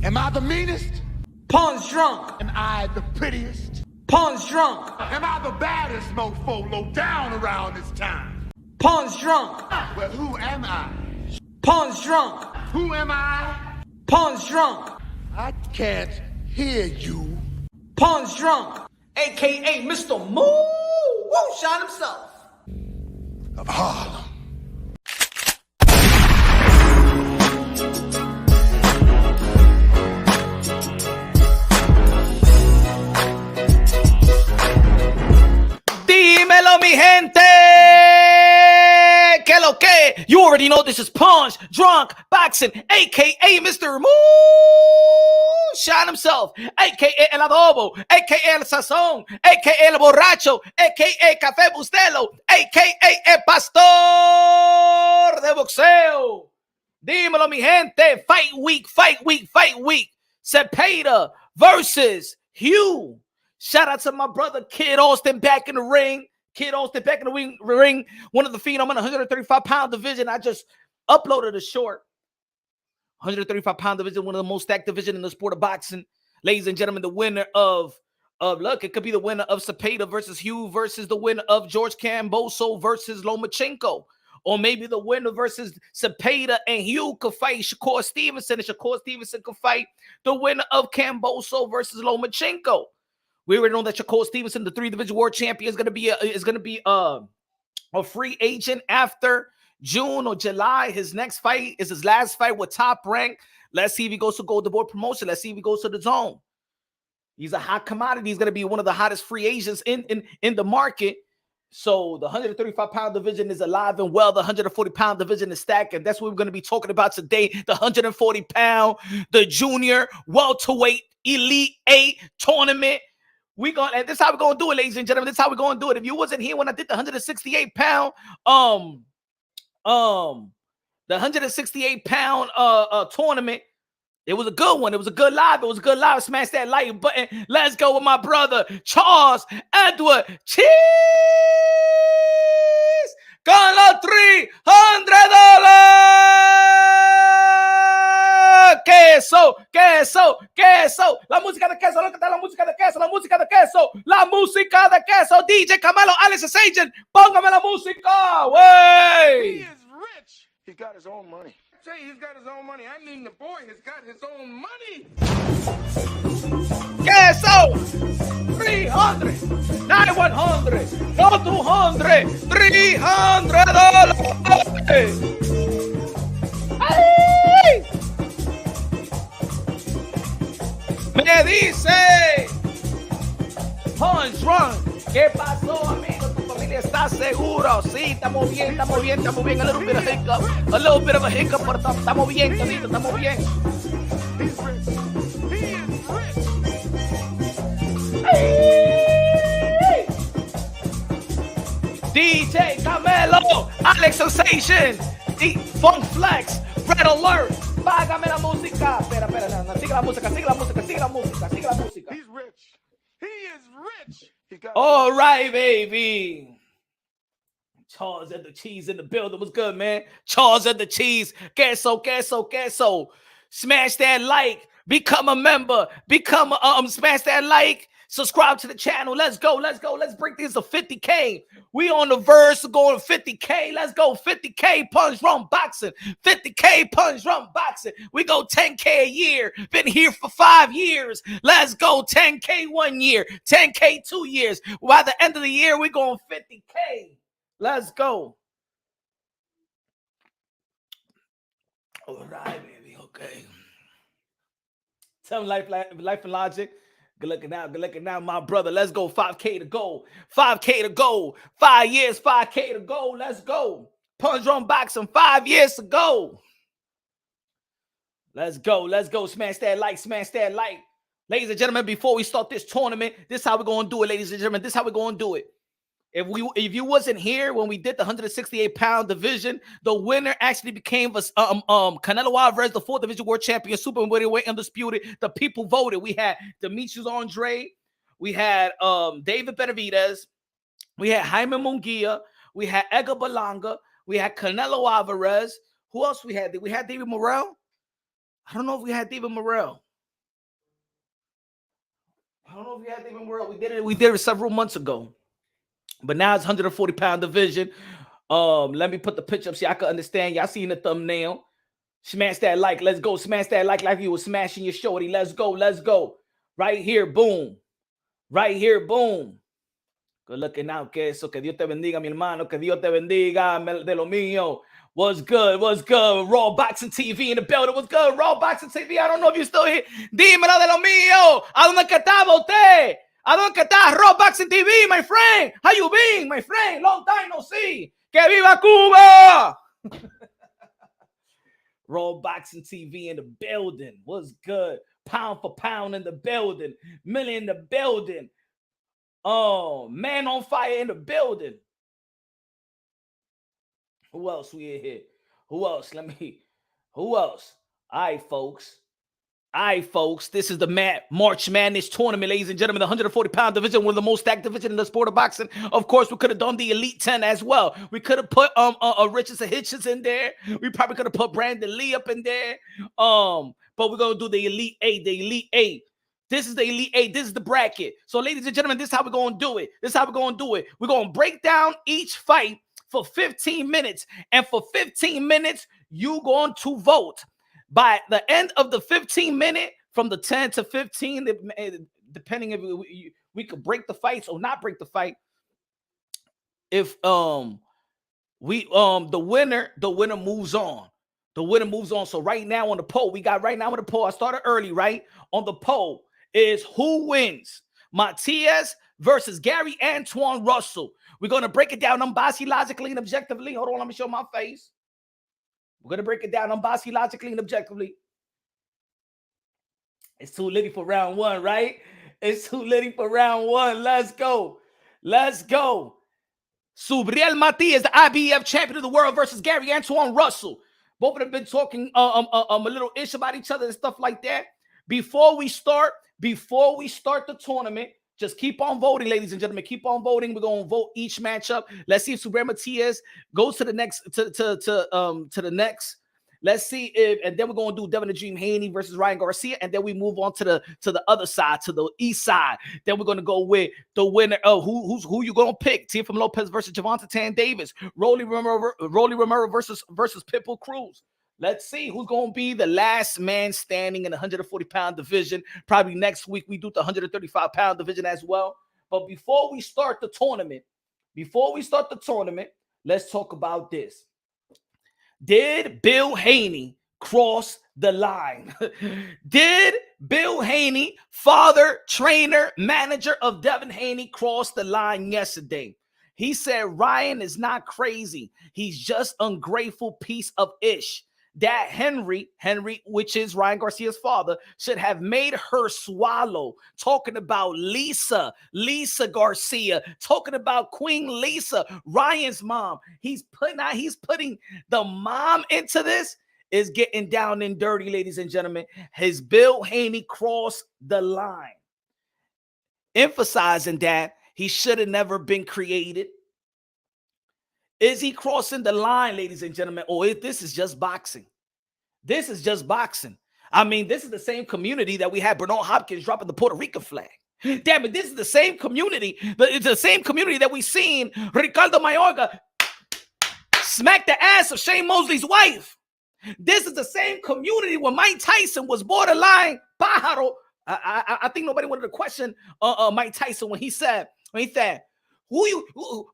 Am I the meanest? Punch drunk. Am I the prettiest? Punch drunk. Am I the baddest mofo low down around this town? Punch drunk. Well, who am I? Punch drunk. Who am I? Punch drunk. I can't hear you. Punch drunk. AKA Mr. Moo Woo Shot himself. Of Harlem. Dímelo, mi gente. Que lo que? You already know this is Punch Drunk Boxing, aka Mr. Moo Shot himself, aka El Adobo, aka El Sazón, aka El Borracho, aka Café Bustelo, aka El Pastor de Boxeo. Dímelo, mi gente. Fight week. Cepeda versus Hugh. Shout out to my brother Kid Austin back in the ring. Ring. One of the phenom in the 135-pound division. I just uploaded a short. 135-pound division, one of the most stacked division in the sport of boxing. Ladies and gentlemen, the winner of look, it could be the winner of Cepeda versus Hugh versus the winner of George Kambosos versus Lomachenko. Or maybe the winner versus Cepeda and Hugh could fight Shakur Stevenson, and Shakur Stevenson could fight the winner of Kambosos versus Lomachenko. We already know that Shakur Stevenson, the 3-division world champion, is going to be a free agent after June or July. His next fight is his last fight with Top Rank. Let's see if he goes to Golden Boy Promotion. Let's see if he goes to the Zone. He's a hot commodity. He's going to be one of the hottest free agents in the market. So the 135-pound division is alive and well. The 140-pound division is stacked, and that's what we're going to be talking about today. The 140-pound, the junior welterweight Elite 8 tournament. And this is how we're going to do it, ladies and gentlemen. This is how we're going to do it. If you wasn't here when I did the 168-pound, the 168-pound tournament, it was a good one. It was a good live. Smash that like button. Let's go with my brother, Charles Edward Cheese. Con los $300. Queso. La música de queso. Look at that. La música de queso. DJ Camelo, Alex Sajan. Póngame la música. Wey. He is rich. He got his own money. Say he's got his own money. I mean the boy has got his own money. Queso. 300. 900. No 200. $300. ¡Ay! Me dice Punch Run. ¿Qué pasó, amigo? ¿Tu familia está seguro? Sí, estamos bien. A little bit of hiccup. Pero estamos bien, Camilo, estamos bien. He's rich. He is rich. Hey! DJ Camelo, Alex Sensation, Funk Flex, Red Alert. Págame la música. Espera, no. Sigue la música. He's rich. He is rich. All right, baby. Charles at the Cheese in the building. What's good, man? Charles at the Cheese. Queso. Smash that like. Become a member. Smash that like. Subscribe to the channel. Let's go. Let's break this to 50K. We on the verge of going 50K. Let's go. 50K Punch Run Boxing. 50K Punch Run Boxing. We go 10K a year. Been here for 5 years. Let's go. 10K 1 year. 10K 2 years. By the end of the year, we're going 50K. Let's go. All right, baby. Okay. Tell me life and logic. Good looking out, my brother. Let's go. 5K to go. 5K to go. 5 years, 5K to go. Let's go. Punch Run Boxing, 5 years to go. Let's go. Smash that like. Ladies and gentlemen, before we start this tournament, this is how we're going to do it, ladies and gentlemen. This is how we're going to do it. If you wasn't here when we did the 168-pound division, the winner actually became Canelo Alvarez, the 4th division world champion, super middleweight, undisputed. The people voted. We had Demetrius Andrade, we had David Benavidez, we had Jaime Munguia, we had Edgar Berlanga, we had Canelo Alvarez. Who else we had? Did we have David Morrell? I don't know if we had David Morrell. I don't know if you had even world. We did it several months ago. But now it's 140-pound division. Let me put the picture up so y'all can understand. Y'all seen the thumbnail. Smash that like. Let's go. Smash that like you was smashing your shorty. Let's go. Let's go. Right here, boom. Right here, boom. Good looking out, que eso. Que Dios te bendiga, mi hermano. Que Dios te bendiga de lo mío. What's good? What's good? Raw Boxing TV in the building. What's good? Raw Boxing TV. I don't know if you're still here. Dímelo de lo mío. ¿A dónde que estaba usted? ¿A dónde que está? Raw Boxing TV, my friend. How you been, my friend? Long time no see. Que viva Cuba! Raw Boxing TV in the building. What's good? Pound for pound in the building. Million in the building. Oh, man on fire in the building. Who else we in here? Who else? Who else? All right, folks. This is the March Madness tournament, ladies and gentlemen. The 140-pound division, one of the most stacked division in the sport of boxing. Of course, we could have done the Elite 10 as well. We could have put Richards and Hitchens in there. We probably could have put Brandon Lee up in there. But we're gonna do the Elite 8. The Elite 8. This is the Elite 8. This is the bracket. So, ladies and gentlemen, this is how we're gonna do it. We're gonna break down each fight for 15 minutes. And for 15 minutes, you're going to vote. By the end of the 15 minute, from the 10 to 15, depending if we could break the fights or not break the fight. If the winner moves on. The winner moves on. So right now on the poll, I started early, right? On the poll is who wins? Matias versus Gary Antoine Russell. We're going to break it down unbiased, logically, and objectively. Hold on, let me show my face. We're going to break it down unbiased, logically, and objectively. It's too litty for round one, right? It's too litty for round one. Let's go. Subriel Matias, the IBF champion of the world, versus Gary Antoine Russell. Both of them been talking a little ish about each other and stuff like that. Before we start the tournament, just keep on voting, ladies and gentlemen. Keep on voting. We're gonna vote each matchup. Let's see if Subriel Matias goes to the next to the next. Let's see if, and then we're gonna do Devin the Dream Haney versus Ryan Garcia, and then we move on to the other side, to the east side. Then we're gonna go with the winner. Who you gonna pick? Teofimo Lopez versus Gervonta Davis. Rolly Romero versus Pitbull Cruz. Let's see who's going to be the last man standing in the 140-pound division. Probably next week we do the 135-pound division as well. But before we start the tournament, let's talk about this. Did Bill Haney cross the line? Did Bill Haney, father, trainer, manager of Devin Haney, cross the line yesterday? He said Ryan is not crazy. He's just ungrateful piece of ish. That Henry, which is Ryan Garcia's father, should have made her swallow. Talking about Lisa Garcia, talking about Queen Lisa, Ryan's mom. He's putting the mom into this. Is getting down and dirty, ladies and gentlemen. Has Bill Haney crossed the line? Emphasizing that he should have never been created. Is he crossing the line, ladies and gentlemen, or if this is just boxing? This is just boxing. I mean, this is the same community that we had Bernard Hopkins dropping the Puerto Rican flag. Damn it, this is the same community. It's the same community that we seen Ricardo Mayorga smack the ass of Shane Mosley's wife. This is the same community where Mike Tyson was borderline pájaro. I think nobody wanted to question Mike Tyson when he said, who you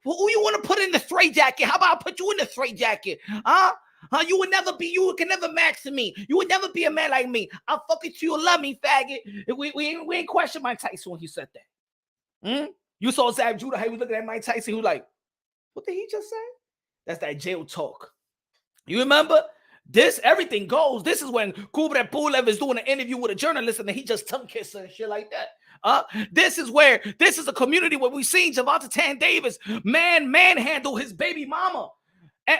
want to put in the straitjacket? How about I put you in the straitjacket? You can never match me. You would never be a man like me. I'll fuck with you, love me, faggot. We ain't question Mike Tyson when he said that. You saw Zab Judah, how he was looking at Mike Tyson, he was like, what did he just say? That's that jail talk. You remember? Everything goes. This is when Kubrat Pulev is doing an interview with a journalist and then he just tongue kisses and shit like that. This is a community where we've seen Gervonta Davis manhandle his baby mama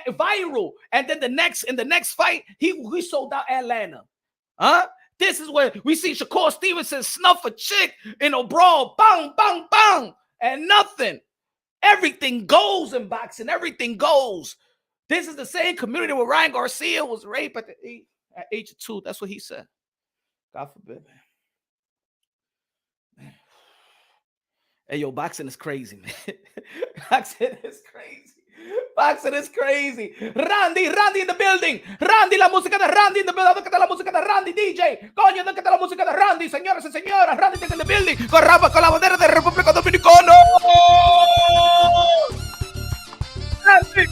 viral, and then in the next fight he sold out Atlanta. This is where we see Shakur Stevenson snuff a chick in a brawl, bang bang bang, and nothing. Everything goes in boxing. Everything goes. This is the same community where Ryan Garcia was raped at age of 2. That's what he said. God forbid, man. Hey, yo, boxing is crazy, man. Boxing is crazy. Boxing is crazy. Randy in the building. Randy, la música de Randy in the building. ¿Dónde está la música de Randy, DJ? Coño, ¿dónde está la música de Randy? Señoras y señoras, Randy está in the building. Con la bandera de República Dominicana. Randy.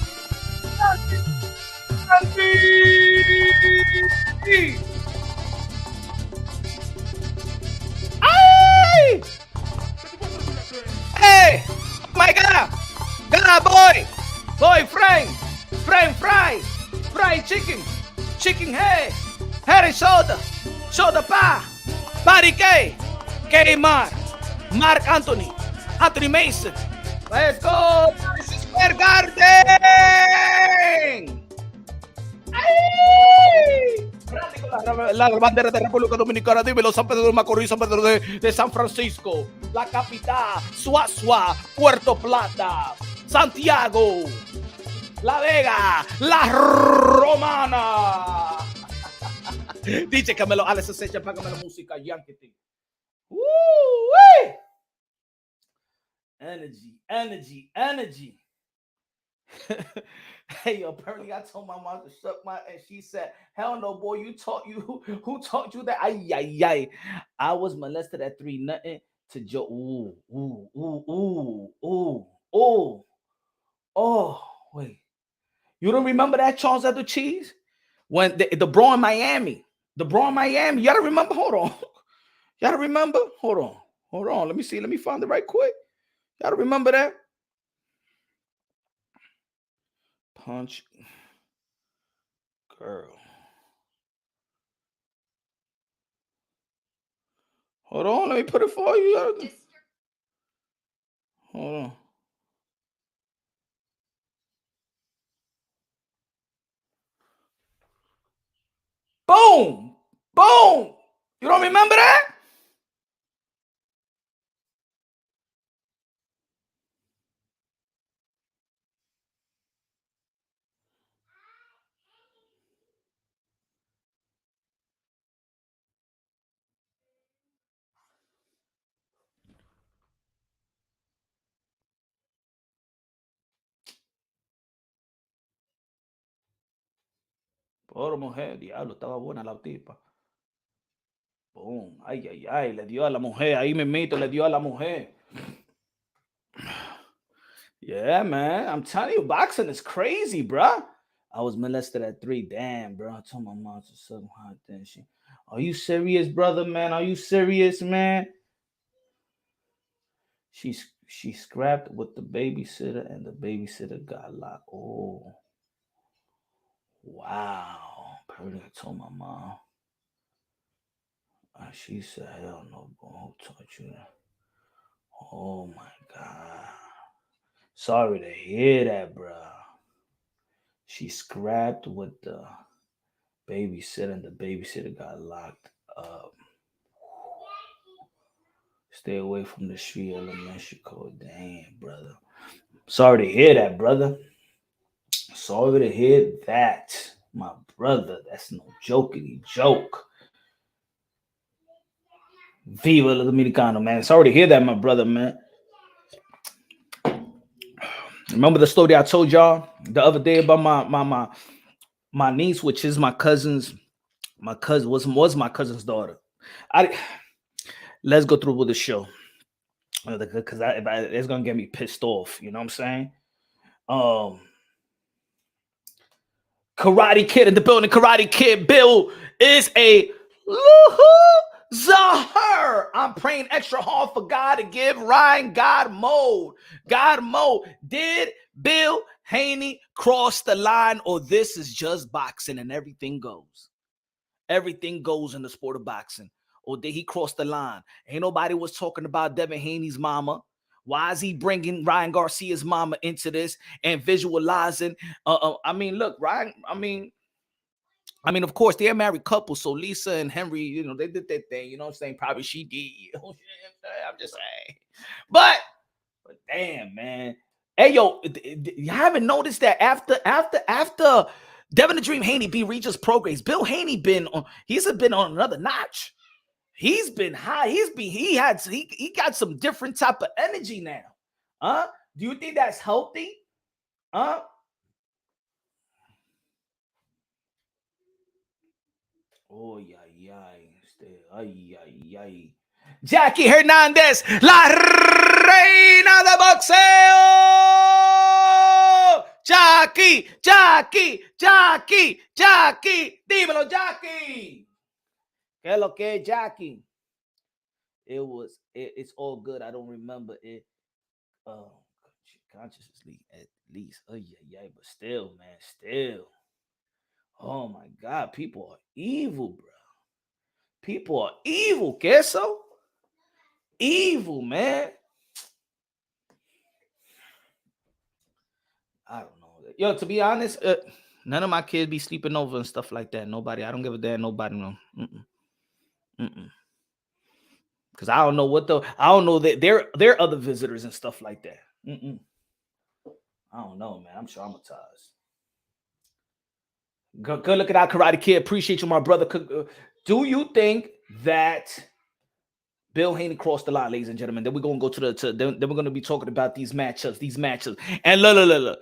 ¡Ay! Hey! Oh my God! God, boy! Boy, fry chicken head and shoulder pie, body Mark Anthony Mason. Let's go! Madison Square Garden! ¡Ay! La bandera de República Dominicana, dímelo, San Pedro de Macorís, San Pedro de San Francisco, la capital, Suazua, Puerto Plata, Santiago, La Vega, La Romana. Dice Camelo, Alex Secha, págame la música, Yankee. Energy. Hey, yo, apparently I told my mom to suck my, and she said, hell no, boy, who taught you that? Ay. I was molested at 3-0 to Joe. Wait. You don't remember that, Charles at the Cheese? When the brawl in Miami. You gotta remember, hold on. Hold on. Let me see. Let me find it right quick. You gotta remember that. Punch girl. Hold on, let me put it for you. Hold on. Boom. You don't remember that? Pobre mujer, diablo, estaba buena la tipa. Boom. Ay, le dio a la mujer. Ahí mismito le dio a la mujer. Yeah, man. I'm telling you, boxing is crazy, bro. I was molested at 3. Damn, bro. I told my mom to suck my thing. Are you serious, brother, man? Are you serious, man? She scrapped with the babysitter, and the babysitter got locked. Oh. Wow. Apparently I told my mom. She said, hell no, boy. Who taught you that? Oh, my God. Sorry to hear that, bro. She scrapped with the babysitter, and the babysitter got locked up. Stay away from the street elementary code. Damn, brother. Sorry to hear that, brother. Sorry to hear that, my brother. That's no jokey joke. Viva la Dominicano, man. Sorry to hear that, my brother, man. Remember the story I told y'all the other day about my niece, which is my cousin's. My cousin was my cousin's daughter. Let's go through with the show because it's gonna get me pissed off. You know what I'm saying? Karate Kid in the building. Karate Kid Bill is a loser. I'm praying extra hard for God to give Ryan God mode. Did Bill Haney cross the line, or this is just boxing and everything goes? Everything goes in the sport of boxing. Or did he cross the line? Ain't nobody was talking about Devin Haney's mama. Why is he bringing Ryan Garcia's mama into this and visualizing? I mean, look, Ryan, I mean, of course, they're a married couple. So Lisa and Henry, you know, they did their thing. You know what I'm saying? Probably she did. You know what I'm just saying. But damn, man. Hey, yo, you haven't noticed that after Devin the Dream Haney beat Regis Prograis, Bill Haney he's been on another notch. He's been high. He got some different type of energy now. Do you think that's healthy? Oh yeah. Ay. Jackie Hernandez, la reina de boxeo. Jackie. Dímelo, Jackie. ¿Qué es lo que es, Jackie? It's all good. I don't remember it. Consciously, at least. Yeah, but still, man, still. Oh my God, people are evil, bro. People are evil, queso. Evil, man. I don't know. Yo, to be honest, none of my kids be sleeping over and stuff like that. Nobody. I don't give a damn. Nobody. No. Because I don't know that they're other visitors and stuff like that. I don't know, man. I'm traumatized. Good look at our Karate Kid. Appreciate you, my brother. Do you think that Bill Haney crossed the line, ladies and gentlemen? Then we're gonna go then we're gonna be talking about these matchups. And look.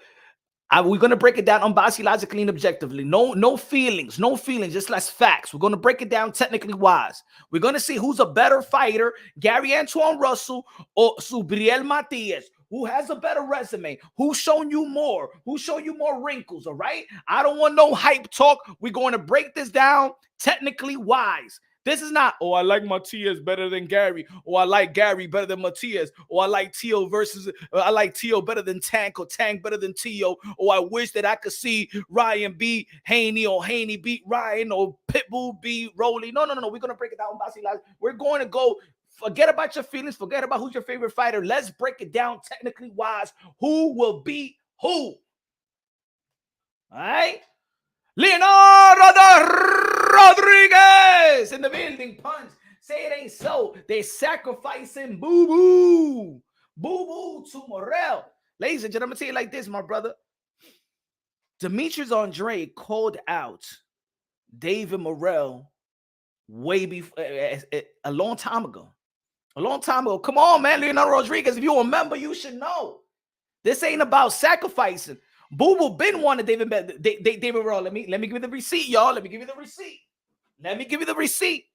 We're gonna break it down unbiased, logically, and objectively. No feelings, just less facts. We're gonna break it down technically wise. We're gonna see who's a better fighter, Gary Antoine Russell or Subriel Matias. Who has a better resume? Who's shown you more? Who's shown you more wrinkles? All right. I don't want no hype talk. We're going to break this down technically wise. This is not, I like Matias better than Gary, or I like Gary better than Matias, or I like Teo better than Tank, or Tank better than Teo, or I wish that I could see Ryan beat Haney, or Haney beat Ryan, or Pitbull beat Rolly. No. We're going to break it down. We're going to go. Forget about your feelings. Forget about who's your favorite fighter. Let's break it down technically wise. Who will beat who? All right? Leonardo Rodriguez in the building. Punch. Say it ain't so. They sacrificing boo-boo to Morel. Ladies and gentlemen, I'm going to tell you like this, my brother. Demetrius Andrade called out David Morel way before, a long time ago. Come on, man. Leonardo Rodriguez, if you remember, you should know. This ain't about sacrificing. Boo been wanting David Morel. Let me give you the receipt, y'all. Let me give you the receipt.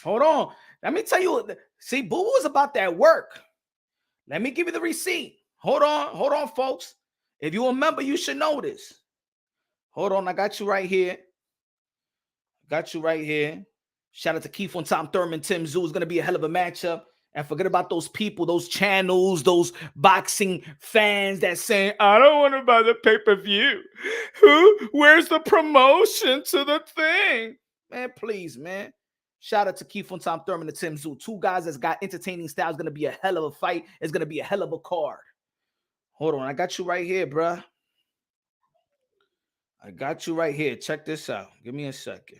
Hold on. Let me tell you. See, Boo was about that work. Let me give you the receipt. Hold on, folks. If you remember, you should know this. Hold on. I got you right here. Shout out to Keith on Tom Thurman, Tim Zoo. Is going to be a hell of a matchup. And forget about those people, those channels, those boxing fans that saying, I don't want to buy the pay-per-view. Where's the promotion to the thing? Man, please, man. Shout out to Keith on Tom Thurman and Tim Zoo. Two guys that's got entertaining style. It's going to be a hell of a fight. It's going to be a hell of a card. Hold on. I got you right here, bruh. Check this out. Give me a second.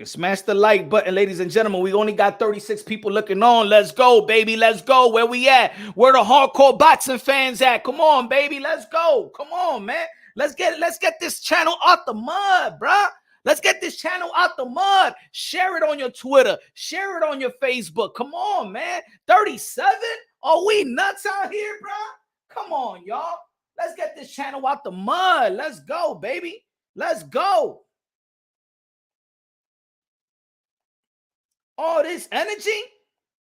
Smash the like button, ladies and gentlemen. We only got 36 people looking on. Let's go, baby. Let's go. Where we at? Where the hardcore boxing fans at? Come on, baby. Let's go. Come on, man. Let's get this channel out the mud, bruh. Let's get this channel out the mud. Share it on your Twitter. Share it on your Facebook. Come on, man. 37? Are we nuts out here, bruh? Come on, y'all. Let's get this channel out the mud. Let's go, baby. Let's go. All this energy?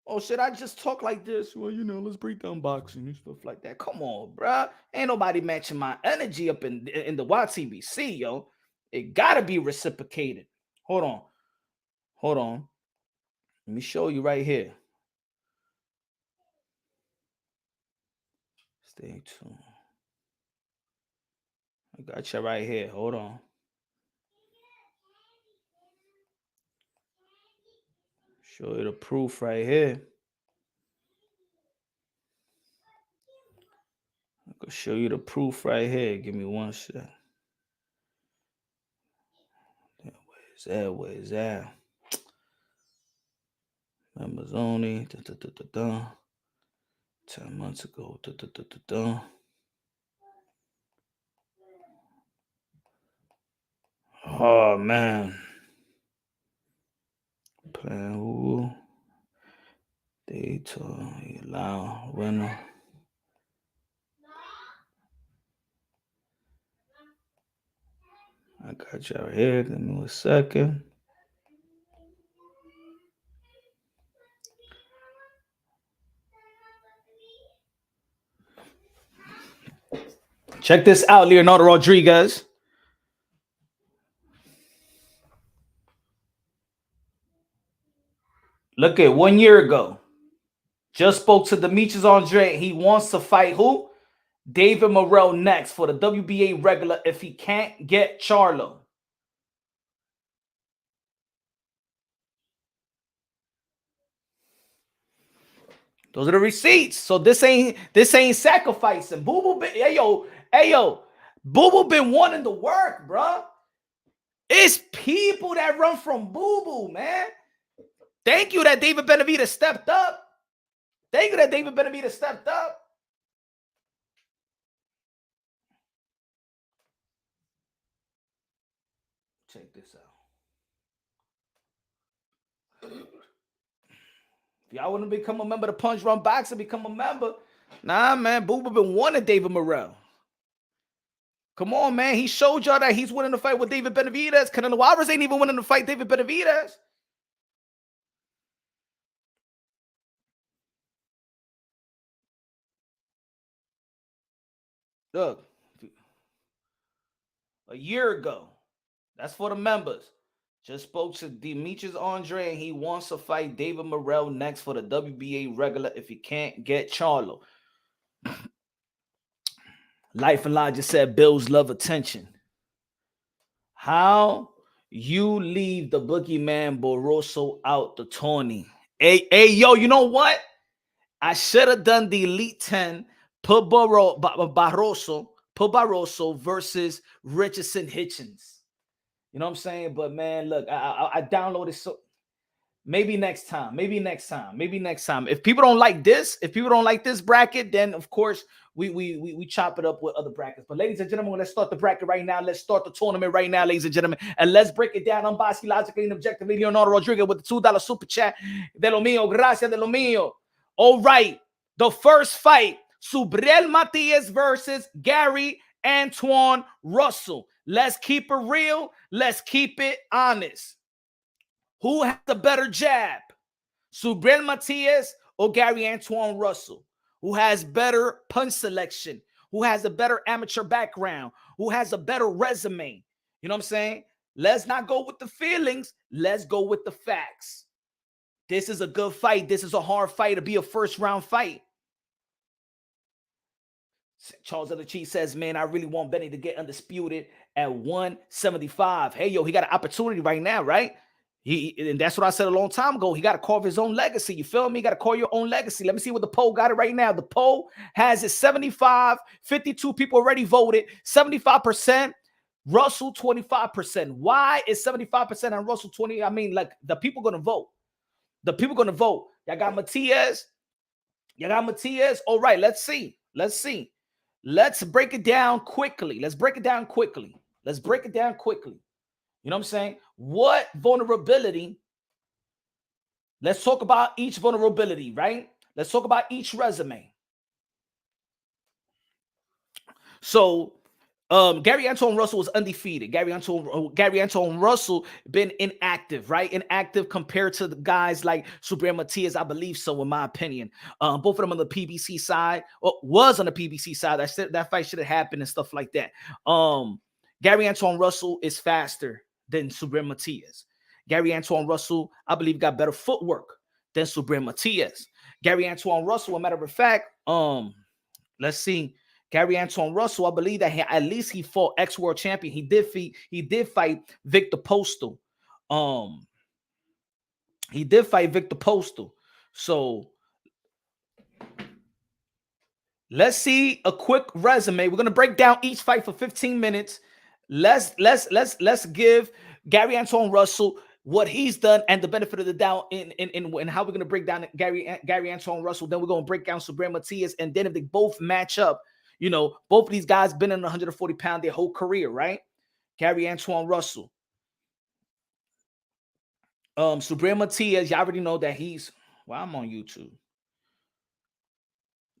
Or should I just talk like this? Well, let's break down boxing and stuff like that. Come on, bruh. Ain't nobody matching my energy up in the YTBC, yo. It gotta be reciprocated. Hold on. Let me show you right here. Stay tuned. I got you right here. Hold on. Show you the proof right here. I can show you the proof right here. Give me one sec. Where's that? Amazoni. 10 months ago. Oh man. Playing who? They allow winner. I got you out here. Give me a second. Check this out, Leonardo Rodriguez. Look at 1 year ago. Just spoke to Demetrius Andrade. He wants to fight who? David Morrell next for the WBA regular if he can't get Charlo. Those are the receipts. So this ain't sacrificing. Boo Boo been, hey yo, Boo Boo been wanting to work, bro. It's people that run from Boo Boo, man. Thank you that David Benavidez stepped up. Thank you that David Benavidez stepped up. Check this out. If y'all want to become a member of the Punch Run Boxing, become a member. Nah, man, Boo Boo been wanting David Morrell. Come on, man. He showed y'all that he's winning the fight with David Benavidez. Canelo Alvarez ain't even winning the fight David Benavidez. Look, a year ago, that's for the members. Just spoke to Demetrius Andrade, and he wants to fight David Morrell next for the WBA regular if he can't get Charlo. Life and Law just said Bills love attention. How you leave the boogeyman Barroso out the tourney? Hey, yo, you know what? I should have done the Elite 10, put Barroso versus Richardson Hitchens. You know what I'm saying? But man, look, I downloaded so maybe next time. If people don't like this bracket, then of course we chop it up with other brackets. But ladies and gentlemen, let's start the bracket right now. Let's start the tournament right now, ladies and gentlemen, and let's break it down unbiased, logically, and objectively. Leonardo Rodriguez with the $2 super chat. De lo mío, gracias de lo mío. All right, the first fight: Subriel Matias versus Gary Antoine Russell. Let's keep it real. Let's keep it honest. Who has the better jab? Subriel Matias or Gary Antoine Russell? Who has better punch selection? Who has a better amateur background? Who has a better resume? You know what I'm saying? Let's not go with the feelings. Let's go with the facts. This is a good fight. This is a hard fight to be a first round fight. Charles of the Chief says, man, I really want Benny to get undisputed at 175. Hey, yo, he got an opportunity right now, right? And that's what I said a long time ago. He got to carve his own legacy. You feel me? You got to call your own legacy. Let me see what the poll got it right now. The poll has it 75, 52 people already voted, 75%, Russell 25%. Why is 75% and Russell 20? I mean, like, the people going to vote. The people going to vote. Y'all got Matias. All right, let's see. Let's break it down quickly. You know what I'm saying? What vulnerability? Let's talk about each vulnerability, right? Let's talk about each resume. So, Gary Antoine Russell was undefeated. Gary Antoine Russell been inactive, right? Inactive compared to the guys like Subriel Matias, I believe so, in my opinion. Both of them on the PBC side, or was on the PBC side. That fight should have happened and stuff like that. Gary Antoine Russell is faster than Subriel Matias. Gary Antoine Russell, I believe, got better footwork than Subriel Matias. Gary Antoine Russell, a matter of fact, let's see. Gary Antoine Russell, I believe that at least he fought ex-world champion. He did fight Victor Postal. So let's see a quick resume. We're gonna break down each fight for 15 minutes. Let's give Gary Antoine Russell what he's done and the benefit of the doubt in how we're gonna break down Gary Antoine Russell. Then we're gonna break down Subriel Matias, and then if they both match up. You know, both of these guys been in 140 pound their whole career, right? Gary Antoine Russell. Subriel Matias, y'all already know that he's, well, I'm on YouTube.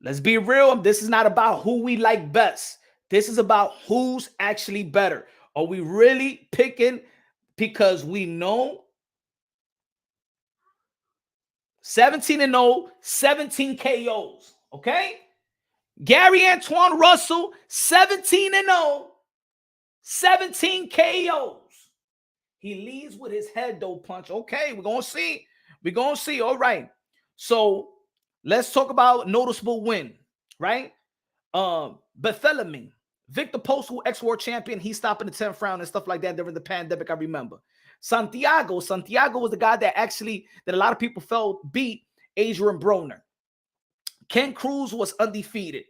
Let's be real. This is not about who we like best. This is about who's actually better. Are we really picking because we know 17-0, 17 KOs, okay? Gary Antoine Russell, 17-0, 17 KOs. He leads with his head though punch. Okay, we're going to see. We're going to see. All right. So let's talk about noticeable win, right? Barthélemy, Victor Postol, ex-world champion. He stopped in the 10th round and stuff like that during the pandemic, I remember. Santiago was the guy that a lot of people felt beat Adrian Broner. Ken Cruz was undefeated.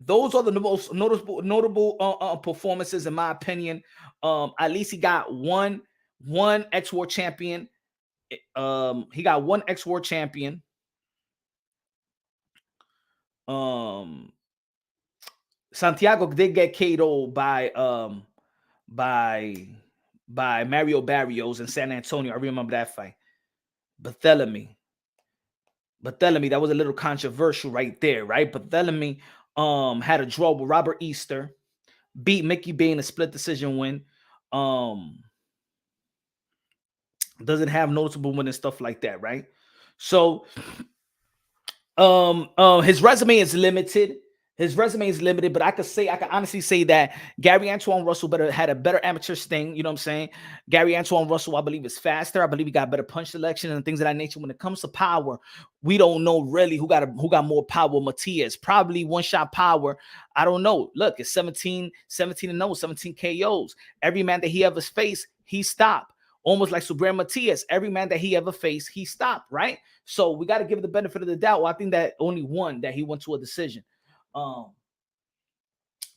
Those are the most notable performances, in my opinion. At least he got one ex-world champion. He got one ex-world champion. Santiago did get KO'd by Mario Barrios in San Antonio. I remember that fight. Barthélemy, that was a little controversial right there, right? Barthélemy had a draw with Robert Easter, beat Mickey Bay in a split decision win. Doesn't have noticeable win and stuff like that, right? So his resume is limited. But I can honestly say that Gary Antoine Russell had a better amateur sting. You know what I'm saying? Gary Antoine Russell, I believe, is faster. I believe he got better punch selection and things of that nature. When it comes to power, we don't know really who got more power. Matias, probably one-shot power. I don't know. Look, it's 17-0, 17 KOs. Every man that he ever faced, he stopped. Almost like Subriel Matias, every man that he ever faced, he stopped, right? So we got to give it the benefit of the doubt. Well, I think that only one that he went to a decision.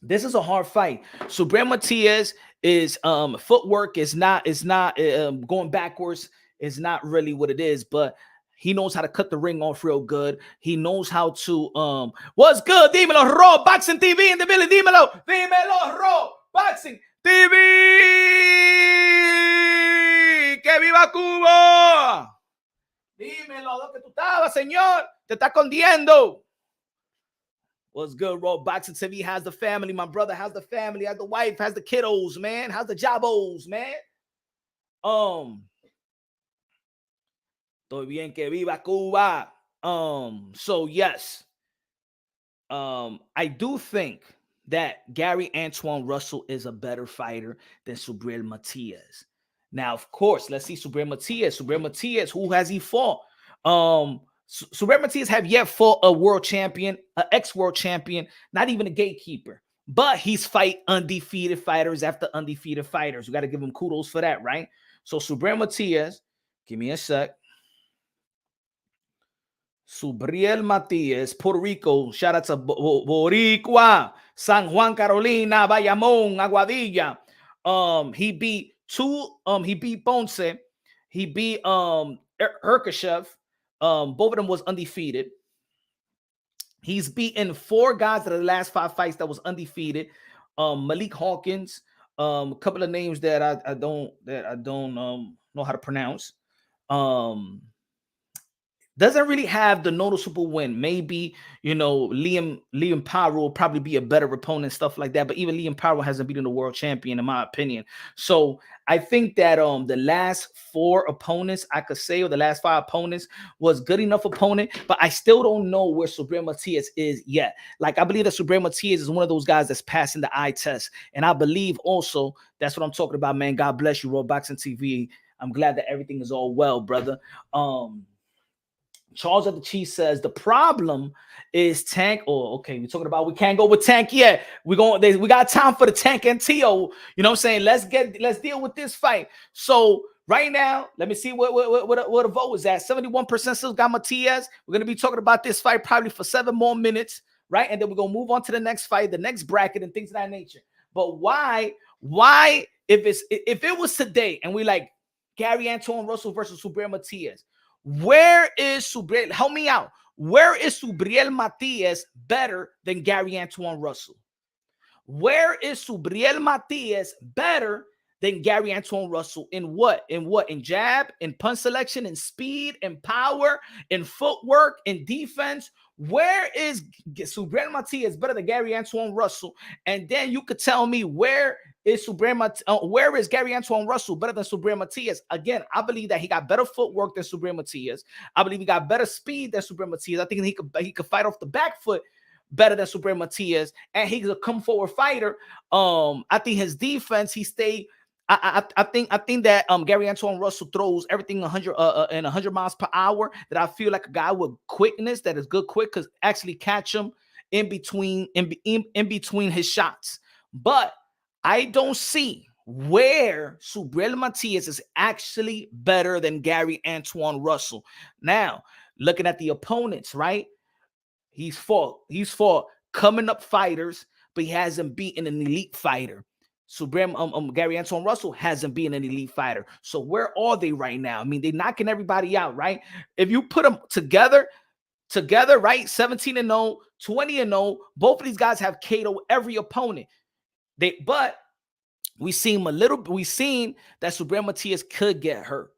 This is a hard fight. Subriel Matias is footwork is not going backwards is not really what it is, but he knows how to cut the ring off real good. He knows how to what's good? Dímelo, Raw Boxing TV in the building. Dímelo, Raw Boxing TV. Que viva Cuba. Dímelo, lo que tú estabas, señor. Te está escondiendo. What's good, Raw Boxing TV? How's the family? My brother, how's the family? How's the wife? How's the kiddos, man? How's the jobos, man? Estoy bien, que viva Cuba. So yes. I do think that Gary Antoine Russell is a better fighter than Subriel Matias. Now, of course, let's see Subriel Matias. Subriel Matias, who has he fought? Subriel Matias have yet fought a world champion, an ex-world champion, not even a gatekeeper. But he's fight undefeated fighters after undefeated fighters. We got to give him kudos for that, right? So Subriel Matias, give me a sec. Subriel Matias, Puerto Rico. Shout out to Boricua, San Juan, Carolina, Bayamón, Aguadilla. He beat Ponce. He beat Herkashev. Both of them was undefeated. He's beaten 4 guys out of the last 5 fights that was undefeated. Malik Hawkins, a couple of names that I don't know how to pronounce. Doesn't really have the noticeable win. Maybe, Liam Powell will probably be a better opponent, stuff like that. But even Liam Powell hasn't beaten the world champion, in my opinion. So I think that the last 4 opponents, I could say, or the last 5 opponents was good enough opponent. But I still don't know where Subriel Matias is yet. Like, I believe that Subriel Matias is one of those guys that's passing the eye test. And I believe also, that's what I'm talking about, man. God bless you, Raw Boxing TV. I'm glad that everything is all well, brother. Charles of the Chief says the problem is Tank. Oh, okay. We're talking about we can't go with Tank yet. We got time for the Tank and Teo. You know what I'm saying? Let's deal with this fight. So right now, let me see what the vote is at. 71% still got Matias. We're gonna be talking about this fight probably for 7 more minutes, right? And then we're gonna move on to the next fight, the next bracket, and things of that nature. But why if it was today and we like Gary Antoine Russell versus Subriel Matias? Where is Subriel? Help me out. Where is Subriel Matias better than Gary Antoine Russell? Where is Subriel Matias better than Gary Antoine Russell in what? In jab, in punch selection, in speed, in power, in footwork, in defense. Where is Subriel Matias better than Gary Antoine Russell? And then you could tell me where is Gary Antoine Russell better than Subriel Matias? Again, I believe that he got better footwork than Subriel Matias. I believe he got better speed than Subriel Matias. I think he could fight off the back foot better than Subriel Matias, and he's a come forward fighter. I think his defense, he stayed. I think that Gary Antoine Russell throws everything 100 miles per hour. That I feel like a guy with quickness that is good quick because actually catch him in between his shots. But I don't see where Subriel Matias is actually better than Gary Antoine Russell. Now, looking at the opponents, right? He's fought coming up fighters, but he hasn't beaten an elite fighter. So Gary Antoine Russell hasn't been an elite fighter. So where are they right now? I mean, they're knocking everybody out, right? If you put them together, right? 17-0, 20-0. Both of these guys have KO'd every opponent. But we seen that Subriel Matias could get hurt.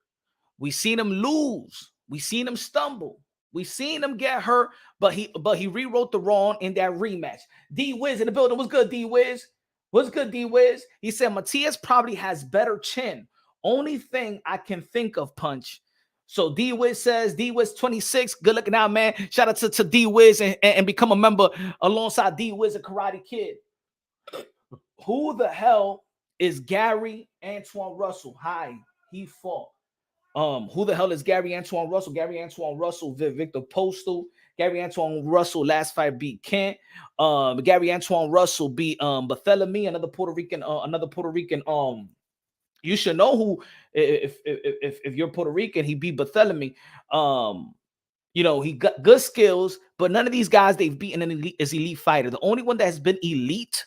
We seen him lose. We seen him stumble. We seen him get hurt, but he rewrote the wrong in that rematch. D-Wiz in the building. What's good, D-Wiz? What's good, D-Wiz? He said Matias probably has better chin. Only thing I can think of, Punch. So D-Wiz says, D-Wiz 26. Good looking out, man. Shout out to D-Wiz and become a member alongside D-Wiz and Karate Kid. Who the hell is Gary Antoine Russell? Hi, he fought. Who the hell is Gary Antoine Russell? Gary Antoine Russell, Victor Postal. Gary Antoine Russell last fight beat Kent. Gary Antoine Russell beat Barthélemy, another Puerto Rican. You should know who if you're Puerto Rican, he beat Barthélemy. He got good skills, but none of these guys they've beaten an elite fighter. The only one that has been elite,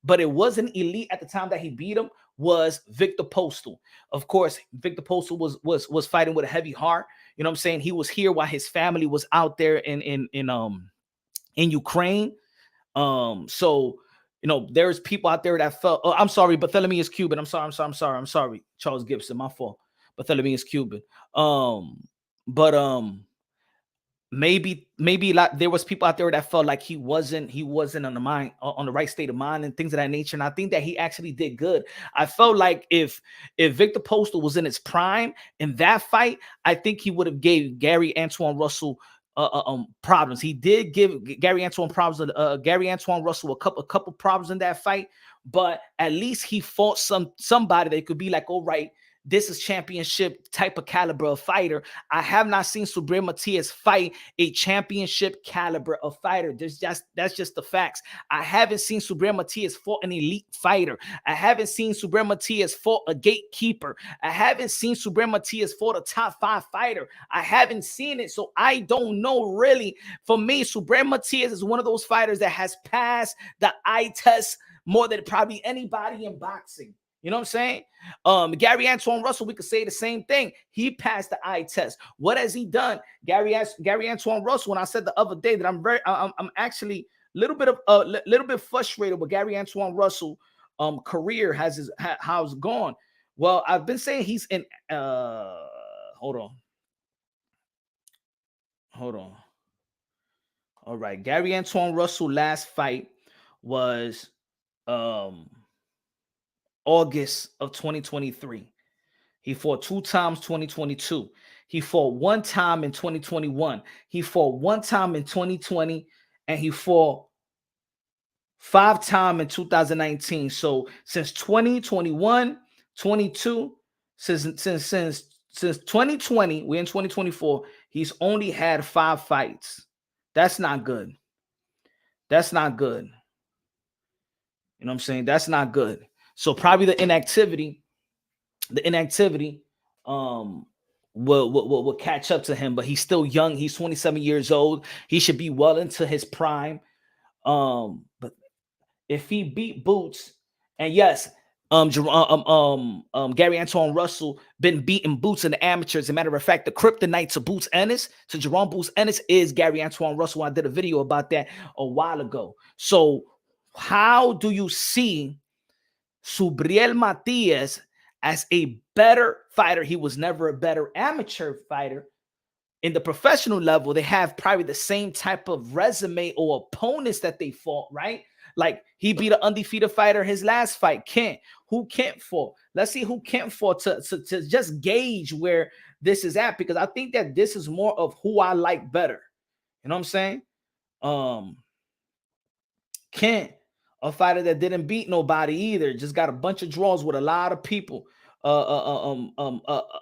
but it wasn't elite at the time that he beat him, was Victor Postal. Of course, Victor Postal was fighting with a heavy heart. You know what I'm saying? He was here while his family was out there in Ukraine. So there's people out there that felt. Oh, I'm sorry, Barthélemy is Cuban. I'm sorry, Charles Gibson. My fault. Barthélemy is Cuban. Maybe like there was people out there that felt like he wasn't on the right state of mind and things of that nature. And I think that he actually did good. I felt like if Victor Postal was in his prime in that fight, I think he would have gave Gary Antoine Russell problems. He did give Gary Antoine problems. Gary Antoine Russell a couple problems in that fight, but at least he fought somebody that could be like, all right, this is championship type of caliber of fighter. I have not seen Subriel Matias fight a championship caliber of fighter. That's just the facts. I haven't seen Subriel Matias fought an elite fighter. I haven't seen Subriel Matias fought a gatekeeper. I haven't seen Subriel Matias fought a top 5 fighter. I haven't seen it, so I don't know really. For me, Subriel Matias is one of those fighters that has passed the eye test more than probably anybody in boxing. You know what I'm saying? Gary Antoine Russell, we could say the same thing. He passed the eye test. What has he done? Gary Antoine Russell, when I said the other day that I'm actually a little bit frustrated with Gary Antoine Russell career how's gone. Well, I've been saying he's in hold on. All right. Gary Antoine Russell last fight was August of 2023. He fought 2 times 2022. He fought 1 time in 2021. He fought 1 time in 2020, and he fought 5 times in 2019. So since 2021, 22, since 2020, we're in 2024, he's only had 5 fights. That's not good. That's not good. You know what I'm saying? That's not good. So probably the inactivity will catch up to him, but he's still young. He's 27 years old. He should be well into his prime. But if he beat Boots, and yes, Gary Antoine Russell been beating Boots in the amateurs. As a matter of fact, the kryptonite to Boots Ennis, to Jerome Boots Ennis, is Gary Antoine Russell. I did a video about that a while ago. So how do you see Subriel Matias as a better fighter. He was never a better amateur fighter. In the professional level, they have probably the same type of resume or opponents that they fought, right? Like he beat an undefeated fighter his last fight. Kent. Who Kent fought? Let's see who Kent fought to just gauge where this is at, because I think that this is more of who I like better. You know what I'm saying? Kent, a fighter that didn't beat nobody either, just got a bunch of draws with a lot of people.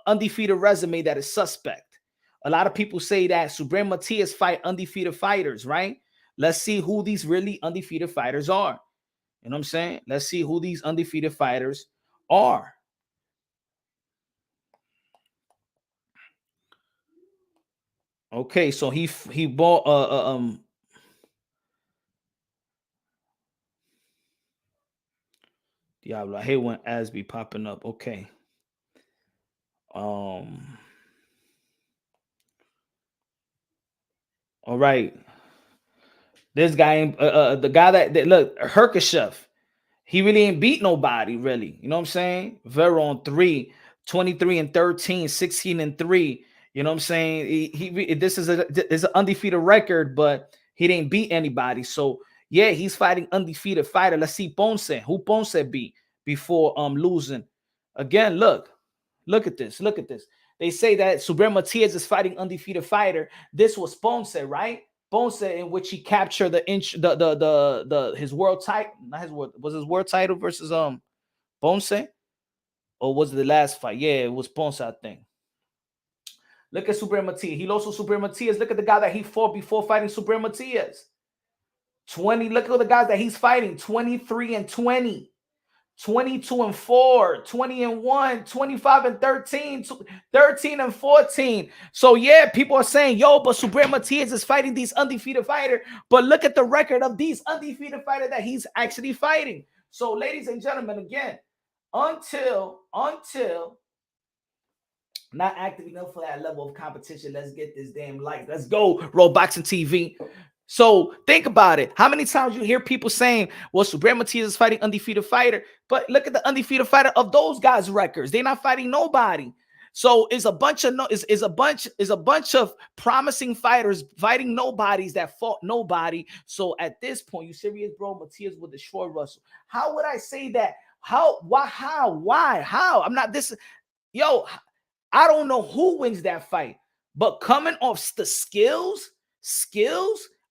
Undefeated resume that is suspect. A lot of people say that Subriel Matias fight undefeated fighters, right? Let's see who these really undefeated fighters are. You know what I'm saying? Let's see who these undefeated fighters are. Okay, so he bought Diablo. I hate when ads be popping up. Okay. All right. This guy, the guy that look, Herkashev, he really ain't beat nobody, really. You know what I'm saying? Vera on 3, 23 and 13, 16 and 3. You know what I'm saying? This is an undefeated record, but he didn't beat anybody. So yeah, he's fighting undefeated fighter. Let's see Ponce. Who Ponce beat before losing? Again, look at this. Look at this. They say that Subriel Matias is fighting undefeated fighter. This was Ponce, right? Ponce, in which he captured his world title. Not his world, was his world title versus Ponce, or was it the last fight? Yeah, it was Ponce, I think. Look at Subriel Matias. He lost to Subriel Matias. Look at the guy that he fought before fighting Subriel Matias. 20. Look at the guys that he's fighting. 23 and 20. 22 and 4, 20 and 1, 25 and 13, 13 and 14. So yeah, people are saying, yo, but Subriel Matias is fighting these undefeated fighters. But look at the record of these undefeated fighters that he's actually fighting. So ladies and gentlemen, again, until not active enough for that level of competition, let's get this damn light. Let's go, Roll Boxing TV. So think about it. How many times you hear people saying, well, Subriel Matias is fighting undefeated fighter, but look at the undefeated fighter of those guys' records. They're not fighting nobody. So it's a bunch of promising fighters fighting nobodies that fought nobody. So at this point, you serious, bro? Matias will destroy Russell. How would I say that? How? Why? How? I'm not this. Yo, I don't know who wins that fight, but coming off the skills.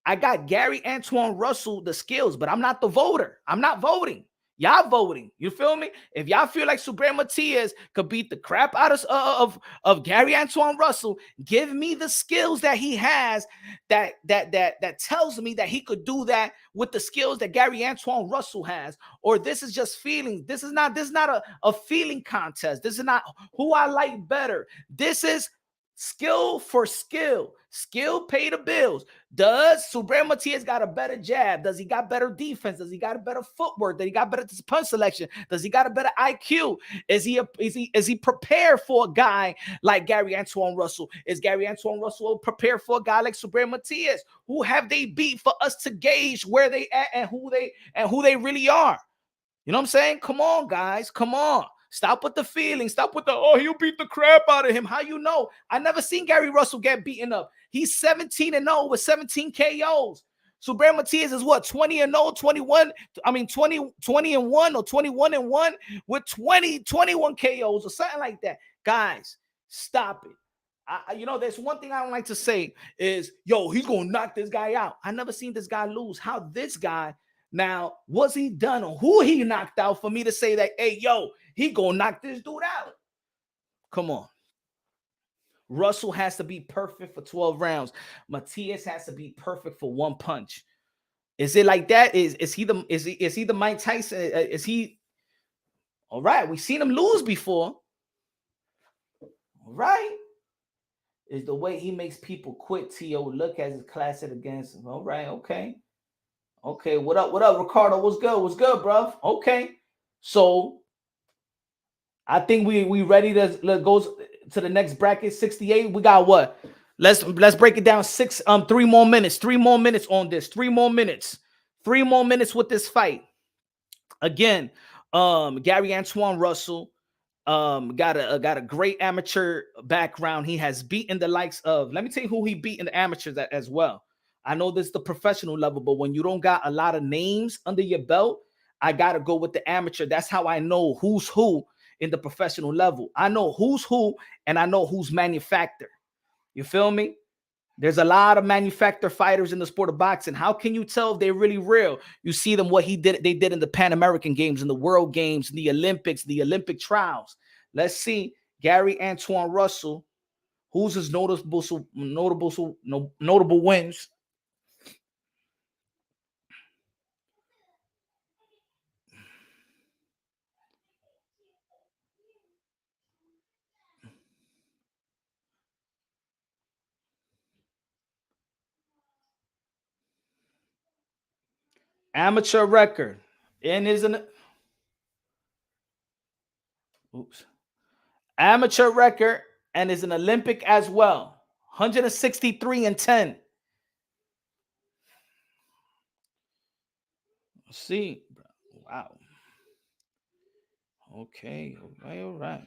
I got Gary Antoine Russell, the skills, but I'm not the voter. I'm not voting. Y'all voting. You feel me? If y'all feel like Subriel Matias could beat the crap out of Gary Antoine Russell, give me the skills that he has that tells me that he could do that with the skills that Gary Antoine Russell has. Or this is just feelings. This is not a feeling contest. This is not who I like better. This is skill for skill. Skill pay the bills. Does Subriel Matias got a better jab? Does he got better defense? Does he got a better footwork? Does he got better punch selection? Does he got a better IQ? Is he prepared for a guy like Gary Antoine Russell? Is Gary Antoine Russell prepared for a guy like Subriel Matias? Who have they beat for us to gauge where they at and who they really are? You know what I'm saying? Come on, guys. Come on. Stop with the feeling. Stop with the, oh, he'll beat the crap out of him. How you know? I never seen Gary Russell get beaten up. He's 17-0 with 17 KOs. Subriel Matias is what? 20-0, 21. I mean, 20 and 1 or 21 and 1 with 21 KOs or something like that. Guys, stop it. There's one thing I don't like to say is, yo, he's going to knock this guy out. I never seen this guy lose. How this guy, now, was he done or who he knocked out for me to say that, hey, yo, he gonna knock this dude out? Come on. Russell has to be perfect for 12 rounds. Matias has to be perfect for one punch. Is it like that? Is he the Mike Tyson? Is he all right? We've seen him lose before. All right. Is the way he makes people quit. T.O. look as his classic against him. All right, okay. Okay, what up, Ricardo? What's good, bro? Okay. So I think we ready to go to the next bracket. 68. We got what? Let's break it down. 3 more minutes. 3 more minutes on this. 3 more minutes. 3 more minutes with this fight. Again, Gary Antoine Russell, got a great amateur background. He has beaten the likes of, let me tell you who he beat in the amateurs as well. I know this is the professional level, but when you don't got a lot of names under your belt, I gotta go with the amateur. That's how I know who's who in the professional level. I know who's who, and I know who's manufactured. You feel me? There's a lot of manufactured fighters in the sport of boxing. How can you tell if they're really real? You see them, what they did in the Pan American Games, in the World Games, in the Olympics, the Olympic trials. Let's see, Gary Antoine Russell, who's his notable wins. Amateur record and isn't amateur record and is an Olympic as well. 163-10. Let's see. Wow. Okay. All right.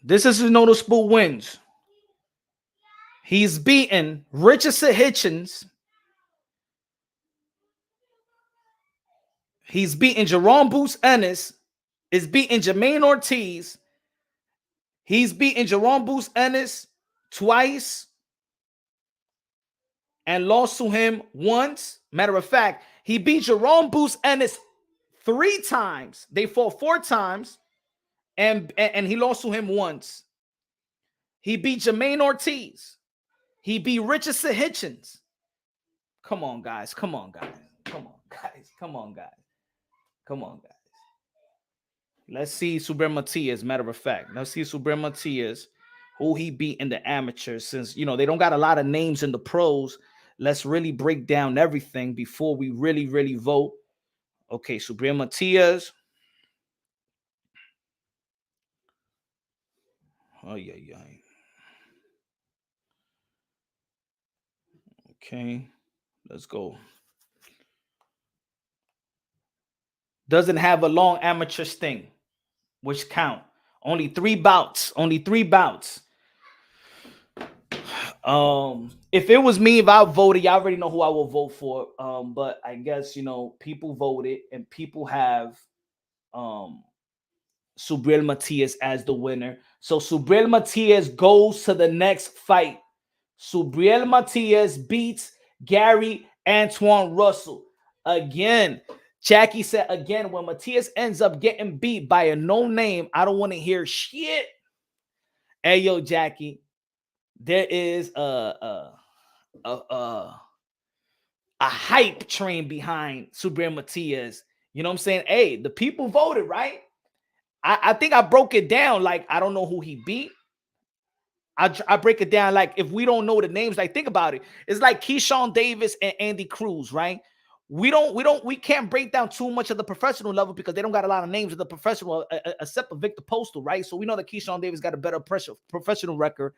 This is his noticeable wins. He's beaten Richardson Hitchens. He's beaten Jerome Boots Ennis. Is beaten Jermaine Ortiz. He's beaten Jerome Boots Ennis twice and lost to him once. Matter of fact, he beat Jerome Boots Ennis 3 times. They fought 4 times, and he lost to him once. He beat Jermaine Ortiz. He beat Richardson Hitchens. Come on, guys. Come on, guys. Come on, guys. Come on, guys. Come on, guys. Let's see Subriel Matias, matter of fact. Let's see Subriel Matias, who he beat in the amateurs. Since, you know, they don't got a lot of names in the pros, let's really break down everything before we really vote. Okay, Subriel Matias. Oh, yeah. Okay, let's go. Doesn't have a long amateur sting, which count. Only 3 bouts. Only 3 bouts. If it was me, if I voted, y'all already know who I will vote for. But I guess, you know, people voted and people have Subriel Matias as the winner. So Subriel Matias goes to the next fight. Subriel Matias beats Gary Antoine Russell. Again, Jackie said again, when Matias ends up getting beat by a no-name, I don't want to hear shit. Hey, yo, Jackie, there is a hype train behind Subriel Matias. You know what I'm saying? Hey, the people voted, right? I think I broke it down like I don't know who he beat. I break it down like if we don't know the names, like think about it. It's like Keyshawn Davis and Andy Cruz, right? We can't break down too much of the professional level because they don't got a lot of names of the professional except for Victor Postal, right? So we know that Keyshawn Davis got a better professional record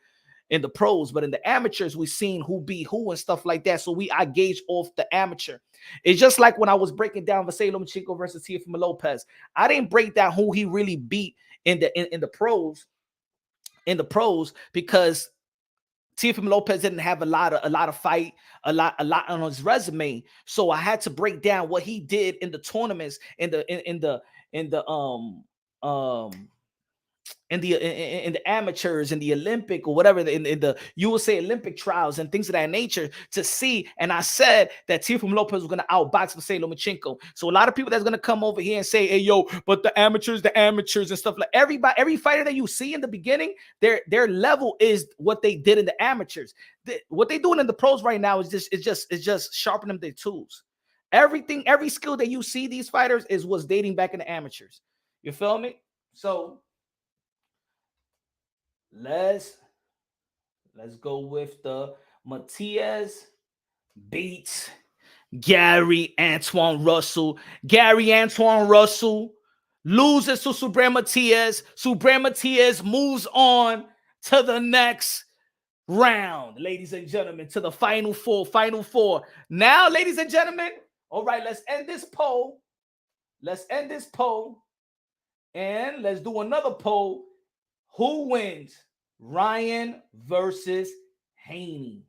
in the pros, but in the amateurs, we've seen who beat who and stuff like that. So I gauge off the amateur. It's just like when I was breaking down Vasily Lomachenko versus Teofimo Lopez. I didn't break down who he really beat in the pros. In the pros, because Teofimo Lopez didn't have a lot of fight, a lot on his resume. So I had to break down what he did in the tournaments, in the amateurs, in the Olympic or whatever, in the USA Olympic trials and things of that nature to see. And I said that Teofimo Lopez was going to outbox Vasily Lomachenko. So a lot of people that's going to come over here and say, hey, yo, but the amateurs and stuff, like every fighter that you see in the beginning, their level is what they did in the amateurs. What they doing in the pros right now is just sharpening their tools. Everything, every skill that you see these fighters is what's dating back in the amateurs. You feel me? So let's go with the Matias beats Gary Antoine Russell. Gary Antoine Russell loses to Subriel Matias. Subriel Matias moves on to the next round, ladies and gentlemen, to the final four. Final four. Now, ladies and gentlemen, all right, let's end this poll. Let's end this poll. And let's do another poll. Who wins? Ryan versus Haney.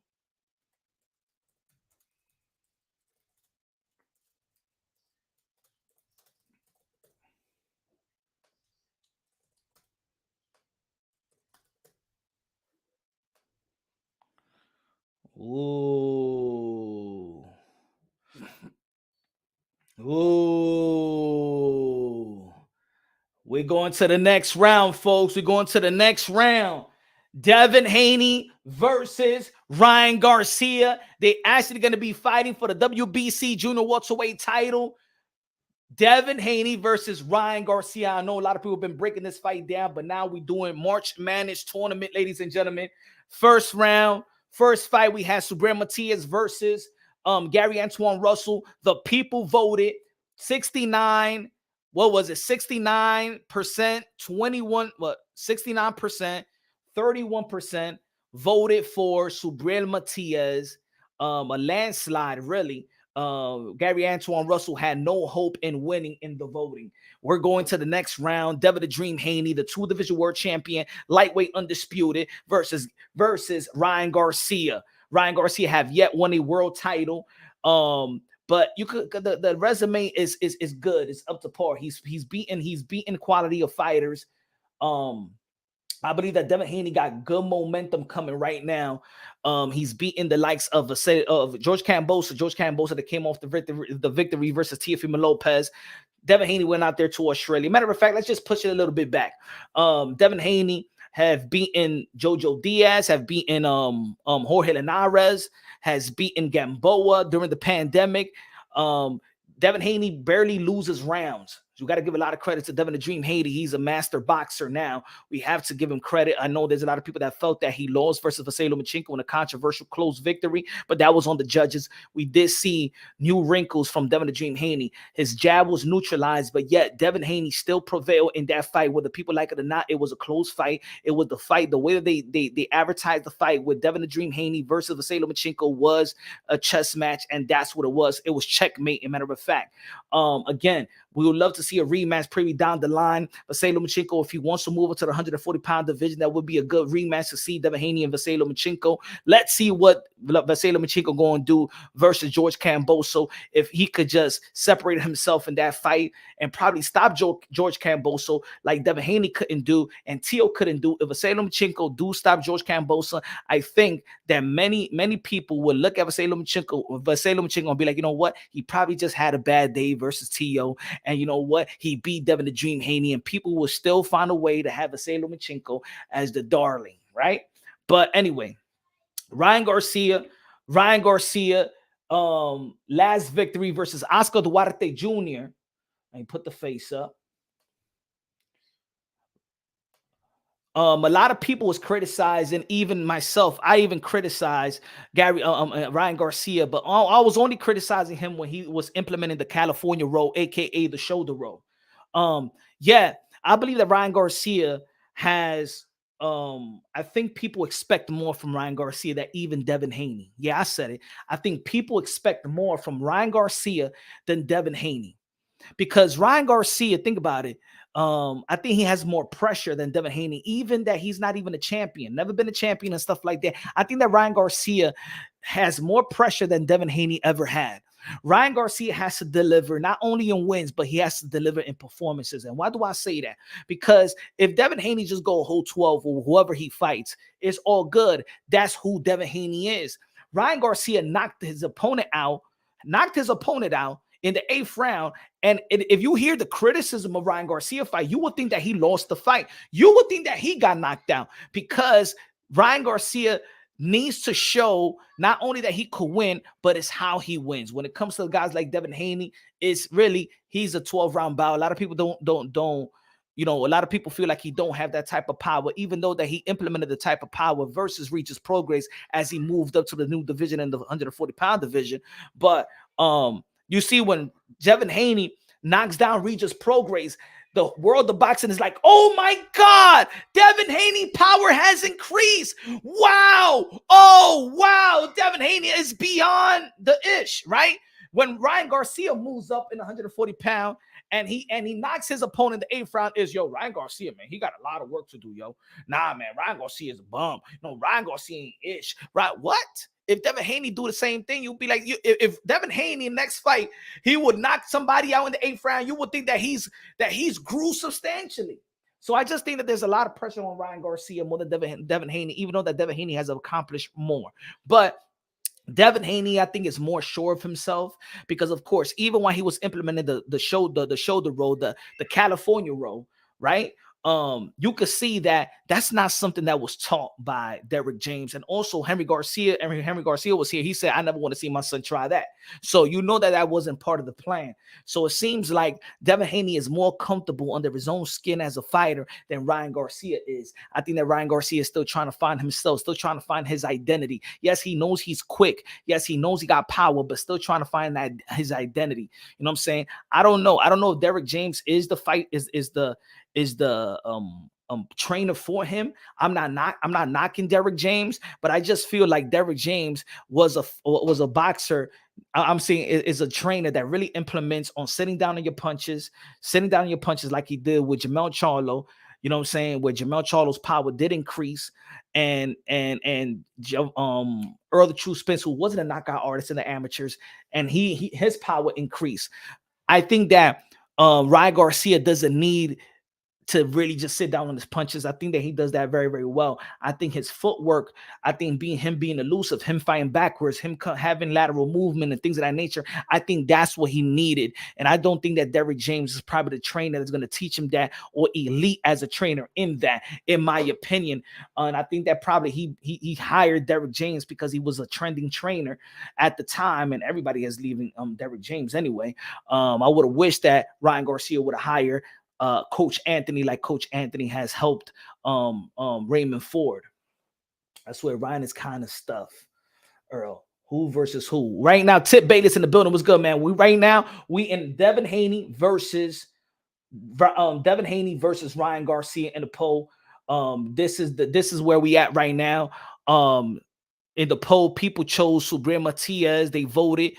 Ooh. Ooh. We're going to the next round, folks. We're going to the next round. Devin Haney versus Ryan Garcia. They actually going to be fighting for the WBC Junior Welterweight title. Devin Haney versus Ryan Garcia. I know a lot of people have been breaking this fight down, but now we're doing March Madness tournament, ladies and gentlemen. First round, first fight, we had Matias versus Gary Antoine Russell. The people voted 69. What was it? 69%, 21, what? 69%, 31% voted for Subriel Matias. A landslide, really. Gary Antoine Russell had no hope in winning in the voting. We're going to the next round. Devin the Dream Haney, the 2-division world champion, lightweight undisputed, versus Ryan Garcia. Ryan Garcia have yet won a world title. But you could the resume is good. It's up to par. He's beaten quality of fighters. I believe that Devin Haney got good momentum coming right now. He's beaten the likes of George Kambosos. George Kambosos that came off the victory versus Teofimo Lopez. Devin Haney went out there to Australia. Matter of fact, let's just push it a little bit back. Devin Haney have beaten Jojo Diaz, have beaten Jorge Linares, has beaten Gamboa during the pandemic. Devin Haney barely loses rounds. You got to give a lot of credit to Devin the Dream Haney. He's a master boxer now. We have to give him credit. I know there's a lot of people that felt that he lost versus Vasily Lomachenko in a controversial close victory, but that was on the judges. We did see new wrinkles from Devin the Dream Haney. His jab was neutralized, but yet Devin Haney still prevailed in that fight. Whether people like it or not, it was a close fight. It was the fight. The way that they advertised the fight with Devin the Dream Haney versus Vasily Lomachenko was a chess match, and that's what it was. It was checkmate, as a matter of fact. Again, we would love to see a rematch pretty down the line. Vasily Lomachenko, if he wants to move up to the 140-pound division, that would be a good rematch to see Devin Haney and Vasily Lomachenko. Let's see what Vasily Lomachenko going to do versus George Kambosos. If he could just separate himself in that fight and probably stop George Kambosos like Devin Haney couldn't do and Teo couldn't do. If Vasily Lomachenko do stop George Kambosos, I think that many people will look at Vasily Lomachenko and be like, you know what? He probably just had a bad day versus Teo. And you know what? He beat Devin the Dream Haney, and people will still find a way to have Vasily Lomachenko as the darling, right? But anyway, Ryan Garcia, last victory versus Oscar Duarte Jr. And put the face up. A lot of people was criticizing, even myself. I even criticized Ryan Garcia, but I was only criticizing him when he was implementing the California roll, aka the shoulder roll. Yeah, I believe that Ryan Garcia has. I think people expect more from Ryan Garcia than even Devin Haney. Yeah, I said it. I think people expect more from Ryan Garcia than Devin Haney, because Ryan Garcia, think about it. I think he has more pressure than Devin Haney, even that he's not even a champion, never been a champion and stuff like that. I think that Ryan Garcia has more pressure than Devin Haney ever had. Ryan Garcia has to deliver not only in wins, but he has to deliver in performances. And why do I say that? Because if Devin Haney just go a whole 12 or whoever he fights, it's all good. That's who Devin Haney is. Ryan Garcia knocked his opponent out in the 8th round. And if you hear the criticism of Ryan Garcia fight, you would think that he lost the fight. You would think that he got knocked down, because Ryan Garcia needs to show not only that he could win, but it's how he wins. When it comes to guys like Devin Haney, it's really, he's a 12-round bout. A lot of people don't, you know, a lot of people feel like he don't have that type of power, even though that he implemented the type of power versus Regis Prograis as he moved up to the new division in the 140-pound division. But you see, when Devin Haney knocks down Regis Prograis, The world of boxing is like, oh my God, Devin Haney power has increased. Wow. Oh, wow. Devin Haney is beyond the ish, right? When Ryan Garcia moves up in 140 pound and he knocks his opponent in the 8th round, is, yo, Ryan Garcia, man, he got a lot of work to do, yo. Nah, man, Ryan Garcia is a bum. No, Ryan Garcia ain't ish. Right? What? If Devin Haney do the same thing, you'd be like, if Devin Haney next fight, he would knock somebody out in the 8th round, you would think that he's grew substantially. So I just think that there's a lot of pressure on Ryan Garcia more than Devin Haney, even though that Devin Haney has accomplished more. But Devin Haney, I think, is more sure of himself because, of course, even when he was implementing the shoulder roll, the California roll, right? You could see that that's not something that was taught by Derrick James. And also Henry Garcia was here. He said, I never want to see my son try that. So you know that wasn't part of the plan. So it seems like Devin Haney is more comfortable under his own skin as a fighter than Ryan Garcia is. I think that Ryan Garcia is still trying to find himself, still trying to find his identity. Yes, he knows he's quick. Yes, he knows he got power, but still trying to find his identity. You know what I'm saying? I don't know if Derrick James is the trainer for him. I'm not knocking Derrick James, but I just feel like Derrick James was a boxer. I'm saying is a trainer that really implements on sitting down on your punches like he did with Jermell Charlo. You know what I'm saying? Where Jermell Charlo's power did increase, and Earl the True Spence, who wasn't a knockout artist in the amateurs, and his power increased. I think that Ryan Garcia doesn't need to really just sit down on his punches. I think that he does that very, very well. I think his footwork, I think him being elusive, him fighting backwards, him having lateral movement and things of that nature, I think that's what he needed. And I don't think that Derrick James is probably the trainer that's going to teach him that, or elite as a trainer in that, in my opinion. And I think that probably he hired Derrick James because he was a trending trainer at the time, and everybody is leaving Derrick James anyway. I would have wished that Ryan Garcia would have hired Coach Anthony, like Coach Anthony has helped Raymond Ford. I swear Ryan is kind of stuff. Earl, who versus who? Right now, Tip Bayless in the building. What's good, man? We in Devin Haney versus Ryan Garcia in the poll. This is where we at right now. In the poll, people chose Subriel Matias. They voted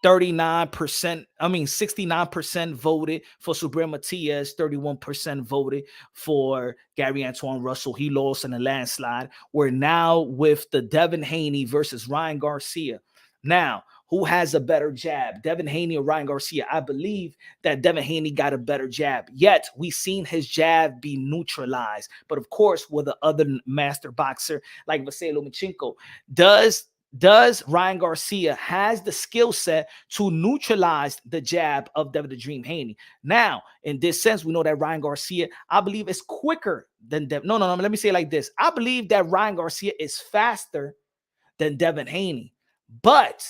39%, 69% voted for Subriel Matias, 31% voted for Gary Antoine Russell. He lost in a landslide. We're now with the Devin Haney versus Ryan Garcia. Now, who has a better jab, Devin Haney or Ryan Garcia? I believe that Devin Haney got a better jab, yet we've seen his jab be neutralized. But of course, with the other master boxer like Vasily Lomachenko, does Ryan Garcia has the skill set to neutralize the jab of Devin the Dream Haney? Now, in this sense, we know that Ryan Garcia, I believe, is quicker than Devin. No. Let me say it like this. I believe that Ryan Garcia is faster than Devin Haney, but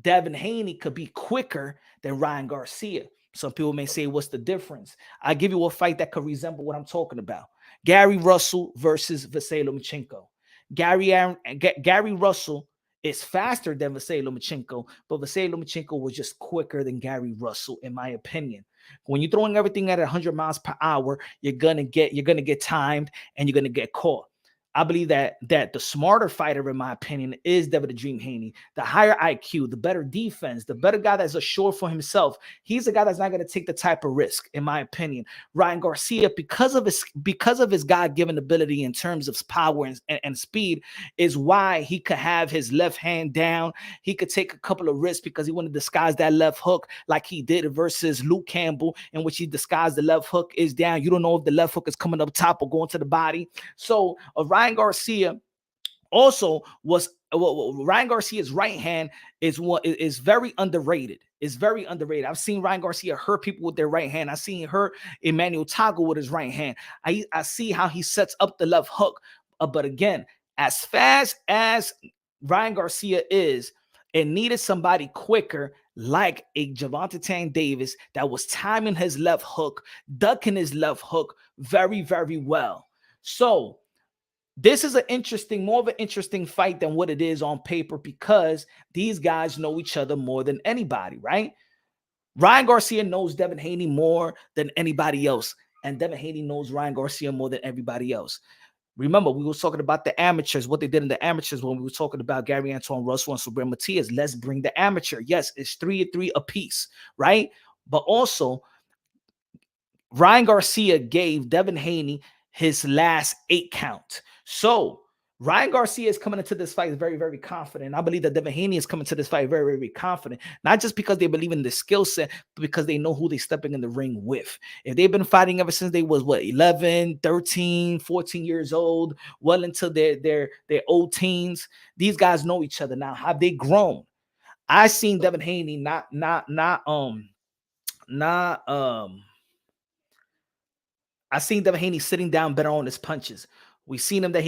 Devin Haney could be quicker than Ryan Garcia. Some people may say, what's the difference? I give you a fight that could resemble what I'm talking about. Gary Russell versus Vasily Lomachenko. Gary Russell is faster than Vasily Lomachenko, but Vasily Lomachenko was just quicker than Gary Russell, in my opinion. When you're throwing everything at 100 miles per hour, you're gonna get timed and you're gonna get caught. I believe that the smarter fighter, in my opinion, is Devin the Dream Haney. The higher IQ, the better defense, the better guy that's assured for himself. He's a guy that's not going to take the type of risk, in my opinion. Ryan Garcia, because of his God-given ability in terms of power and speed, is why he could have his left hand down. He could take a couple of risks because he wanted to disguise that left hook like he did versus Luke Campbell, in which he disguised the left hook is down. You don't know if the left hook is coming up top or going to the body. So Ryan Garcia also was Ryan Garcia's right hand is very underrated. It's very underrated. I've seen Ryan Garcia hurt people with their right hand. I've seen hurt Emmanuel Tago with his right hand. I see how he sets up the left hook. But again, as fast as Ryan Garcia is, it needed somebody quicker, like a Gervonta Tank Davis, that was timing his left hook, ducking his left hook very, very well. So this is more of an interesting fight than what it is on paper, because these guys know each other more than anybody, right? Ryan Garcia knows Devin Haney more than anybody else, and Devin Haney knows Ryan Garcia more than everybody else. Remember, we were talking about the amateurs, what they did in the amateurs when we were talking about Gary Antoine Russell and Subriel Matias. Let's bring the amateur. Yes, it's 3-3 apiece, right? But also, Ryan Garcia gave Devin Haney his last 8 count. So Ryan Garcia is coming into this fight very, very confident. I believe that Devin Haney is coming to this fight very, very confident. Not just because they believe in the skill set, but because they know who they're stepping in the ring with. If they've been fighting ever since they was, 11, 13, 14 years old, well into their old teens, these guys know each other now. Have they grown? I seen Devin Haney I seen Devin Haney sitting down better on his punches. We seen him that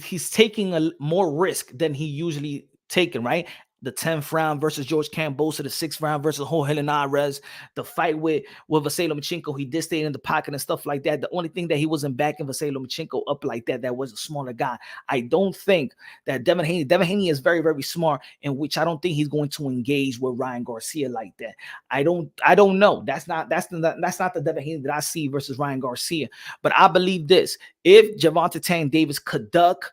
he's taking a more risk than he usually taking, right? The 10th round versus George Kambosos, the 6th round versus Jorge Linares, the fight with Vasily Lomachenko, he did stay in the pocket and stuff like that. The only thing that he wasn't backing Vasily Lomachenko up like that was a smaller guy. I don't think that Devin Haney is very, very smart, in which I don't think he's going to engage with Ryan Garcia like that. I don't know. That's not the Devin Haney that I see versus Ryan Garcia. But I believe this: if Gervonta Tank Davis could duck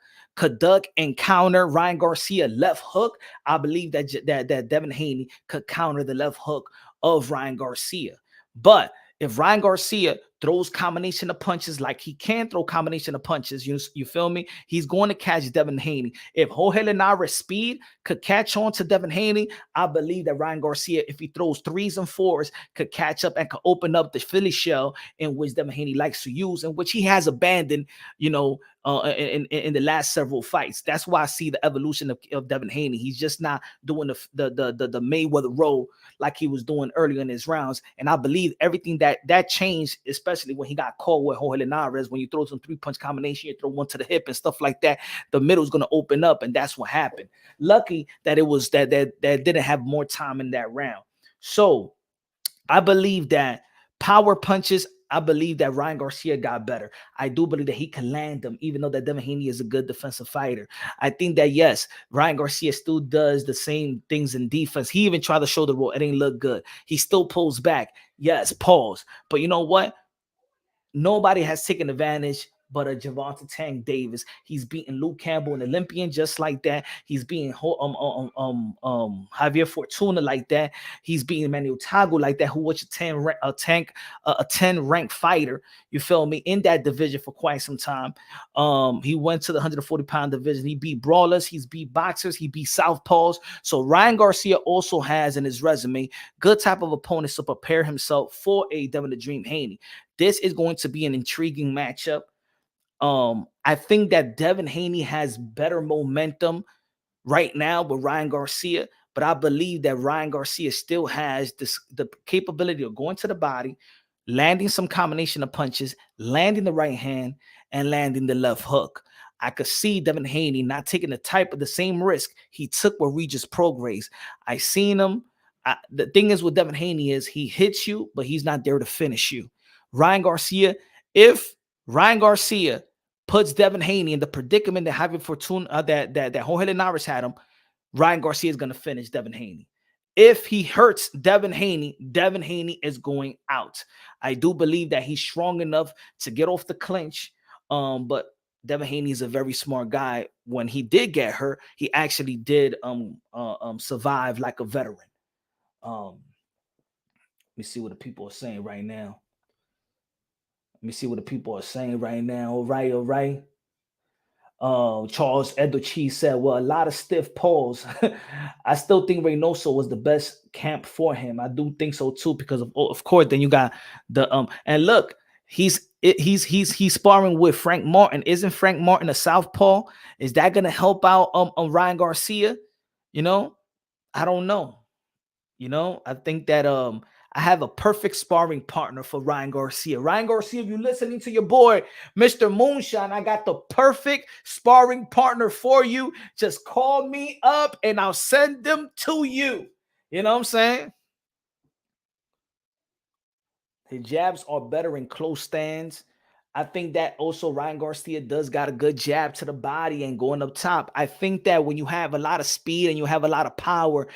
and counter Ryan Garcia left hook, I believe that Devin Haney could counter the left hook of Ryan Garcia. But if Ryan Garcia throws combination of punches like he can throw combination of punches, you feel me? He's going to catch Devin Haney. If Jorge Linares' speed could catch on to Devin Haney, I believe that Ryan Garcia, if he throws 3s and 4s, could catch up and could open up the Philly shell in which Devin Haney likes to use, in which he has abandoned, in the last several fights. That's why I see the evolution of Devin Haney. He's just not doing the Mayweather role like he was doing earlier in his rounds. And I believe everything that changed, especially when he got caught with Jorge Linares. When you throw some 3-punch combination, you throw one to the hip and stuff like that, the middle's going to open up, and that's what happened. Lucky that it was that didn't have more time in that round. So I believe that power punches, I believe that Ryan Garcia got better. I do believe that he can land them, even though that Devin Haney is a good defensive fighter. I think that, yes, Ryan Garcia still does the same things in defense. He even tried to shoulder roll. It ain't look good. He still pulls back. Yes, pause. But you know what? Nobody has taken advantage but a Gervonta Tank Davis. He's beaten Luke Campbell, an Olympian, just like that. He's beating Javier Fortuna like that. He's beating Manuel Tagu like that, who was a 10 ranked fighter. You feel me? In that division for quite some time. He went to the 140-pound division. He beat brawlers. He's beat boxers. He beat southpaws. So Ryan Garcia also has in his resume good type of opponents to prepare himself for a Devin the Dream Haney. This is going to be an intriguing matchup. I think that Devin Haney has better momentum right now with Ryan Garcia, but I believe that Ryan Garcia still has the capability of going to the body, landing some combination of punches, landing the right hand, and landing the left hook. I could see Devin Haney not taking the same risk he took with Regis Prograis. I seen him. The thing is with Devin Haney is he hits you, but he's not there to finish you. Ryan Garcia, if Ryan Garcia puts Devin Haney in the predicament that Javier Fortuna, that Jorge Linares had him, Ryan Garcia is going to finish Devin Haney. If he hurts Devin Haney is going out. I do believe that he's strong enough to get off the clinch, but Devin Haney is a very smart guy. When he did get hurt, he actually did survive like a veteran. Let me see what the people are saying right now. All right. Charles Edochie said, well, a lot of stiff pause. I still think Reynoso was the best camp for him. I do think so too, because of course, then you got the and look, he's sparring with Frank Martin. Isn't Frank Martin a southpaw? Is that gonna help out Ryan Garcia? I don't know. I think that I have a perfect sparring partner for Ryan Garcia. Ryan Garcia, if you're listening to your boy, Mr. Moonshine, I got the perfect sparring partner for you. Just call me up and I'll send them to you. You know what I'm saying? His jabs are better in close stands. I think that also Ryan Garcia does got a good jab to the body and going up top. I think that when you have a lot of speed and you have a lot of power,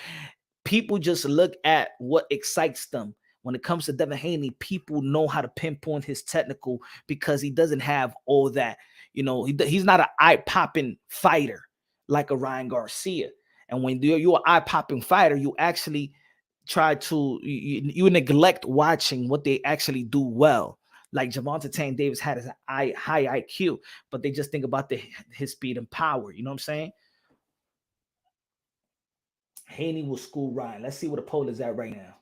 People just look at what excites them. When it comes to Devin Haney, people know how to pinpoint his technical because he doesn't have all that. He's not an eye-popping fighter like a Ryan Garcia. And when you're an eye-popping fighter, you actually try to you neglect watching what they actually do well. Like Gervonta Tank Davis had his high IQ, but they just think about his speed and power. You know what I'm saying? Haney will school Ryan. Let's see what the poll is at right now.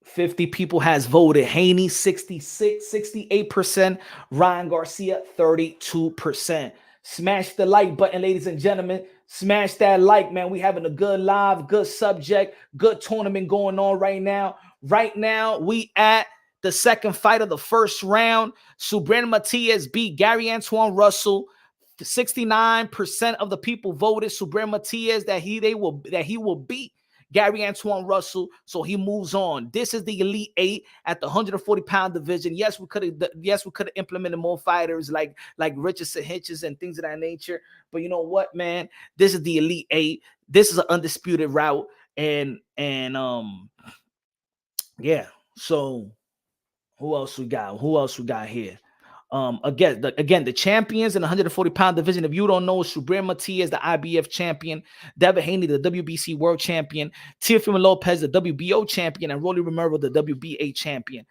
50 people has voted Haney, 68%. Ryan Garcia, 32%. Smash the like button, ladies and gentlemen. Smash that like, man. We having a good live, good subject, good tournament going on right now. Right now, we at the second fight of the first round. Subriel Matias beat Gary Antoine Russell. 69% of the people voted Subriel Matias that he will beat Gary Antoine Russell, so he moves on. This is the Elite Eight at the 140-pound division. Yes, we could have implemented more fighters like Richardson Hitches and things of that nature. But you know what, man? This is the Elite Eight. This is an undisputed route, and yeah. So who else we got? Who else we got here? Again, the champions in the 140-pound division. If you don't know, Subriel Matias, the IBF champion, Devin Haney, the WBC world champion, Teofimo Lopez, the WBO champion, and Rolly Romero, the WBA champion.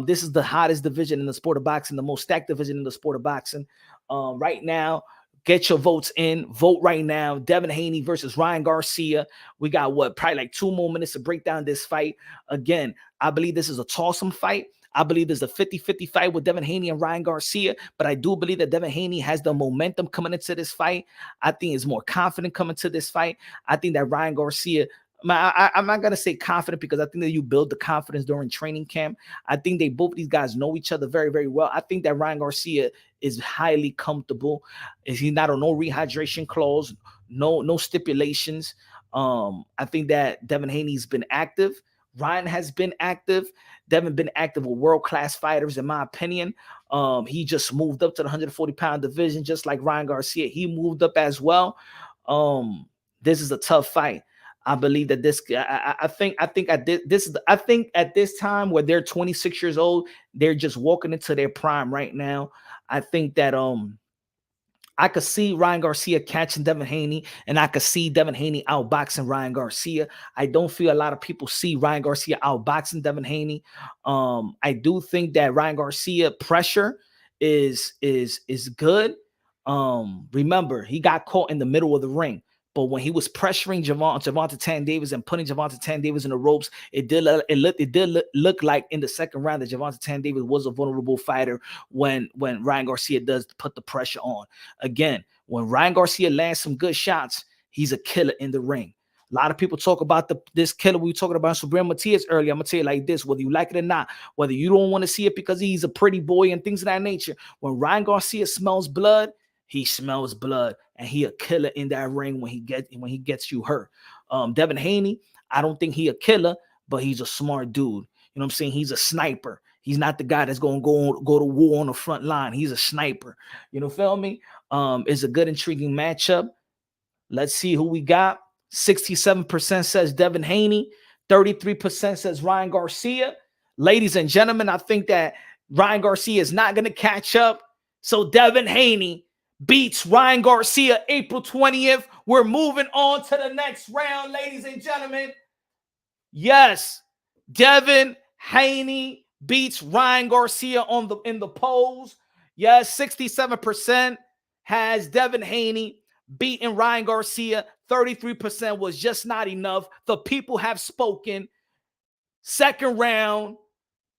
This is the hottest division in the sport of boxing, the most stacked division in the sport of boxing. Right now, get your votes in. Vote right now. Devin Haney versus Ryan Garcia. We got probably like 2 more minutes to break down this fight. Again, I believe this is a toss-em fight. I believe there's a 50-50 fight with Devin Haney and Ryan Garcia, but I do believe that Devin Haney has the momentum coming into this fight. I think he's more confident coming to this fight. I think that Ryan Garcia, I'm not going to say confident because I think that you build the confidence during training camp. I think both these guys know each other very, very well. I think that Ryan Garcia is highly comfortable. He's not on no rehydration clause, no stipulations. I think that Devin Haney's been active. Ryan has been active. Devin been active with world-class fighters, in my opinion. He just moved up to the 140-pound division, just like Ryan Garcia. He moved up as well. This is a tough fight. I believe that this. I think at this time where they're 26 years old, they're just walking into their prime right now. I think that I could see Ryan Garcia catching Devin Haney, and I could see Devin Haney outboxing Ryan Garcia. I don't feel a lot of people see Ryan Garcia outboxing Devin Haney. I do think that Ryan Garcia pressure is good. Remember, he got caught in the middle of the ring. But when he was pressuring Gervonta Tank Davis and putting Gervonta Tank Davis in the ropes, it did look like in the second round that Gervonta Tank Davis was a vulnerable fighter when Ryan Garcia does put the pressure on. Again, when Ryan Garcia lands some good shots, he's a killer in the ring. A lot of people talk about this killer we were talking about Subriel Matias earlier. I'm going to tell you like this, whether you like it or not, whether you don't want to see it because he's a pretty boy and things of that nature. When Ryan Garcia smells blood, he smells blood, and he a killer in that ring when he gets you hurt. Devin Haney, I don't think he a killer, but he's a smart dude. You know what I'm saying? He's a sniper. He's not the guy that's going to go to war on the front line. He's a sniper. You know, feel me? It's a good, intriguing matchup. Let's see who we got. 67% says Devin Haney. 33% says Ryan Garcia. Ladies and gentlemen, I think that Ryan Garcia is not going to catch up. So Devin Haney beats Ryan Garcia April 20th. We're moving on to the next round, ladies and gentlemen. Yes, Devin Haney beats Ryan Garcia in the polls. Yes, 67% has Devin Haney beating Ryan Garcia. 33% was just not enough. The people have spoken. Second round.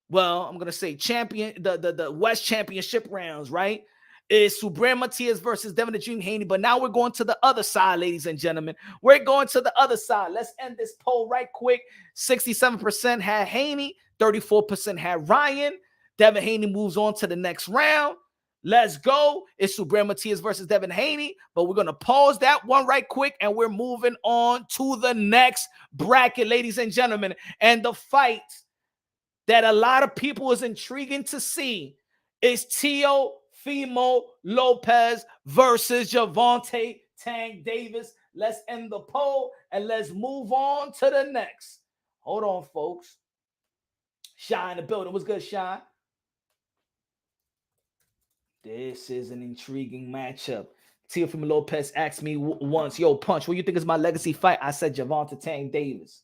Well, I'm gonna say the West Championship rounds, right? Is Subriel Matias versus Devin Haney. But now we're going to the other side, ladies and gentlemen. We're going to the other side. Let's end this poll right quick. 67% had Haney, 34% had Ryan. Devin Haney moves on to the next round. Let's go. It's Subriel Matias versus Devin Haney. But we're going to pause that one right quick, and we're moving on to the next bracket, ladies and gentlemen. And the fight that a lot of people is intriguing to see is Teofimo Lopez versus Gervonta Tank Davis. Let's end the poll and let's move on to the next. Hold on, folks. Shine the building. What's good, Shine? This is an intriguing matchup. Teofimo Lopez asked me once, yo, Punch, what do you think is my legacy fight? I said Gervonta Tank Davis.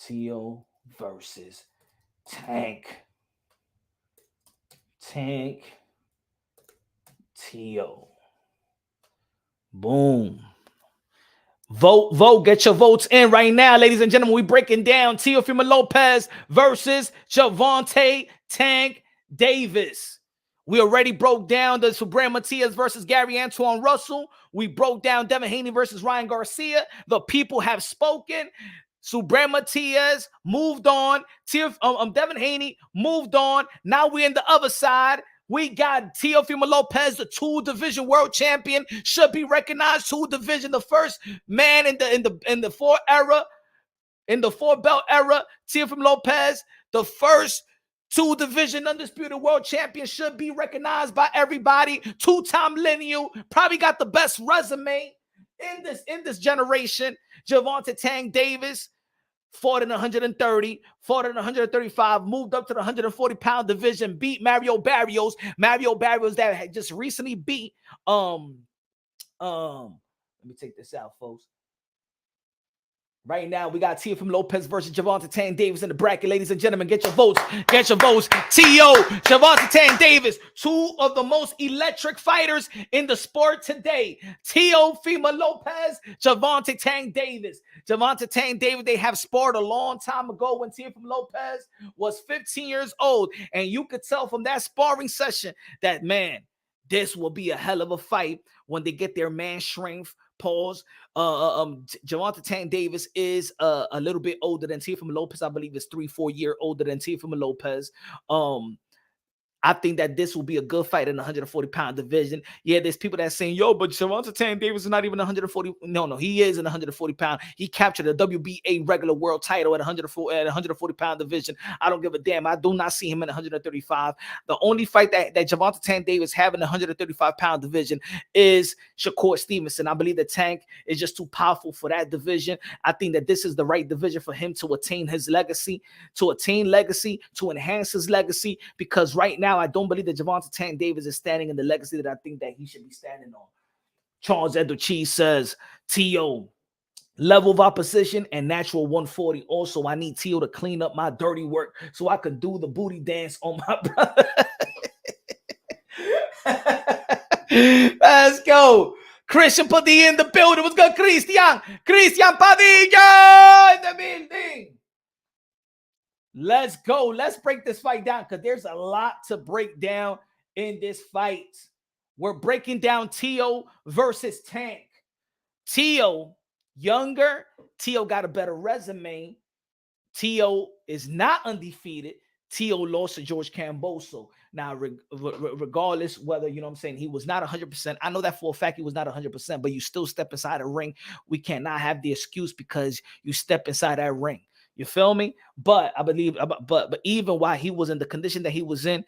Teo versus Tank. Tank. Teo. Boom. Vote, get your votes in right now, ladies and gentlemen. We breaking down Teofimo Lopez versus Gervonta Tank Davis. We already broke down the Subriel Matias versus Gary Antoine Russell. We broke down Devin Haney versus Ryan Garcia. The people have spoken. Subriel Matias moved on. Devin Haney moved on. Now we're in the other side. We got Teofimo Lopez, the 2-division world champion, should be recognized. 2-division, the first man in the 4-belt era. Teofimo Lopez, the first 2-division undisputed world champion, should be recognized by everybody. 2-time lineal, probably got the best resume in this generation. Gervonta Tank Davis fought in 130, fought in 135, moved up to the 140-pound division, beat Mario Barrios. Mario Barrios that had just recently beat let me take this out, folks. Right now, we got Teofimo Lopez versus Gervonta Tank Davis in the bracket. Ladies and gentlemen, get your votes. Get your votes. T.O. Gervonta Tank Davis, 2 of the most electric fighters in the sport today. Teofimo Lopez, Gervonta Tank Davis. Gervonta Tank Davis, they have sparred a long time ago when Teofimo Lopez was 15 years old. And you could tell from that sparring session that, man, this will be a hell of a fight when they get their man strength. Pause. Gervonta Tank Davis is a little bit older than Teofimo Lopez. I believe is 3-4 years older than Teofimo Lopez. I think that this will be a good fight in the 140-pound division. Yeah, there's people that are saying, yo, but Gervonta Tank Davis is not even 140. No, he is in 140-pound. He captured a WBA regular world title at 140-pound division. I don't give a damn. I do not see him in 135. The only fight that Gervonta Tank Davis have in the 135-pound division is Shakur Stevenson. I believe that Tank is just too powerful for that division. I think that this is the right division for him to attain his legacy, to enhance his legacy, because right now, I don't believe that Gervonta Tank Davis is standing in the legacy that I think that he should be standing on. Charles Edward Cheese says, T.O., level of opposition and natural 140. Also, I need T.O. to clean up my dirty work so I could do the booty dance on my brother. Let's go. Christian Padilla in the building. What's good, Christian? Christian Padilla in the building. Let's go. Let's break this fight down because there's a lot to break down in this fight. We're breaking down T.O. versus Tank. T.O. younger. T.O. got a better resume. T.O. is not undefeated. T.O. lost to George Camboso. Now, regardless whether, you know what I'm saying, he was not 100%. I know that for a fact he was not 100%, but you still step inside a ring. We cannot have the excuse because you step inside that ring. You feel me? But I believe, but even while he was in the condition that he was in,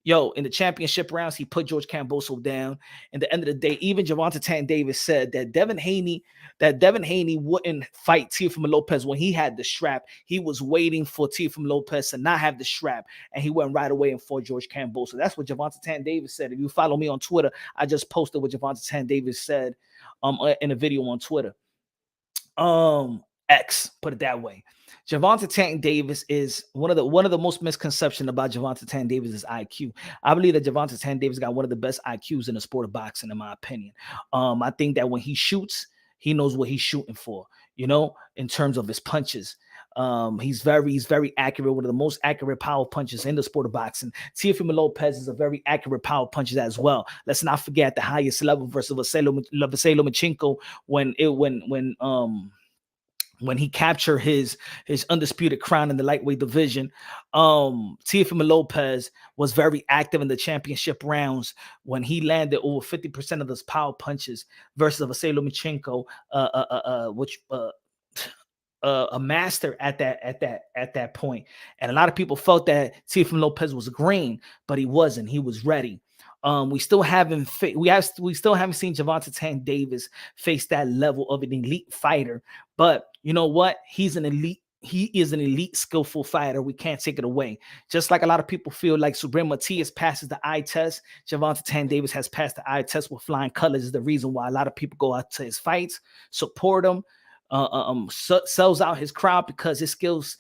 in the championship rounds, he put George Camboso down. And at the end of the day, even Gervonta Tank Davis said that Devin Haney wouldn't fight Teofimo Lopez when he had the strap. He was waiting for Teofimo Lopez to not have the strap, and he went right away and fought George Camboso. That's what Gervonta Tank Davis said. If you follow me on Twitter, I just posted what Gervonta Tank Davis said in a video on Twitter. X, put it that way. Gervonta Tank Davis is one of the most misconceptions about Gervonta Tank Davis is IQ. I believe that Gervonta Tank Davis got one of the best IQs in the sport of boxing, in my opinion. I think that when he shoots, he knows what he's shooting for, in terms of his punches. He's very accurate, one of the most accurate power punches in the sport of boxing. Teofimo Lopez is a very accurate power puncher as well. Let's not forget the highest level versus Vasily Lomachenko when he captured his undisputed crown in the lightweight division. Teofimo Lopez was very active in the championship rounds when he landed over 50% of those power punches versus Vasily Lomachenko, a master at that point. And a lot of people felt that Teofimo Lopez was green, but he wasn't. He was ready. We still haven't seen Gervonta Tank Davis face that level of an elite fighter. But you know what? He is an elite, skillful fighter. We can't take it away. Just like a lot of people feel like Matias passes the eye test, Gervonta Tank Davis has passed the eye test with flying colors. Is the reason why a lot of people go out to his fights, support him, sells out his crowd because his skills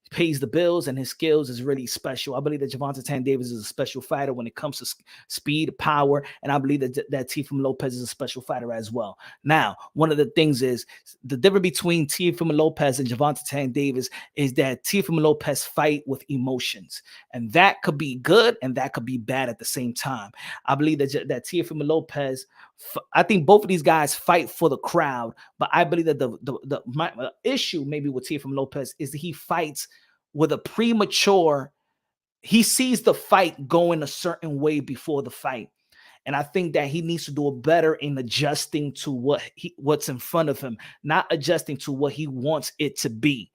pays the bills, and his skills is really special. I believe that Gervonta Tank Davis is a special fighter when it comes to speed, power, and I believe that Teofimo Lopez is a special fighter as well. Now, one of the things is the difference between Teofimo Lopez and Gervonta Tank Davis is that Teofimo Lopez fight with emotions, and that could be good and that could be bad at the same time. I believe that Teofimo Lopez, I think both of these guys fight for the crowd, but I believe that my issue maybe with Teofimo Lopez is that he fights with a premature, he sees the fight going a certain way before the fight. And I think that he needs to do better in adjusting to what's in front of him, not adjusting to what he wants it to be.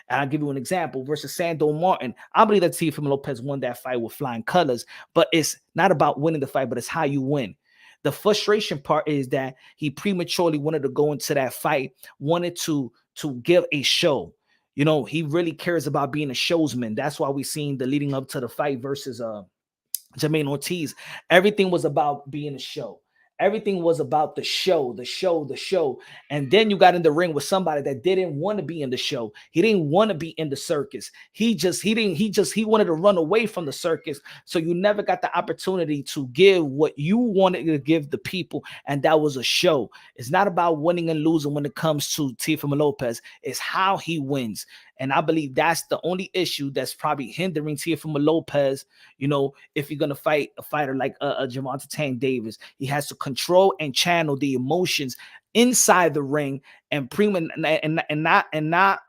And I'll give you an example versus Sando Martin. I believe that Teofimo Lopez won that fight with flying colors, but it's not about winning the fight, but it's how you win. The frustration part is that he prematurely wanted to go into that fight, wanted to give a show. You know, he really cares about being a showsman. That's why we seen the leading up to the fight versus Jermaine Ortiz. Everything was about being a show. Everything was about the show. And then you got in the ring with somebody that didn't want to be in the show. He didn't want to be in the circus. He wanted to run away from the circus. So you never got the opportunity to give what you wanted to give the people. And that was a show. It's not about winning and losing when it comes to Teofimo Lopez. It's how he wins. And I believe that's the only issue that's probably hindering Teofimo Lopez. You know, if you're gonna fight a fighter like Gervonta Tank Davis, he has to control and channel the emotions inside the ring and not not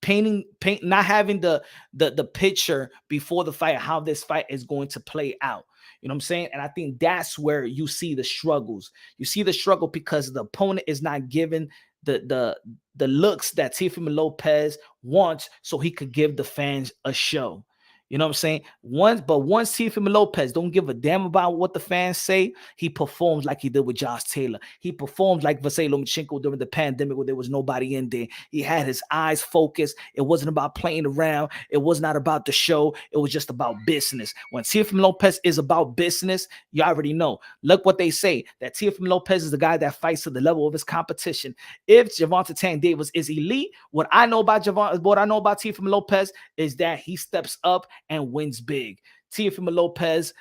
having the picture before the fight, how this fight is going to play out. You know what I'm saying? And I think that's where you see the struggles. You see the struggle because the opponent is not given the looks that Teofimo Lopez wants so he could give the fans a show. You know what I'm saying? Once Teofimo Lopez don't give a damn about what the fans say, he performs like he did with Josh Taylor. He performed like Vasily Lomachenko during the pandemic where there was nobody in there. He had his eyes focused. It wasn't about playing around. It was not about the show. It was just about business. When Teofimo Lopez is about business, you already know. Look what they say, that Teofimo Lopez is the guy that fights to the level of his competition. If Gervonta Tank Davis is elite, what I know about Teofimo Lopez is that he steps up and wins big. Teofimo Lopez,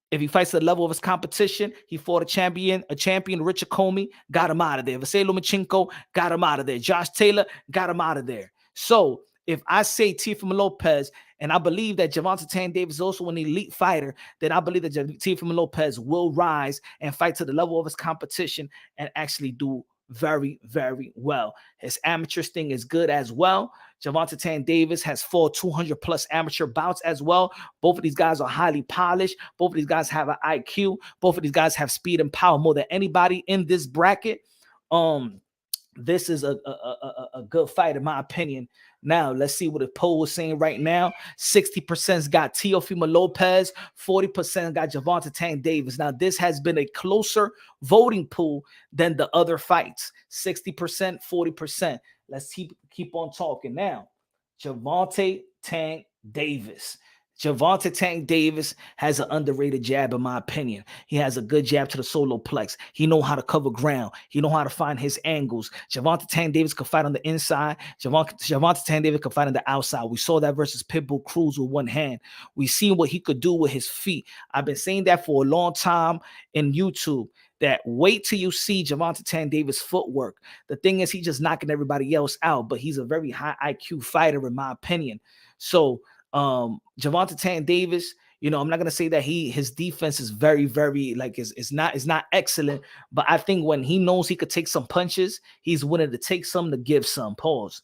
if he fights at the level of his competition, he fought a champion, Richard Comey, got him out of there. Vasily Lomachenko, got him out of there. Josh Taylor, got him out of there. So if I say Teofimo Lopez, and I believe that Gervonta Tank Davis is also an elite fighter, then I believe that Teofimo Lopez will rise and fight to the level of his competition and actually do very, very well. His amateur sting is good as well. Gervonta Tank Davis has fought 200 plus amateur bouts as well. Both of these guys are highly polished. Both of these guys have an IQ. Both of these guys have speed and power more than anybody in this bracket. This is a good fight in my opinion. Now, let's see what the poll is saying right now. 60% got Teofimo Lopez, 40% got Gervonta Tank Davis. Now, this has been a closer voting pool than the other fights. 60%, 40%. Let's keep on talking now. Gervonta Tank Davis. Gervonta Tank Davis has an underrated jab, in my opinion. He has a good jab to the solar plex. He knows how to cover ground. He knows how to find his angles. Gervonta Tank Davis can fight on the inside. Gervonta Tank Davis can fight on the outside. We saw that versus Pitbull Cruz with one hand. We seen what he could do with his feet. I've been saying that for a long time in YouTube, that wait till you see Gervonta Tank Davis footwork. The thing is, he's just knocking everybody else out, but he's a very high IQ fighter, in my opinion. So, Gervonta Tank Davis, you know, I'm not gonna say that his defense is very, very like it's not excellent, but I think when he knows he could take some punches, he's willing to take some to give some. Pause.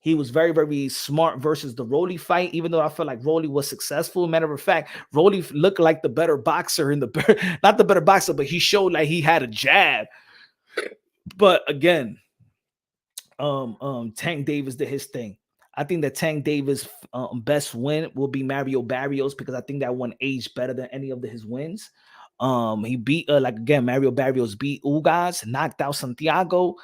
He was very, very smart versus the Rolly fight, even though I felt like Rolly was successful. Matter of fact, Rolly looked like the better boxer not the better boxer, but he showed like he had a jab. But again, Tank Davis did his thing. I think that Tank Davis' best win will be Mario Barrios, because I think that one aged better than any of his wins. He beat like again, Mario Barrios beat Ugas, knocked out Santiago.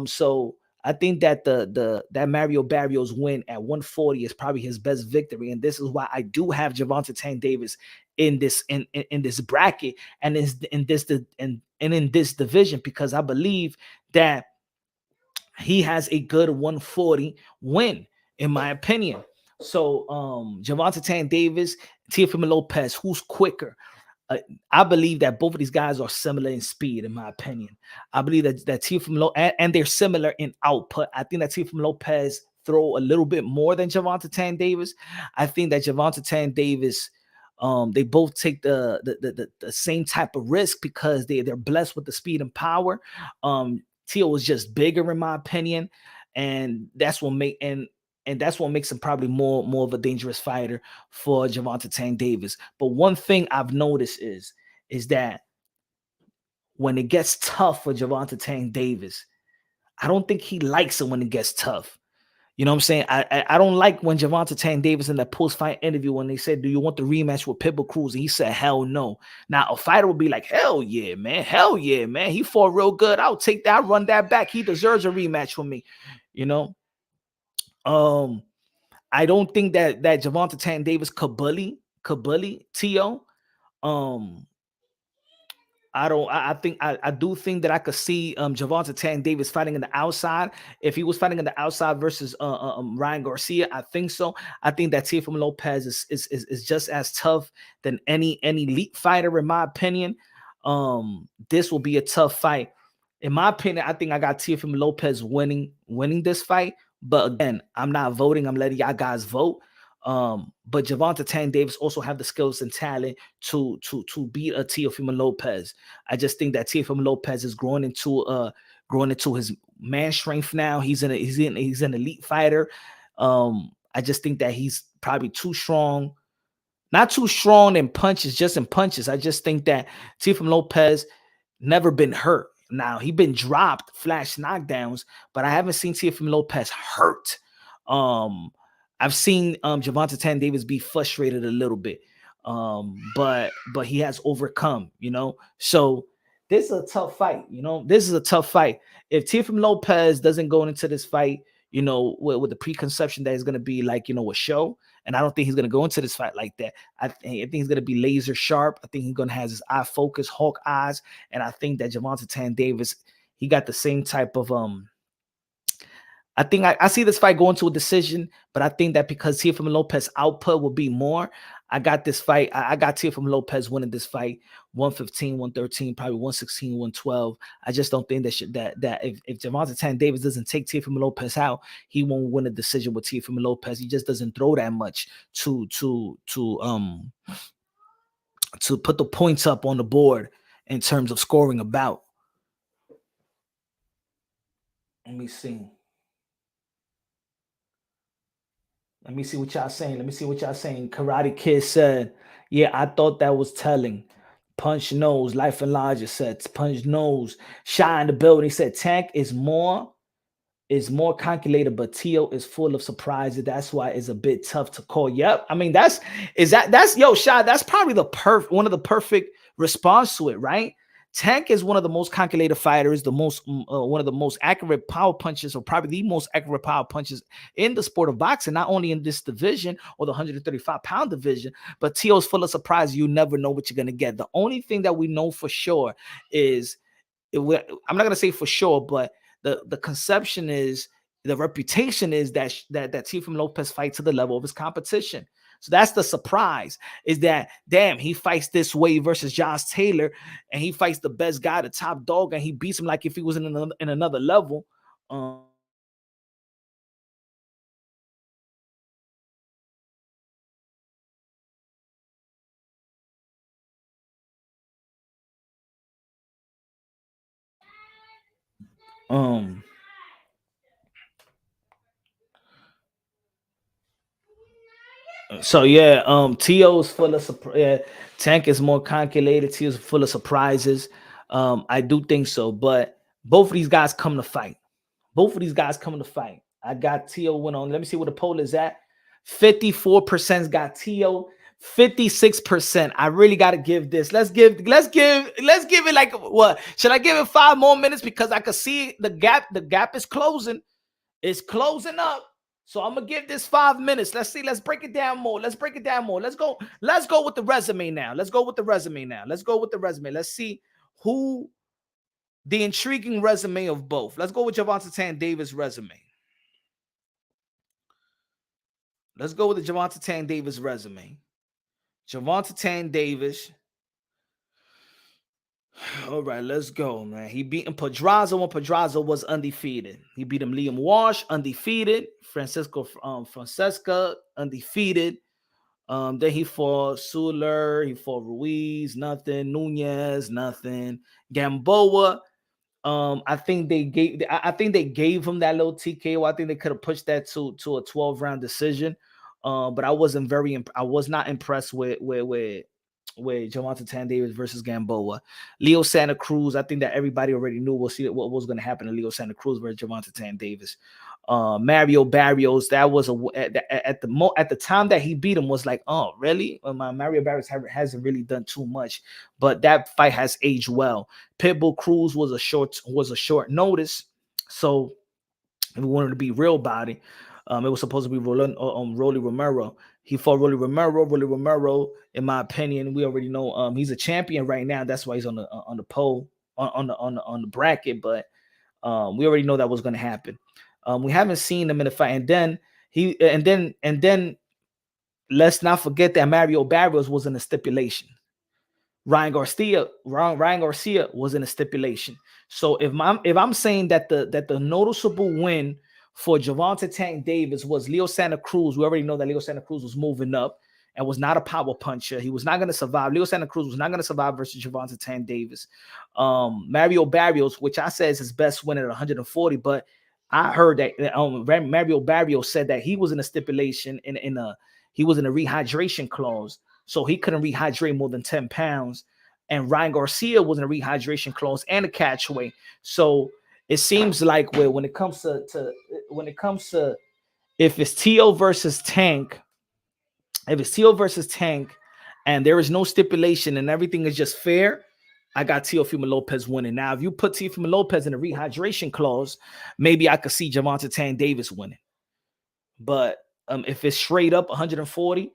So I think that that Mario Barrios win at 140 is probably his best victory, and this is why I do have Gervonta Tank Davis in this in this bracket and in this division, because I believe that he has a good 140 win, in my opinion. So Gervonta Tank Davis, Teofimo Lopez, who's quicker? I believe that both of these guys are similar in speed, in my opinion. I believe that Teofimo and they're similar in output. I think that Teofimo Lopez throw a little bit more than Gervonta Tank Davis. I think that Gervonta Tank Davis, they both take the same type of risk because they're blessed with the speed and power. Teo was just bigger, in my opinion, and that's what makes him probably more of a dangerous fighter for Gervonta Tank Davis. But one thing I've noticed is that when it gets tough for Gervonta Tank Davis, I don't think he likes it when it gets tough. You know what I'm saying? I don't like when Gervonta Tank Davis in that post-fight interview, when they said, "Do you want the rematch with Pitbull Cruz?" And he said, "Hell no." Now a fighter would be like, "Hell yeah, man. Hell yeah, man. He fought real good. I'll take that. I'll run that back. He deserves a rematch from me." You know? I don't think that Gervonta Tank Davis could bully Tio. Um, I do think that I could see Gervonta Tank Davis fighting in the outside. If he was fighting in the outside versus Ryan Garcia, I think so. I think that Teofimo Lopez is just as tough than any elite fighter, in my opinion. This will be a tough fight. In my opinion, I think I got Teofimo Lopez winning this fight. But again, I'm not voting. I'm letting y'all guys vote. But Gervonta Tank Davis also have the skills and talent to beat a Teofimo Lopez. I just think that Teofimo Lopez is growing into his man strength now. He's an elite fighter. I just think that he's probably too strong. Not too strong in punches, just in punches. I just think that Teofimo Lopez never been hurt. Now, he been dropped, flash knockdowns, but I haven't seen Teofimo Lopez hurt. I've seen Gervonta Tank Davis be frustrated a little bit. But he has overcome, So this is a tough fight, This is a tough fight. If Teofimo Lopez doesn't go into this fight, with the preconception that it's going to be like, a show, and I don't think he's going to go into this fight like that. I think he's going to be laser sharp. I think he's going to have his eye focus, hawk eyes, and I think that Gervonta Tank Davis, he got the same type of I think I see this fight going to a decision, but I think that because Teofimo Lopez output will be more, I got this fight. I got Teofimo Lopez winning this fight 115, 113, probably 116, 112. I just don't think that if Gervonta Tank Davis doesn't take Teofimo Lopez out, he won't win a decision with Teofimo Lopez. He just doesn't throw that much to put the points up on the board in terms of scoring a bout. Let me see. Let me see what y'all saying. Karate Kid said, "Yeah, I thought that was telling." Punch nose. Life and Logic said, "Punch nose." Shy in the building. He said, "Tank is more calculated, but Tio is full of surprises. That's why it's a bit tough to call." Yep. I mean, that's Shy. That's probably one of the perfect response to it, right? Tank is one of the most calculated fighters, one of the most accurate power punches, or probably the most accurate power punches in the sport of boxing, not only in this division or the 135-pound division, but Tio's full of surprise. You never know what you're going to get. The only thing that we know for sure is, I'm not going to say for sure, but the conception is, the reputation is that Teofimo Lopez fights to the level of his competition. So that's the surprise, is that, damn, he fights this way versus Josh Taylor, and he fights the best guy, the top dog, and he beats him like if he was in another level. So yeah, Tio's full of surprise. Tank is more calculated. Tio's full of surprises. I do think so, but both of these guys come to fight. I got Teo win on. Let me see what the poll is at. 54% got Teo. 56%. I really got to give this. Let's give it like what? Should I give it 5 more minutes because I could see the gap. The gap is closing. It's closing up. So I'm gonna give this 5 minutes. Let's see. Let's break it down more. Let's go. Let's go with the resume now. Let's go with the resume. Let's see who the intriguing resume of both. Let's go with Gervonta Tank Davis' resume. Let's go with the Gervonta Tank Davis resume. Gervonta Tank Davis. All right, let's go, man. He beat him Pedraza when Pedraza was undefeated. He beat him Liam Walsh, undefeated. Francesca, undefeated. Then he fought Suler. He fought Ruiz, nothing. Nunez, nothing. Gamboa. I think they gave him that little TKO. I think they could have pushed that to a 12-round decision. But I was not impressed with Gervonta Tank Davis versus Gamboa. Leo Santa Cruz, I think that everybody already knew what was going to happen to Leo Santa Cruz versus Gervonta Tank Davis. Mario Barrios, that was at the time that he beat him was like, oh really? Mario Barrios hasn't really done too much, but that fight has aged well. Pitbull Cruz was a short notice, so if we wanted to be real about it, it was supposed to be Rolly Romero. He fought Rolly Romero. Rolly Romero, in my opinion, we already know he's a champion right now. That's why he's on the poll on the bracket. But we already know that was going to happen. We haven't seen him in the fight, and then let's not forget that Mario Barrios was in a stipulation. Ryan Garcia was in a stipulation. So if I'm saying that the noticeable win for Gervonta Tank Davis was Leo Santa Cruz, we already know that Leo Santa Cruz was moving up and was not a power puncher. He was not going to survive. Leo Santa Cruz was not going to survive versus Gervonta Tank Davis. Mario Barrios, which I said is his best win at 140, but I heard that Mario Barrios said that he was in a stipulation he was in a rehydration clause, so he couldn't rehydrate more than 10 pounds. And Ryan Garcia was in a rehydration clause and a catchweight. So it seems like when it comes to if it's Teo versus Tank, and there is no stipulation and everything is just fair, I got Teofimo Lopez winning. Now, if you put Teofimo Lopez in a rehydration clause, maybe I could see Gervonta Tank Davis winning. But if it's straight up 140,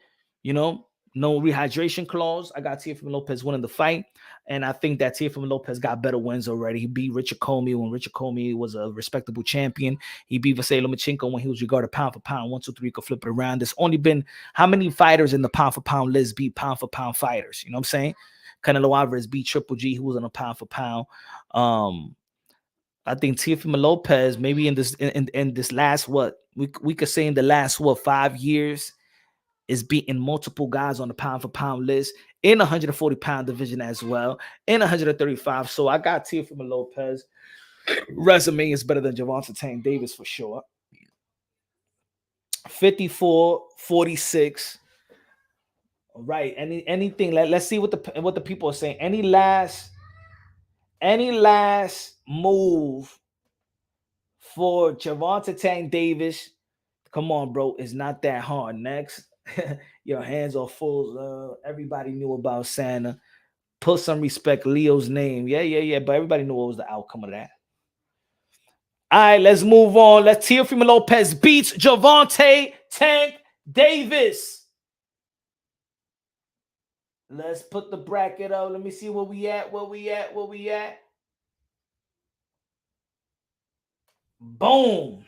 no rehydration clause, I got Teofimo Lopez winning the fight. And I think that Teofimo Lopez got better wins already. He beat Richard Comey when Richard Comey was a respectable champion. He beat Vasily Lomachenko when he was regarded pound for pound. 1, 2, 3, could flip it around. There's only been how many fighters in the pound for pound list beat pound for pound fighters? You know what I'm saying? Canelo Alvarez beat Triple G, who was on a pound for pound. I think Teofimo Lopez, maybe in this last we could say in the last 5 years, is beating multiple guys on the pound for pound list in 140 pound division as well, in 135. So I got Teofimo Lopez. Resume is better than Gervonta Tank Davis for sure. 54-46. All right. Anything? Let's see what the people are saying. Any last move for Gervonta Tank Davis? Come on, bro. It's not that hard. Next. Your hands are full. Everybody knew about Santa. Put some respect Leo's name. Yeah. But everybody knew what was the outcome of that. All right, let's move on. Teofimo Lopez beats Gervonta Tank Davis. Let's put the bracket up. Let me see where we at. Boom.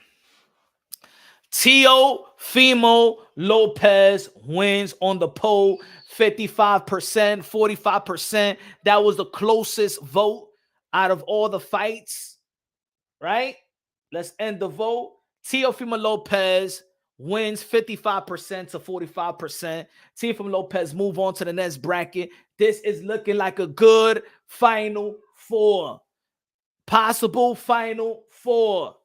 Teofimo Lopez wins on the poll, 55%, 45%. That was the closest vote out of all the fights, right? Let's end the vote. Teofimo Lopez wins 55% to 45%. Teofimo Lopez move on to the next bracket. This is looking like a good Final Four. Possible Final Four.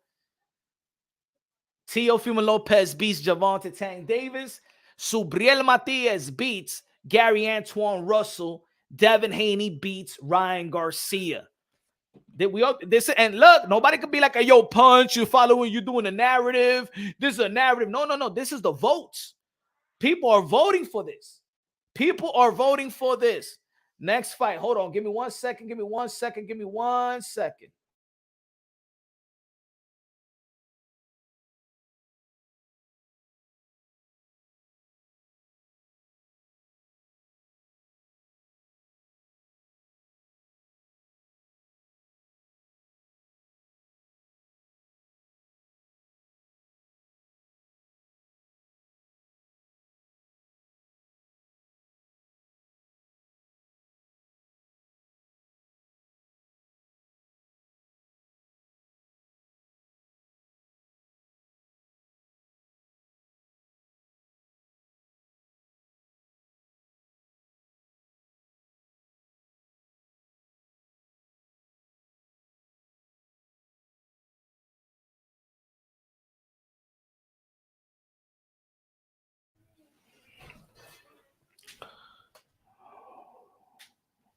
Teofimo Lopez beats Gervonta Tank Davis. Subriel Matias beats Gary Antoine Russell. Devin Haney beats Ryan Garcia. And look, nobody could be like, "Hey, yo, Punch, you following, you doing a narrative. This is a narrative." No. This is the votes. People are voting for this. People are voting for this. Next fight. Hold on. Give me 1 second. Give me 1 second. Give me 1 second.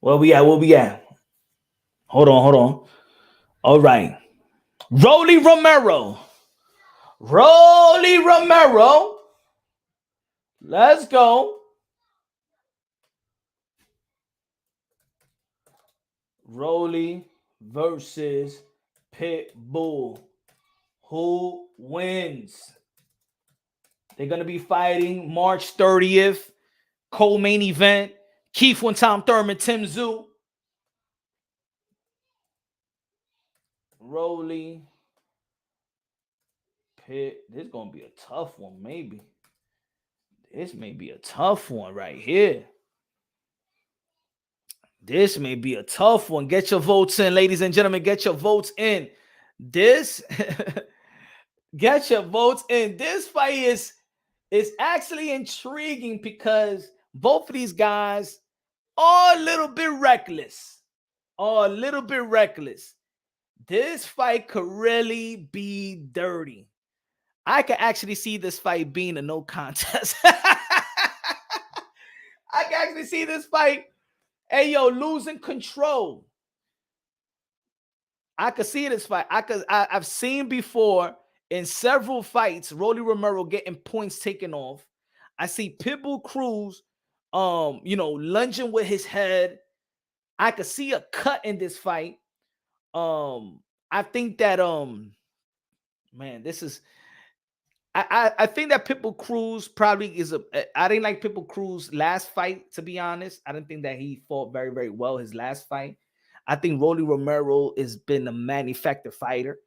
Where we at? Where we at? Hold on. All right. Rolly Romero. Let's go. Rolly versus Pitbull. Who wins? They're going to be fighting March 30th. Co-main event. Keith One Time Thurman, Tim Zoo. Rolly. Pit. This is going to be a tough one, maybe. This may be a tough one right here. This may be a tough one. Get your votes in, ladies and gentlemen. Get your votes in. Get your votes in. This fight is actually intriguing because both of these guys are a little bit reckless. This fight could really be dirty. I can actually see this fight being a no contest. I can actually see this fight, losing control. I could see this fight. I've seen before in several fights, Rolly Romero getting points taken off. I see Pitbull Cruz, lunging with his head. I could see a cut in this fight. I think that this is. I think that Pitbull Cruz probably is I didn't like Pitbull Cruz last fight, to be honest. I didn't think that he fought very, very well his last fight. I think Rolly Romero has been a manufactured fighter.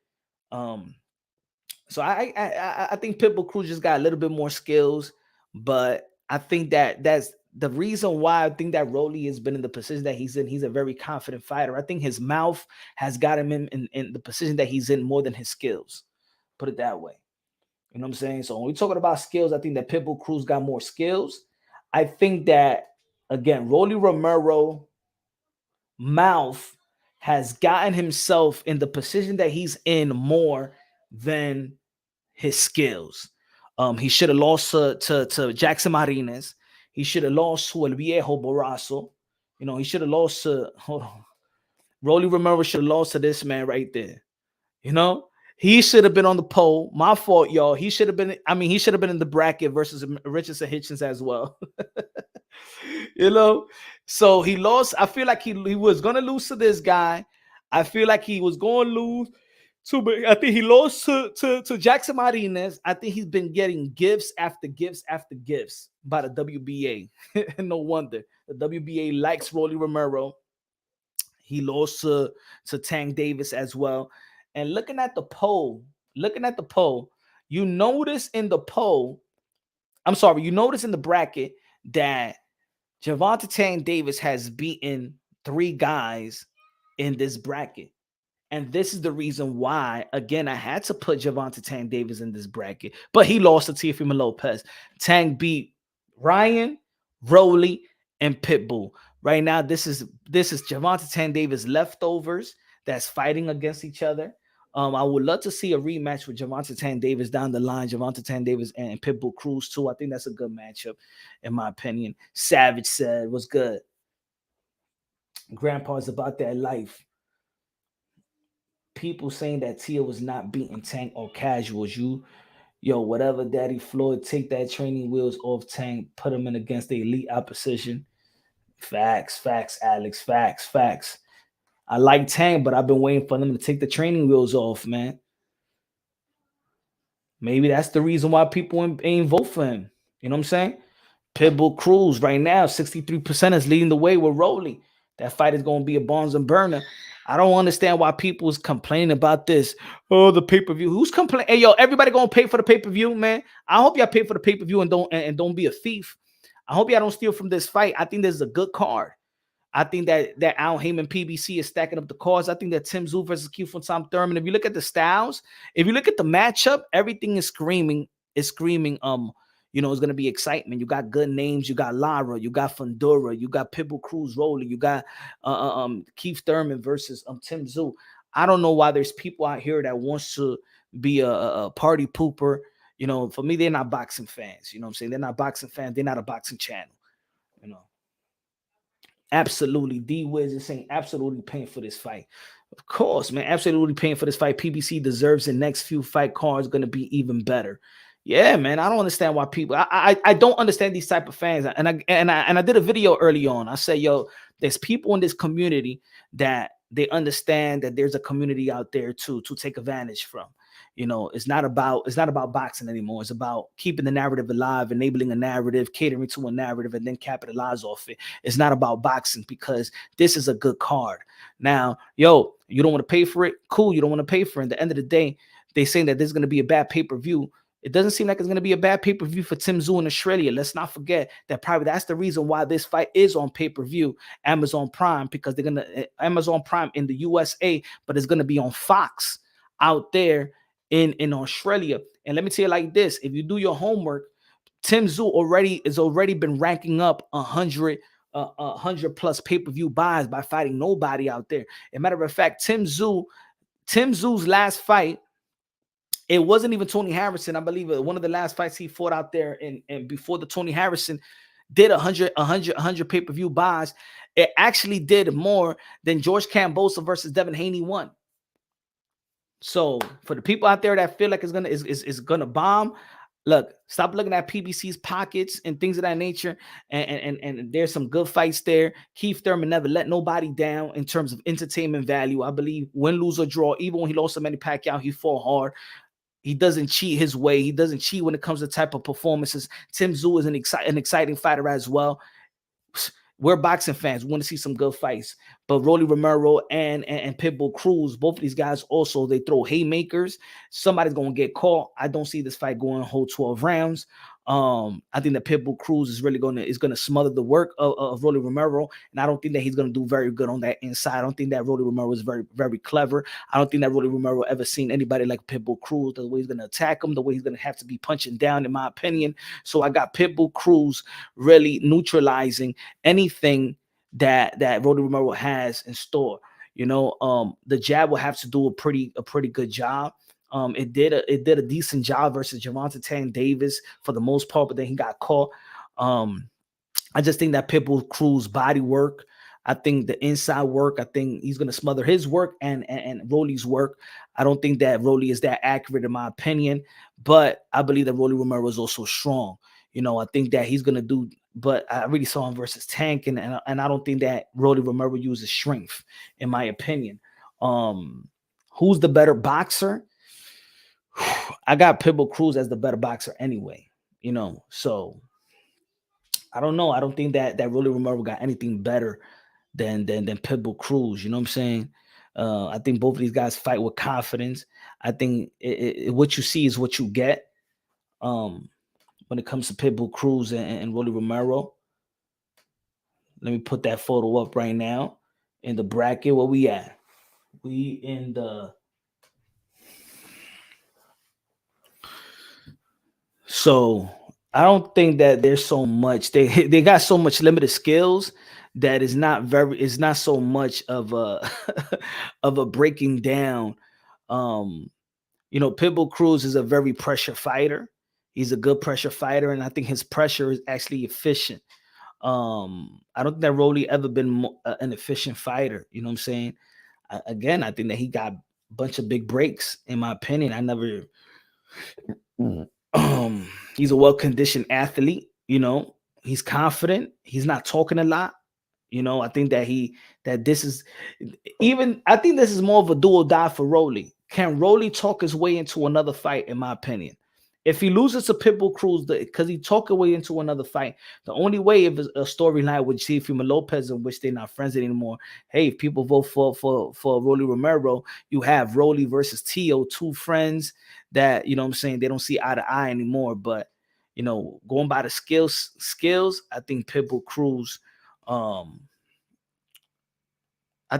So I think Pitbull Cruz just got a little bit more skills, but I think that's the reason why I think that Rolly has been in the position that he's in. He's a very confident fighter. I think his mouth has got him in the position that he's in more than his skills. Put it that way. You know what I'm saying? So when we're talking about skills, I think that Pitbull Cruz got more skills. I think that, again, Rolly Romero mouth has gotten himself in the position that he's in more than his skills. He should have lost to Jackson Martinez. He should have lost to El Viejo Borrazo. He should have lost to, hold on. Rolly Romero should have lost to this man right there. He should have been on the pole. My fault, y'all. He should have been in the bracket versus Richardson Hitchens as well. So he lost. I feel like he was gonna lose to this guy. I feel like he was going to lose to. I think he lost to Jackson Martinez. I think he's been getting gifts after gifts after gifts by the WBA. No wonder the WBA likes Rolly Romero. He lost to Tank Davis as well. And looking at the poll, you notice in the bracket that Gervonta Tank Davis has beaten 3 guys in this bracket. And this is the reason why, again, I had to put Gervonta Tank Davis in this bracket. But he lost to Teofimo Lopez. Tank beat Ryan, Rolly, and Pitbull. Right now, this is Gervonta Tank Davis leftovers that's fighting against each other. I would love to see a rematch with Gervonta Tank Davis down the line. Gervonta Tank Davis and Pitbull Cruz too. I think that's a good matchup, in my opinion. Savage said, "What's good? Grandpa's about that life." people saying that Tia was not beating Tank or casuals. Whatever, Daddy Floyd, take that training wheels off Tank, put him in against the elite opposition. Facts, Alex, facts. I like Tank, but I've been waiting for them to take the training wheels off, man. Maybe that's the reason why people ain't vote for him. You know what I'm saying? Pitbull Cruz right now, 63% is leading the way with Rolly. That fight is going to be a Barnes and Burner. I don't understand why people is complaining about this. Oh, the pay-per-view. Who's complaining? Hey, yo, everybody going to pay for the pay-per-view, man. I hope y'all pay for the pay-per-view and don't be a thief. I hope y'all don't steal from this fight. I think this is a good card. I think that Al Heyman PBC is stacking up the cards. I think that Tim Tszyu versus Q from Tom Thurman. If you look at the styles, if you look at the matchup, everything is screaming. It's going to be excitement. You got good names. You got Lara. You got Fundora. You got Pitbull Cruz Rolling. You got Keith Thurman versus Tim Tszyu. I don't know why there's people out here that wants to be a party pooper. For me, they're not boxing fans. You know what I'm saying? They're not boxing fans. They're not a boxing channel. Absolutely. D-Wiz is saying absolutely paying for this fight. Of course, man. Absolutely paying for this fight. PBC deserves the next few fight cards going to be even better. Yeah, man. I don't understand why people. I don't understand these type of fans. And I did a video early on. I said, yo, there's people in this community that they understand that there's a community out there to take advantage from. It's not about boxing anymore. It's about keeping the narrative alive, enabling a narrative, catering to a narrative, and then capitalize off it. It's not about boxing because this is a good card. Now, yo, you don't want to pay for it? Cool, you don't want to pay for it. At the end of the day, they're saying that this is going to be a bad pay-per-view. It doesn't seem like it's going to be a bad pay-per-view for Tim Tszyu in Australia. Let's not forget that probably that's the reason why this fight is on pay-per-view, Amazon Prime, because they're going to Amazon Prime in the USA, but it's going to be on Fox out there in Australia. And let me tell you like this, if you do your homework, Tim Tszyu has already been ranking up 100 plus pay-per-view buys by fighting nobody out there. As a matter of fact, Tim Tszyu's last fight, it wasn't even Tony Harrison. I believe one of the last fights he fought out there and before the Tony Harrison did 100 pay-per-view buys. It actually did more than George Kambosos versus Devin Haney won. So for the people out there that feel like it's gonna bomb, look, stop looking at PBC's pockets and things of that nature. And there's some good fights there. Keith Thurman never let nobody down in terms of entertainment value. I believe win, lose, or draw. Even when he lost to Manny Pacquiao, he fought hard. He doesn't cheat his way. He doesn't cheat when it comes to type of performances. Tim Tszyu is an exciting fighter as well. We're boxing fans. We want to see some good fights. But Rolly Romero and Pitbull Cruz, both of these guys also, they throw haymakers. Somebody's going to get caught. I don't see this fight going whole 12 rounds. I think that Pitbull Cruz is really going to smother the work of Rolly Romero, and I don't think that he's going to do very good on that inside. I don't think that Rolly Romero is very, very clever. I don't think that Rolly Romero ever seen anybody like Pitbull Cruz, the way he's going to attack him, the way he's going to have to be punching down, in my opinion. So I got Pitbull Cruz really neutralizing anything that Rolly Romero has in store. The jab will have to do a pretty good job. It did a decent job versus Gervonta Tank Davis for the most part, but then he got caught. I just think that Pitbull Cruz body work, I think the inside work, I think he's gonna smother his work and Rolly's work. I don't think that Rolly is that accurate in my opinion, but I believe that Rolly Romero is also strong. I think that he's gonna do, but I really saw him versus Tank, and I don't think that Rolly Romero uses strength, in my opinion. Who's the better boxer? I got Pitbull Cruz as the better boxer anyway, so I don't know. I don't think that Rolly Romero got anything better than Pitbull Cruz. You know what I'm saying? I think both of these guys fight with confidence. I think what you see is what you get. When it comes to Pitbull Cruz and Rolly Romero, let me put that photo up right now in the bracket. Where we at? We in the. So I don't think that there's so much. They got so much limited skills that is not so much of a of a breaking down. Pitbull Cruz is a very pressure fighter. He's a good pressure fighter, and I think his pressure is actually efficient. I don't think that Rolly ever been an efficient fighter. You know what I'm saying? Again, I think that he got bunch of big breaks, in my opinion. I never. He's a well-conditioned athlete. He's confident. He's not talking a lot. I think that this is I think this is more of a do or die for Rolly. Can Rolly talk his way into another fight? In my opinion, if he loses to Pitbull Cruz, because he talked his way into another fight, the only way if it's a storyline with Teofimo Lopez, in which they're not friends anymore. Hey, if people vote for Rolly Romero, you have Rolly versus Teo, two friends that what I'm saying, they don't see eye to eye anymore. But going by the skills, I think Pitbull Cruz. I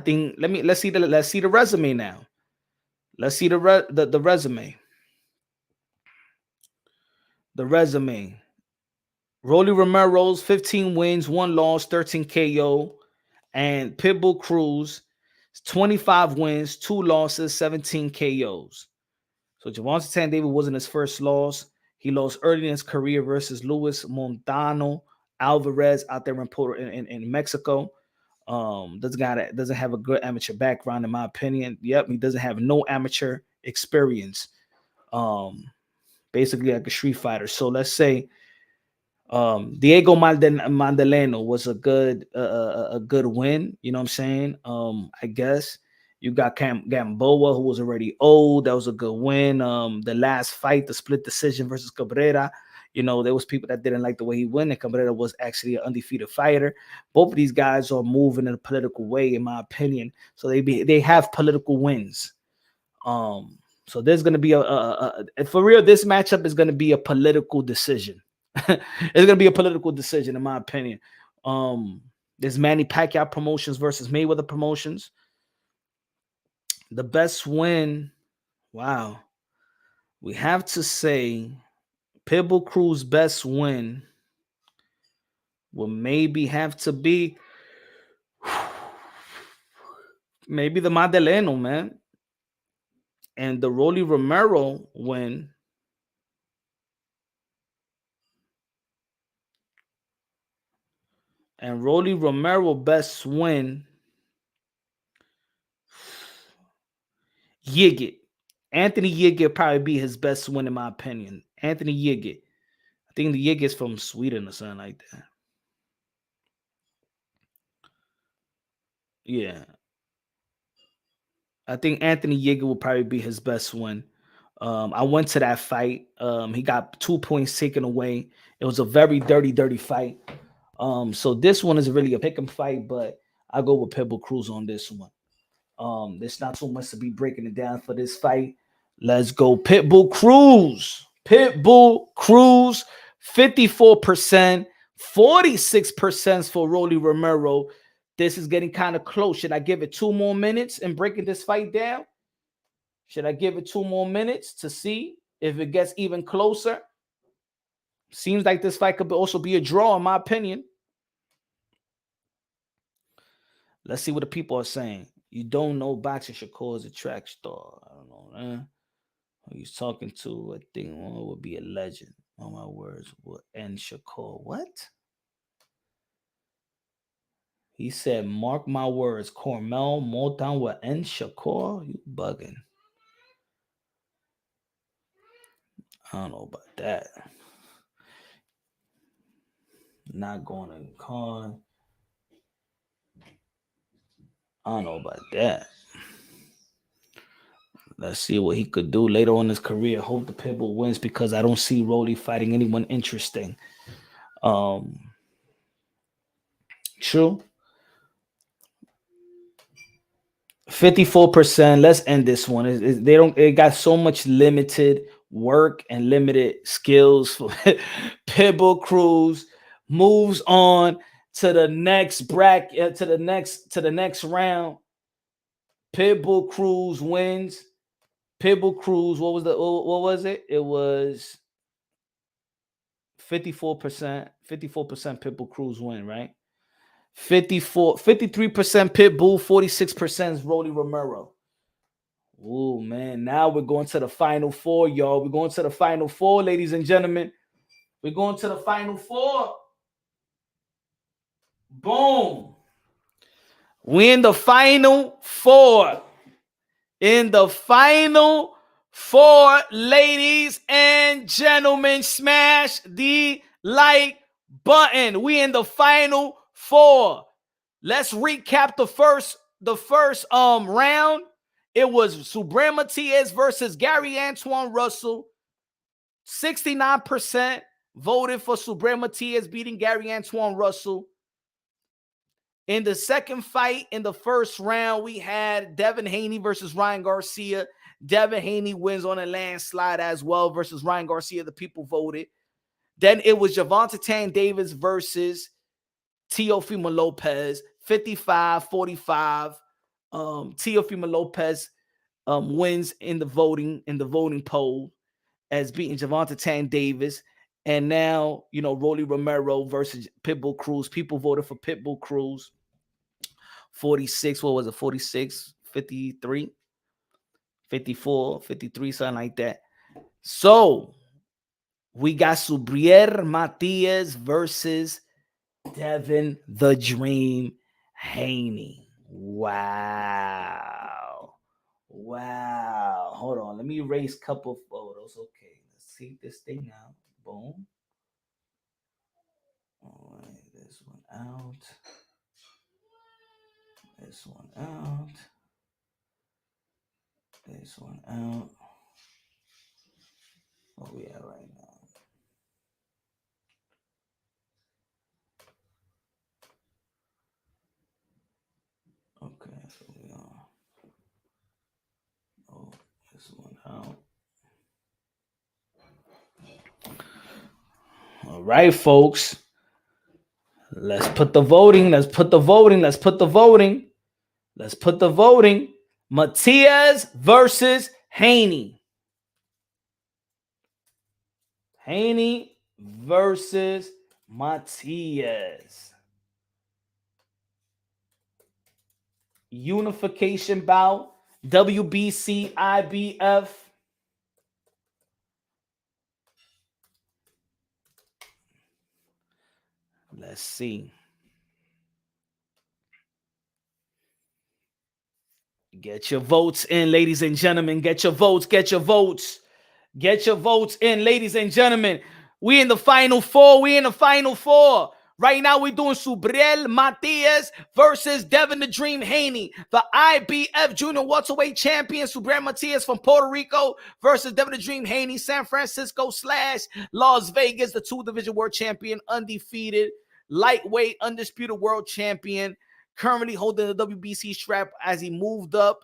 think let's see the resume now. Let's see the resume. The resume. Rolly Romero's 15 wins, 1 loss, 13 KO, and Pitbull Cruz 25 wins, 2 losses, 17 KOs. So Gervonta Tank Davis wasn't his first loss. He lost early in his career versus Luis Montano Alvarez out there in Mexico. This guy doesn't have a good amateur background, in my opinion. Yep, he doesn't have no amateur experience. Basically like a street fighter. So let's say Diego Mandeleno was a good win. You know what I'm saying? I guess you got Gamboa, who was already old. That was a good win. The last fight, the split decision versus Cabrera. There was people that didn't like the way he won, and Cabrera was actually an undefeated fighter. Both of these guys are moving in a political way, in my opinion. So they have political wins. So there's gonna be for real. This matchup is gonna be a political decision. It's gonna be a political decision, in my opinion. There's Manny Pacquiao promotions versus Mayweather promotions. The best win, wow. We have to say Pitbull Cruz best win will maybe have to be maybe the Madeleno, man. And the Rolly Romero win. And Rolly Romero best win. Yigit. Anthony Yigit probably be his best win, in my opinion. Anthony Yigit. I think the Yigit's from Sweden or something like that. Yeah. I think Anthony Yigit will probably be his best win. I went to that fight. He got 2 points taken away. It was a very dirty fight. So this one is really a pick'em fight, but I go with Pitbull Cruz on this one. There's not too much to be breaking it down for this fight. Let's go Pitbull Cruz. Pitbull Cruz, 54%, 46% for Rolly Romero. This is getting kind of close. Should I give it 2 more minutes and breaking this fight down? Should I give it 2 more minutes to see if it gets even closer? Seems like this fight could also be a draw, in my opinion. Let's see what the people are saying. You don't know boxing Shakur is a track star. I don't know, man. Who he's talking to, I think would be a legend. All my words will end Shakur. What? He said, mark my words, Cormel Motown will end Shakur. You bugging. I don't know about that. Not going to con. I don't know about that. Let's see what he could do later on in his career. Hope the Pitbull wins because I don't see Rolly fighting anyone interesting. True. 54%. Let's end this one. It got so much limited work and limited skills for Pitbull Cruz moves on to the next bracket, to the next round. Pitbull Cruz wins. Pitbull Cruz, what was it? It was 54%. 54% Pitbull Cruz win, right? 53% Pitbull, 46% is Rolly Romero. Oh man, now we're going to the final 4, y'all. We're going to the final 4, ladies and gentlemen. We're going to the final 4. Boom. We're in the final 4. In the final four, ladies and gentlemen, smash the like button. We in the final four. Let's recap the first round. It was Subriel Matias versus Gary Antoine Russell. 69% voted for Subriel Matias beating Gary Antoine Russell. In the second fight, in the first round, we had Devin Haney versus Ryan Garcia. Devin Haney wins on a landslide as well versus Ryan Garcia. The people voted. Then it was Gervonta Tan Davis versus Teofimo Lopez. 55-45. Teofimo Lopez wins in the voting poll as beating Gervonta Tan Davis. And now, Rolly Romero versus Pitbull Cruz. People voted for Pitbull Cruz. 46, what was it? 46, 53, 54, 53, something like that. So we got Subriel Matias versus Devin the Dream Haney. Wow. Hold on. Let me erase a couple photos. Okay. Let's see this thing out. Boom. All right. This one out. This one out. This one out. What we at right now? Okay, so we are. Oh, this one out. All right, folks. Let's put the voting. Matias versus Haney. Haney versus Matias. Unification bout. WBC IBF. Let's see. Get your votes in, ladies and gentlemen. Get your votes in, ladies and gentlemen. We in the final four. Right now, we're doing Subriel Matias versus Devin the Dream Haney. The IBF Junior Welterweight Champion, Subriel Matias from Puerto Rico versus Devin the Dream Haney, San Francisco / Las Vegas, the 2-division world champion, undefeated, lightweight, undisputed world champion, currently holding the WBC strap as he moved up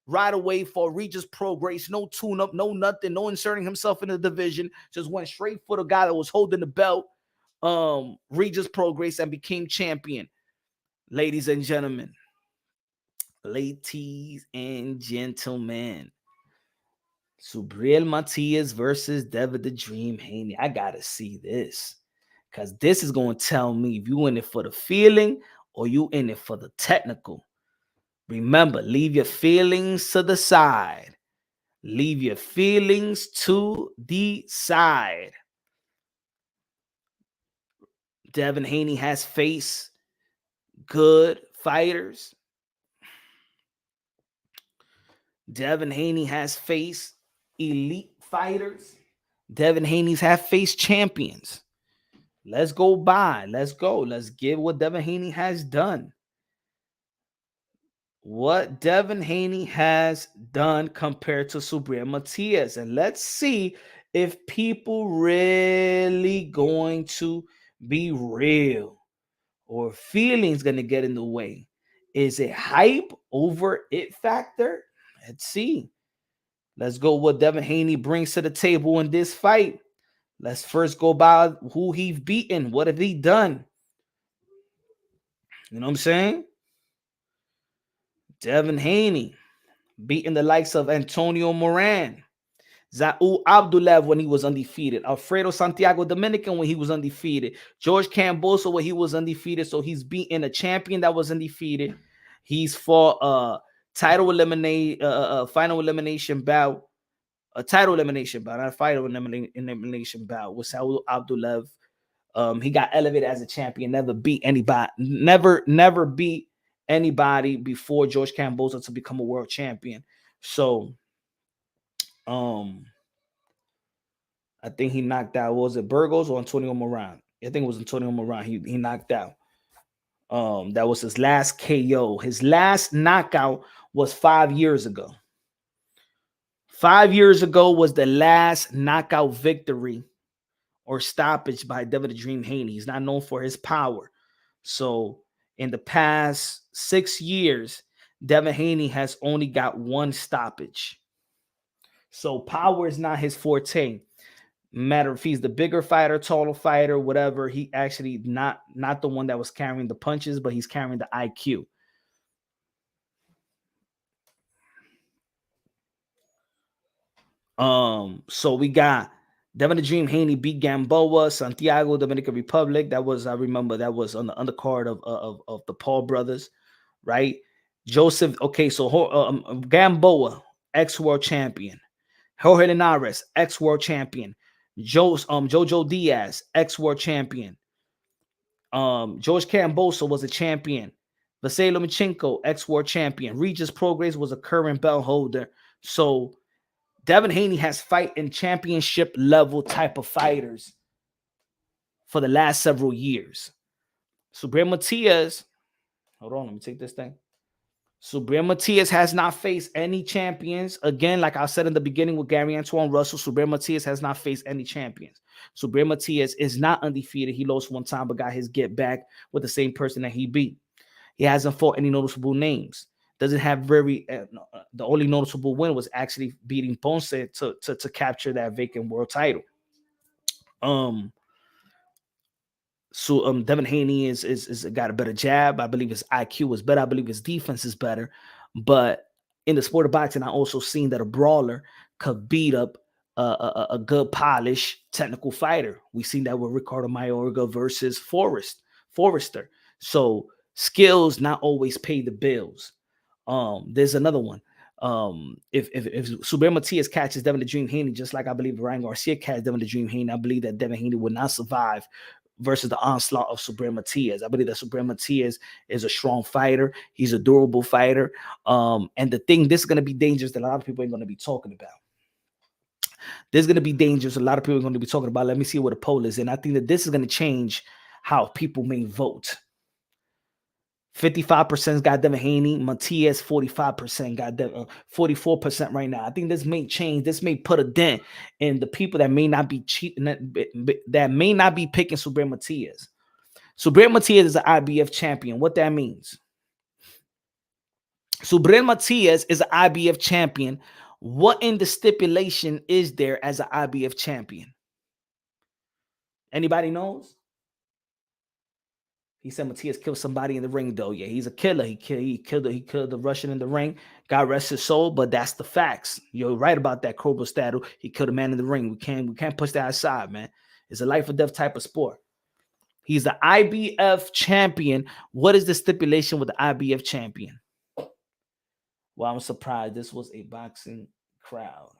right away for Regis Pro Grace. No tune-up, no nothing, no inserting himself in the division. Just went straight for the guy that was holding the belt, Regis Pro Grace, and became champion. Ladies and gentlemen, Subriel Matias versus Devin the Dream Haney. I gotta see this, because this is going to tell me if you in it for the feeling or you in it for the technical. Remember, leave your feelings to the side. Devin Haney has faced good fighters. Devin Haney has faced elite fighters. Devin Haney's have faced champions. Let's go by. Let's go. Let's give what Devin Haney has done. What Devin Haney has done compared to Subriel Matias. And let's see if people really going to be real or feelings going to get in the way. Is it hype over it factor? Let's see. Let's go what Devin Haney brings to the table in this fight. Let's first go by who he's beaten. What have he done? You know what I'm saying? Devin Haney beating the likes of Antonio Moran, Zaul Abdullav when he was undefeated, Alfredo Santiago Dominican when he was undefeated, George Camboso when he was undefeated. So he's beaten a champion that was undefeated. He's fought a final elimination bout, not a final elimination bout with Saul Abdullav. He got elevated as a champion, never beat anybody before George Camboso to become a world champion. So, I think he knocked out, was it Burgos or Antonio Moran? I think it was Antonio Moran. He knocked out. That was his last KO. His last knockout was 5 years ago. 5 years ago was the last knockout victory or stoppage by Devin the Dream Haney. He's not known for his power. So in the past 6 years, Devin Haney has only got 1 stoppage. So power is not his forte. Matter if he's the bigger fighter, taller fighter, whatever, he actually not the one that was carrying the punches, but he's carrying the IQ. So we got Devin the Dream Haney beat Gamboa, Santiago, Dominican Republic. That was, I remember, that was on the undercard of the Paul brothers, right? Joseph, okay, so Gamboa, ex-world champion. Jorge Linares, ex-world champion. Jojo Diaz, ex-world champion. George Cambosa was a champion. Vasily Lomachenko, ex-world champion. Regis Prograis was a current belt holder. So Devin Haney has fight in championship level type of fighters for the last several years. Subriel Matias, hold on, let me take this thing. Subriel Matias has not faced any champions. Again, like I said in the beginning with Gary Antoine Russell, Subriel Matias has not faced any champions. Subriel Matias is not undefeated. He lost one time, but got his get back with the same person that he beat. He hasn't fought any noticeable names. Doesn't have the only noticeable win was actually beating Ponce to capture that vacant world title. So Devin Haney is got a better jab. I believe his IQ is better. I believe his defense is better. But in the sport of boxing, I also seen that a brawler could beat up a good polished technical fighter. We seen that with Ricardo Mayorga versus Forrester. So skills not always pay the bills. There's another one. If Subriel Matias catches Devin the Dream Haney, just like I believe Ryan Garcia catches Devin the Dream Haney, I believe that Devin Haney would not survive versus the onslaught of Subriel Matias. I believe that Subriel Matias is a strong fighter. He's a durable fighter. And the thing, this is going to be dangerous that a lot of people ain't going to be talking about. There's going to be dangerous. A lot of people are going to be talking about. Let me see what the poll is. And I think that this is going to change how people may vote. 55% got Devin Haney. Matias, 45% got 44% right now. I think this may change. This may put a dent in the people that may not be cheating, that may not be picking Subriel Matias. Subriel Matias is an IBF champion. What that means? Subriel Matias is an IBF champion. What in the stipulation is there as an IBF champion? Anybody knows? He said Matias killed somebody in the ring, though. Yeah, he's a killer. He killed the Russian in the ring. God rest his soul, but that's the facts. You're right about that, Cobra Staddle. He killed a man in the ring. We can't push that aside, man. It's a life or death type of sport. He's the IBF champion. What is the stipulation with the IBF champion? Well, I'm surprised. This was a boxing crowd.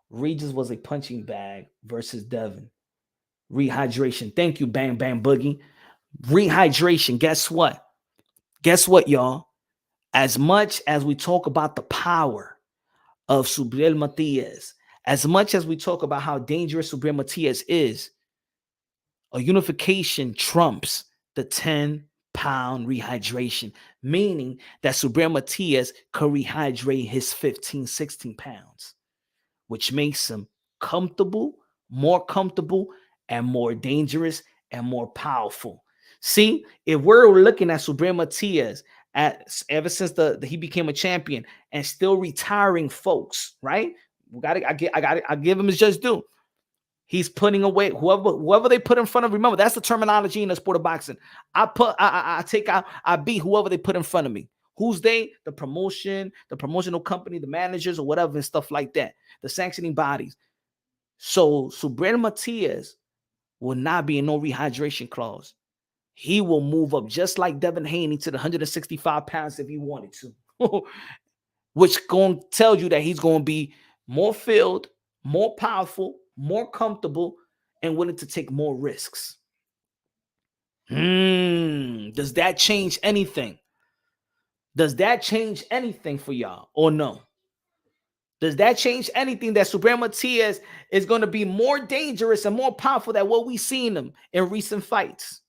Regis was a punching bag versus Devin. Rehydration. Thank you, Bang Bang Boogie. Rehydration. Guess what? Guess what, y'all? As much as we talk about the power of Subriel Matias, as much as we talk about how dangerous Subriel Matias is, a unification trumps the 10-pound rehydration, meaning that Subriel Matias could rehydrate his 15, 16 pounds, which makes him more comfortable, and more dangerous and more powerful. See, if we're looking at Subriel Matias ever since he became a champion and still retiring folks, right? I give him his just due. He's putting away whoever they put in front of. Remember, that's the terminology in the sport of boxing. I beat whoever they put in front of me. Who's they? The promotion, the promotional company, the managers, or whatever, and stuff like that. The sanctioning bodies. So Subriel Matias will not be in no rehydration clause. He will move up just like Devin Haney to the 165 pounds if he wanted to, which going to tell you that he's going to be more filled, more powerful, more comfortable, and willing to take more risks. Does that change anything? Does that change anything for y'all or no? Does that change anything that Subriel Matias is going to be more dangerous and more powerful than what we've seen him in recent fights?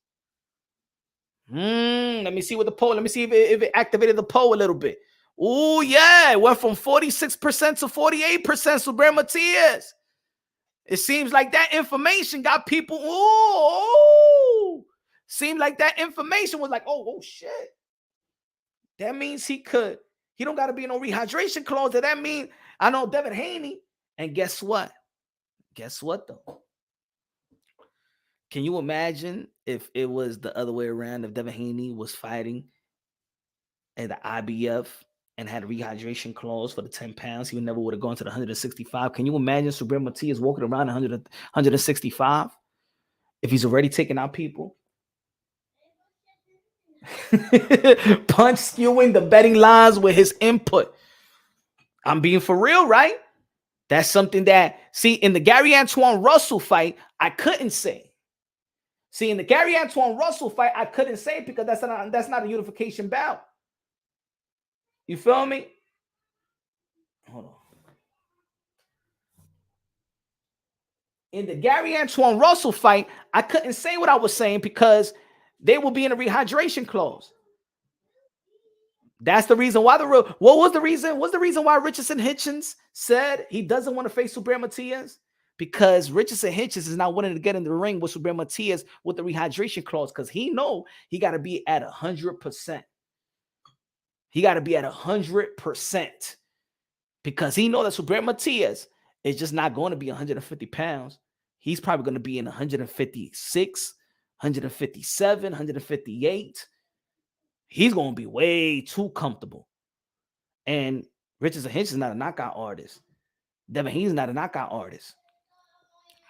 Let me see what the poll. Let me see if it activated the poll a little bit. Oh, yeah. It went from 46% to 48%. Subriel Matias. It seems like that information got people. Ooh. Seemed like that information was like, oh shit. That means he don't got to be in no rehydration clause. That mean I know Devin Haney. And guess what? Guess what though? Can you imagine if it was the other way around? If Devin Haney was fighting at the IBF and had a rehydration clause for the 10 pounds, he never would have gone to the 165. Can you imagine Subriel Matias walking around 165 if he's already taking out people? Punch skewing the betting lines with his input. I'm being for real, right? That's something that, see, in the Gary Antoine Russell fight, I couldn't say. See, in the Gary Antoine Russell fight, I couldn't say it because that's not a unification bout. You feel me? Hold on. In the Gary Antoine Russell fight, I couldn't say what I was saying because they will be in a rehydration clause. That's the reason why what was the reason? What's the reason why Richardson Hitchens said he doesn't want to face Subriel Matias? Because Richardson Hitchens is not wanting to get in the ring with Subriel Matias with the rehydration clause because he know he got to be at 100%. He got to be at 100% because he know that Subriel Matias is just not going to be 150 pounds. He's probably going to be in 156, 157, 158. He's going to be way too comfortable. And Richardson Hitchens is not a knockout artist. Devin Haney's not a knockout artist.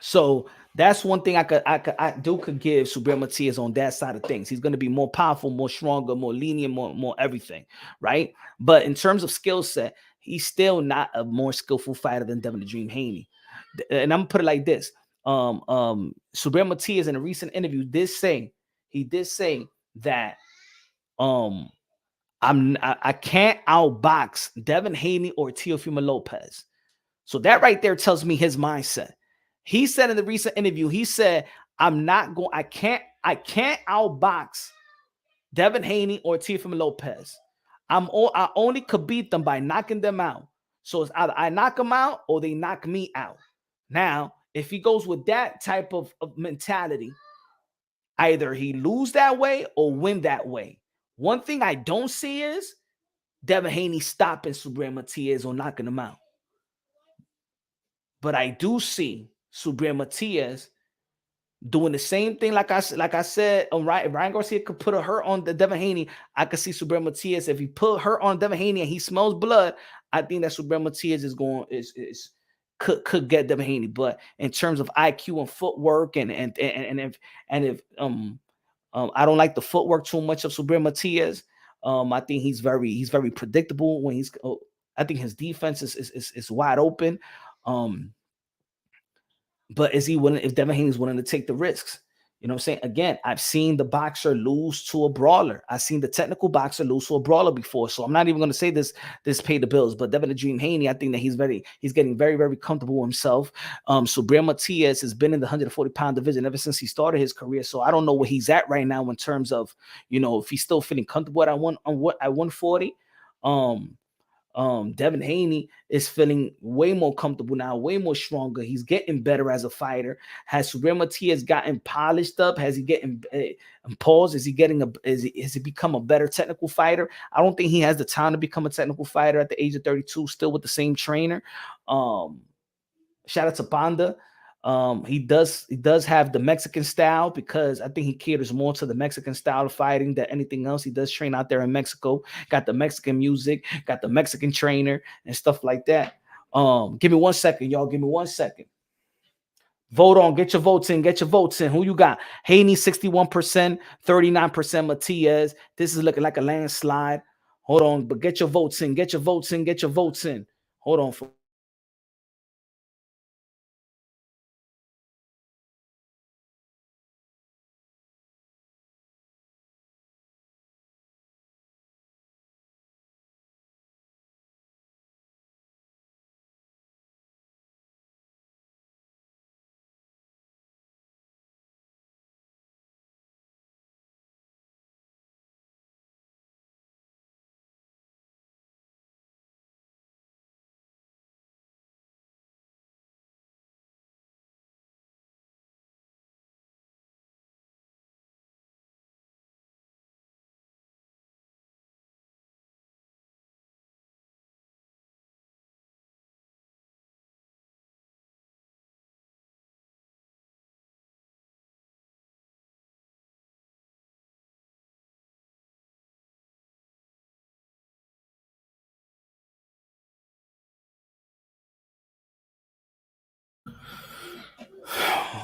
So that's one thing I could give Subriel Matias on that side of things. He's going to be more powerful, more stronger, more lenient, more everything, right? But in terms of skill set, he's still not a more skillful fighter than Devin the Dream Haney. And I'm gonna put it like this: Subriel Matias in a recent interview did say that I can't outbox Devin Haney or Teofimo Lopez. So that right there tells me his mindset. He said in the recent interview, he said, I can't outbox Devin Haney or Teofimo Lopez. I only could beat them by knocking them out. So it's either I knock them out or they knock me out. Now, if he goes with that type of mentality, either he lose that way or win that way. One thing I don't see is Devin Haney stopping Subriel Matias or knocking him out. But I do see Subriel Matias doing the same thing. Like I said, if Ryan Garcia could put a hurt on the Devin Haney, I could see Subriel Matias. If he put hurt on Devin Haney and he smells blood, I think that Subriel Matias could get Devin Haney. But in terms of IQ and footwork, and if I don't like the footwork too much of Subriel Matias. I think he's very predictable when I think his defense is wide open. But is he willing? If Devin Haney is willing to take the risks, you know what I'm saying? Again, I've seen the boxer lose to a brawler. I've seen the technical boxer lose to a brawler before. So I'm not even going to say this paid the bills. But Devin the Dream Haney, I think that he's getting very, very comfortable with himself. Subriel Matias has been in the 140-pound division ever since he started his career. So I don't know where he's at right now in terms of, if he's still feeling comfortable at 140. Devin Haney is feeling way more comfortable now, way more stronger. He's getting better as a fighter. Has Subriel Matias gotten polished up? Has he getting paused? Has he become a better technical fighter? I don't think he has the time to become a technical fighter at the age of 32, still with the same trainer. Shout out to Banda. He does have the Mexican style because I think he caters more to the Mexican style of fighting than anything else. He does train out there in Mexico, got the Mexican music, got the Mexican trainer and stuff like that. Give me 1 second, y'all. Give me 1 second. Vote on, get your votes in, Who you got? Haney 61%, 39% Matias. This is looking like a landslide. Hold on, but get your votes in, Hold on.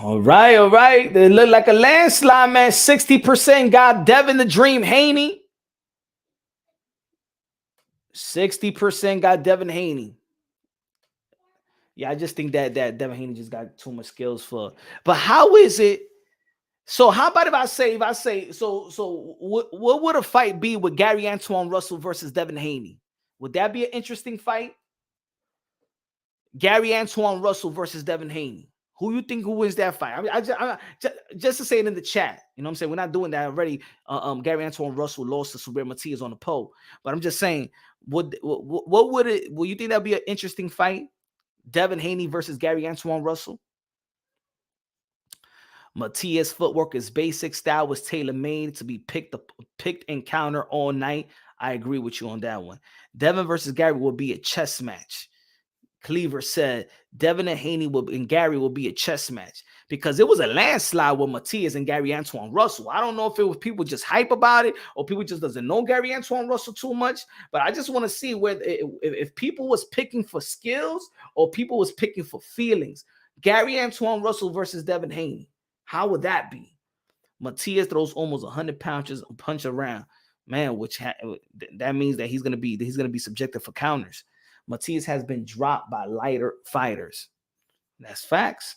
All right. They look like a landslide, man. 60% got Devin the Dream Haney. 60% got Devin Haney. Yeah, I just think that Devin Haney just got too much skills for. But how is it? So how about if I say so what would a fight be with Gary Antoine Russell versus Devin Haney? Would that be an interesting fight? Gary Antoine Russell versus Devin Haney. Who you think who wins that fight? I mean, just to say it in the chat. You know what I'm saying? We're not doing that already. Gary Antoine Russell lost to Super Matias on the poll. But I'm just saying, what would it? Will you think that'd be an interesting fight? Devin Haney versus Gary Antoine Russell. Matias' footwork is basic. Style was tailor-made to be picked and counter all night. I agree with you on that one. Devin versus Gary will be a chess match. Cleaver said Devin and Gary will be a chess match because it was a landslide with Matias and Gary Antoine Russell. I don't know if it was people just hype about it or people just doesn't know Gary Antoine Russell too much, but I just want to see where if people was picking for skills or people was picking for feelings. Gary Antoine Russell versus Devin Haney. How would that be? Matias throws almost 100 punch around, man, that means that he's gonna be subjected for counters. Matias has been dropped by lighter fighters. That's facts.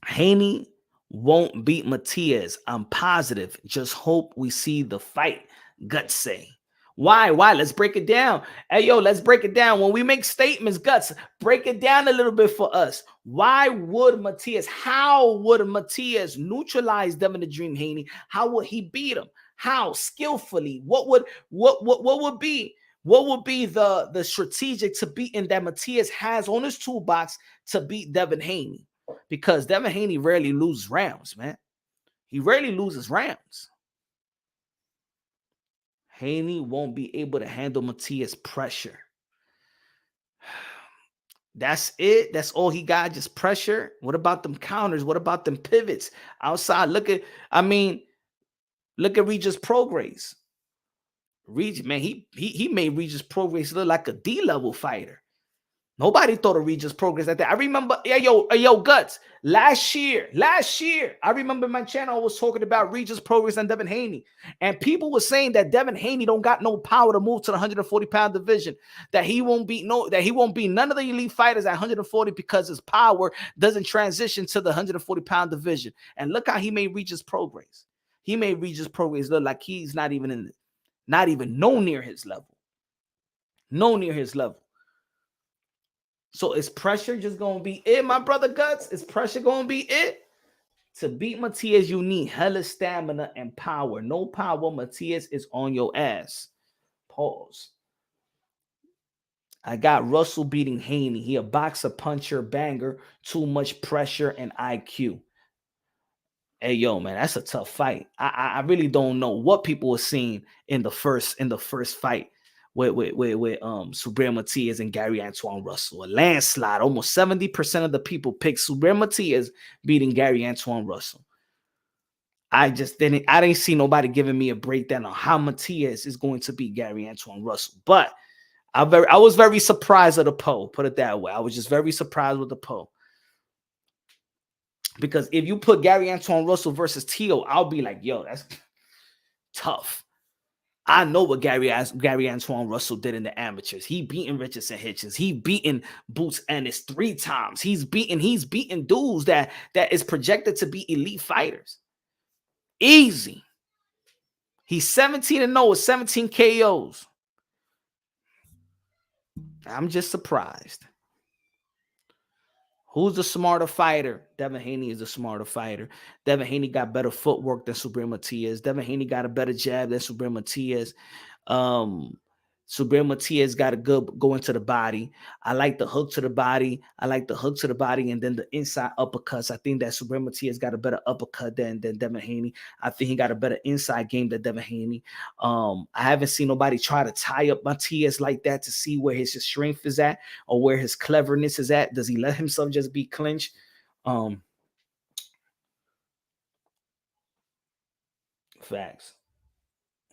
Haney won't beat Matias. I'm positive. Just hope we see the fight. Guts say. Why? Let's break it down. Hey, yo, let's break it down. When we make statements, Guts, break it down a little bit for us. How would Matias neutralize Devin the Dream Haney? How would he beat him? How? Skillfully. What would be the strategic to beating that Matias has on his toolbox to beat Devin Haney? Because Devin Haney rarely loses rounds, man. He rarely loses rounds. Haney won't be able to handle Matias' pressure. That's it. That's all he got, just pressure. What about them counters? What about them pivots outside? Look at Regis Prograis. Regis, man, he made Regis Prograis look like a D-level fighter. Nobody thought of Regis Prograis like that. I remember, yo, Guts. Last year, I remember my channel was talking about Regis Prograis and Devin Haney. And people were saying that Devin Haney don't got no power to move to the 140-pound division. That he won't beat none of the elite fighters at 140 because his power doesn't transition to the 140-pound division. And look how he made Regis Prograis. He made Regis Prograis look like he's not even no near his level. No near his level. So is pressure just going to be it, my brother Guts? Is pressure going to be it? To beat Matias, you need hella stamina and power. No power, Matias is on your ass. Pause. I got Russell beating Haney. He a boxer, puncher, banger. Too much pressure and IQ. Hey, yo, man, that's a tough fight. I really don't know what people were seeing in the first fight with Subriel Matias and Gary Antoine Russell. A landslide. Almost 70% of the people picked Subriel Matias beating Gary Antoine Russell. I didn't see nobody giving me a breakdown on how Matias is going to beat Gary Antoine Russell. But I was very surprised at the poll. Put it that way. I was just very surprised with the poll. Because if you put Gary Antoine Russell versus Teo, I'll be like, yo, that's tough. I know what Gary Antoine Russell did in the amateurs. He beaten Richardson Hitchens. He beaten Boots Ennis 3 times. He's beaten dudes that is projected to be elite fighters. Easy. He's 17-0 with 17 KOs. I'm just surprised. Who's the smarter fighter? Devin Haney is the smarter fighter. Devin Haney got better footwork than Subriel Matias. Devin Haney got a better jab than Subriel Matias. Subriel Matias got a good go into the body. I like the hook to the body. And then the inside uppercuts. I think that Subriel Matias got a better uppercut than Devin Haney. I think he got a better inside game than Devin Haney. I haven't seen nobody try to tie up Matias like that to see where his strength is at or where his cleverness is at. Does he let himself just be clinched? Facts.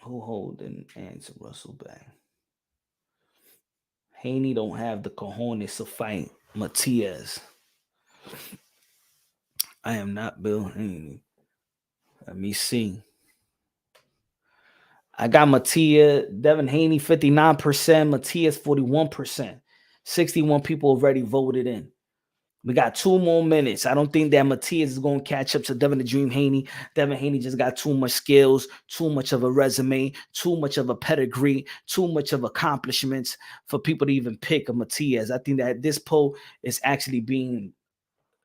Who holding Anson Russell back? Haney don't have the cojones to fight Matias. I am not Bill Haney. Let me see. I got Matias, Devin Haney 59%, Matias 41%. 61 people already voted in. We got 2 more minutes. I don't think that Matias is going to catch up to Devin the Dream Haney. Devin Haney just got too much skills, too much of a resume, too much of a pedigree, too much of accomplishments for people to even pick a Matias. I think that this poll is actually being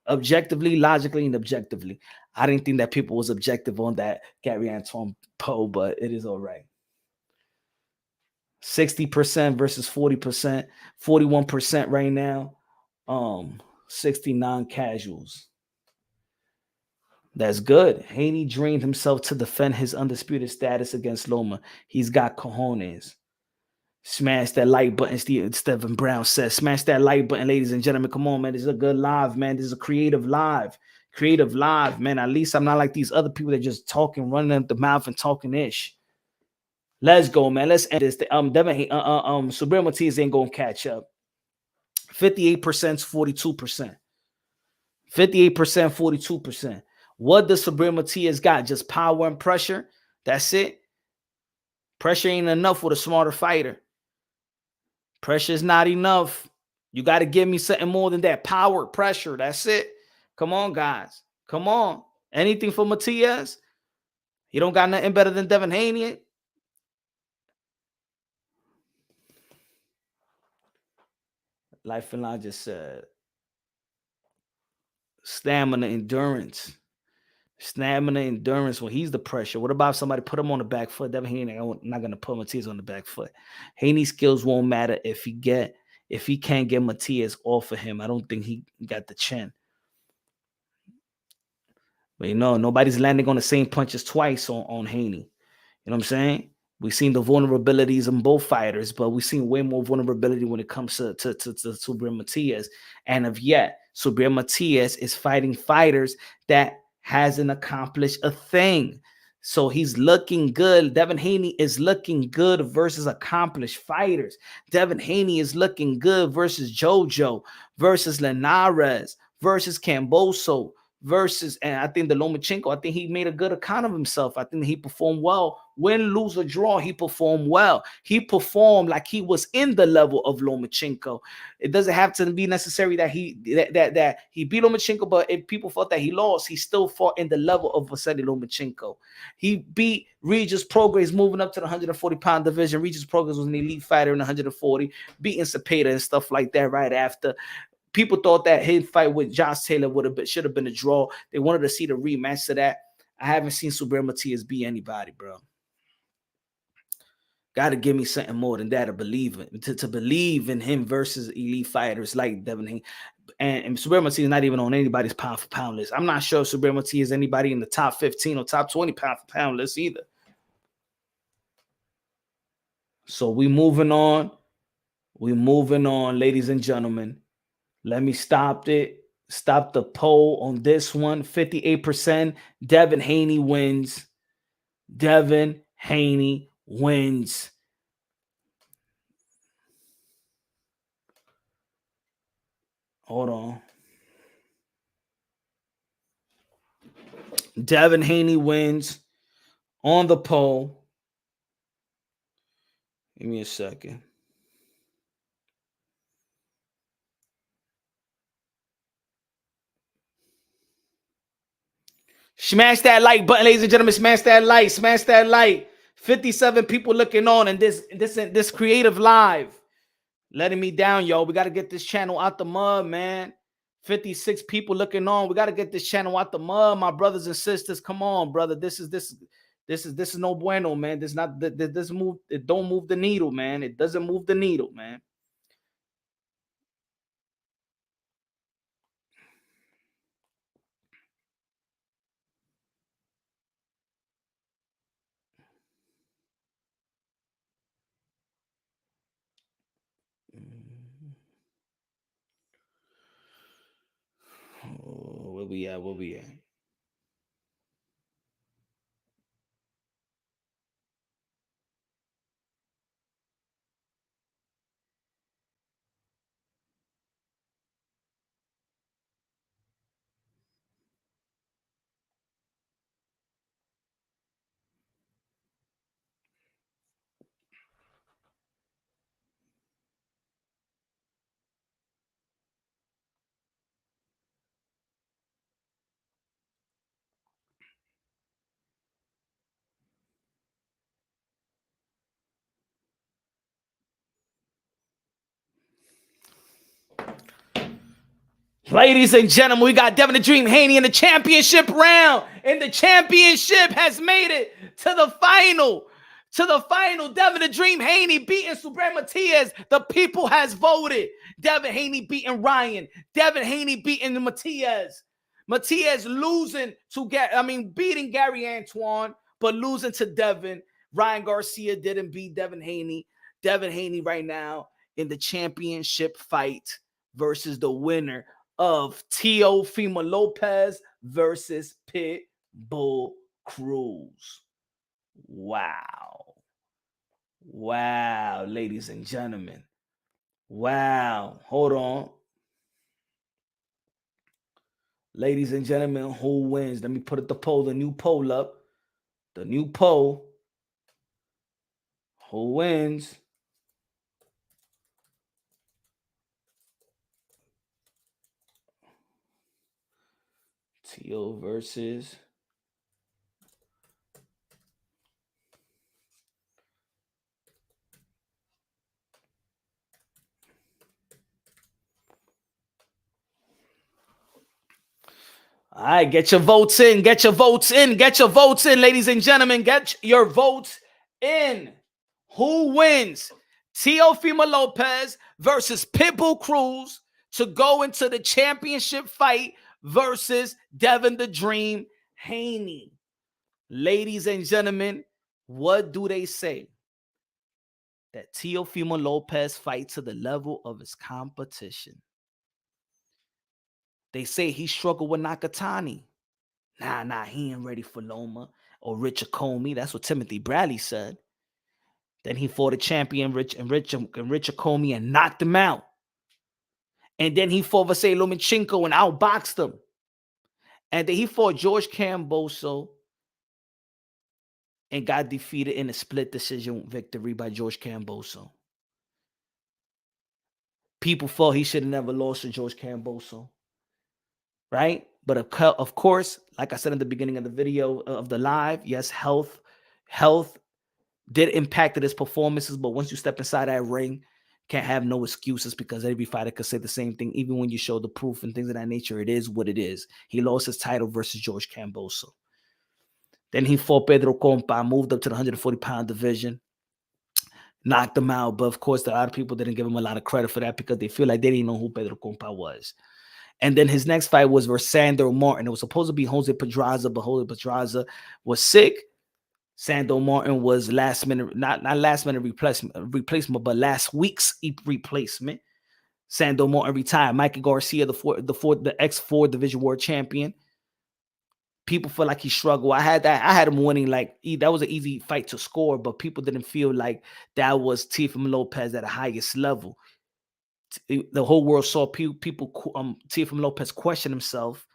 objectively, logically, and objectively. I didn't think that people was objective on that Gary Antoine poll, but it is all right. 60% versus 40%, 41% right now. 69 casuals. That's good. Haney dreamed himself to defend his undisputed status against Loma. He's got cojones. Smash that like button, Stephen Brown says. Smash that like button, ladies and gentlemen. Come on, man. This is a good live, man. This is a creative live. Creative live, man. At least I'm not like these other people that just talking, running up the mouth and talking ish. Let's go, man. Let's end this. Devin, Subriel Matias ain't gonna catch up. 58%, 42%. 58%, 42%. What does Subriel Matias got? Just power and pressure. That's it. Pressure ain't enough with a smarter fighter. Pressure is not enough. You got to give me something more than that. Power, pressure. That's it. Come on, guys. Come on. Anything for Matias? You don't got nothing better than Devin Haney. Life and I just said stamina, endurance. Stamina, endurance when he's the pressure. What about if somebody put him on the back foot? Devin Haney, I'm not gonna put Matias on the back foot. Haney's skills won't matter if he can't get Matias off of him. I don't think he got the chin. But nobody's landing on the same punches twice on Haney. You know what I'm saying? We've seen the vulnerabilities in both fighters, but we've seen way more vulnerability when it comes to Subriel Matias. And of yet, Subriel Matias is fighting fighters that hasn't accomplished a thing. So he's looking good. Devin Haney is looking good versus accomplished fighters. Devin Haney is looking good versus JoJo, versus Linares, versus Camboso, versus, and I think the Lomachenko, I think he made a good account of himself. I think he performed well. Win, lose, or draw, he performed well. He performed like he was in the level of Lomachenko. It doesn't have to be necessary that he beat Lomachenko, but if people thought that he lost, he still fought in the level of Vasily Lomachenko. He beat Regis Prograis moving up to the 140-pound division. Regis Prograis was an elite fighter in 140, beating Cepeda and stuff like that right after. People thought that his fight with Josh Taylor should have been a draw. They wanted to see the rematch to that. I haven't seen Subriel Matias beat anybody, bro. Got to give me something more than that to believe in. To believe in him versus elite fighters like Devin Haney. And Subriel Matias is not even on anybody's pound for pound list. I'm not sure Subriel Matias is anybody in the top 15 or top 20 pound for pound list either. So we moving on. We moving on, ladies and gentlemen. Let me stop the poll on this one. 58%. Devin Haney wins. Devin Haney wins. Hold on. Devin Haney wins on the poll. Give me a second. Smash that like button, ladies and gentlemen. Smash that like. Smash that like. 57 people looking on and this creative live. Letting me down, yo. We got to get this channel out the mud, man. 56 people looking on. We got to get this channel out the mud, my brothers and sisters. Come on, brother. This is no bueno, man. This move. It don't move the needle, man. It doesn't move the needle, man. Oh, where we at? Where we at? Ladies and gentlemen, we got Devin the Dream Haney in the championship round. And the championship has made it to the final. To the final. Devin the Dream Haney beating Super Matias. The people has voted. Devin Haney beating Ryan. Devin Haney beating Matias. Matias losing to beating Gary Antoine, but losing to Devin. Ryan Garcia didn't beat Devin Haney. Devin Haney right now in the championship fight versus the winner of Teofimo Lopez versus Pitbull Cruz. Wow. Wow, ladies and gentlemen. Wow. Hold on. Ladies and gentlemen, who wins? Let me put the poll, the new poll up. The new poll. Who wins? Teo versus all right, get your votes in. Get your votes in. Get your votes in, ladies and gentlemen. Get your votes in. Who wins? Teofimo Lopez versus Pitbull Cruz to go into the championship fight versus Devin the Dream Haney. Ladies and gentlemen, what do they say? That Teofimo Lopez fight to the level of his competition. They say he struggled with Nakatani. Nah, he ain't ready for Loma or Richard Comey. That's what Timothy Bradley said. Then he fought a champion, Richard Comey, and knocked him out. And then he fought Vasily Lomachenko and outboxed him. And then he fought George Kambosos and got defeated in a split decision victory by George Kambosos. People thought he should have never lost to George Kambosos. Right? But of course, like I said in the beginning of the video of the live, yes, health did impact his performances. But once you step inside that ring, can't have no excuses because every fighter could say the same thing. Even when you show the proof and things of that nature, it is what it is. He lost his title versus George Kambosos. Then he fought Pedro Compa, moved up to the 140-pound division, knocked him out. But of course, a lot of people didn't give him a lot of credit for that because they feel like they didn't know who Pedro Compa was. And then his next fight was versus Sandor Martin. It was supposed to be Jose Pedraza, but Jose Pedraza was sick. Sandor Martin was last minute, not last minute replacement, but last week's replacement. Sandor Martin retired. Mikey Garcia, the X4 Division World Champion. People feel like he struggled. I had him winning, like that was an easy fight to score, but people didn't feel like that was Teofimo Lopez at the highest level. The whole world saw people Teofimo Lopez question himself,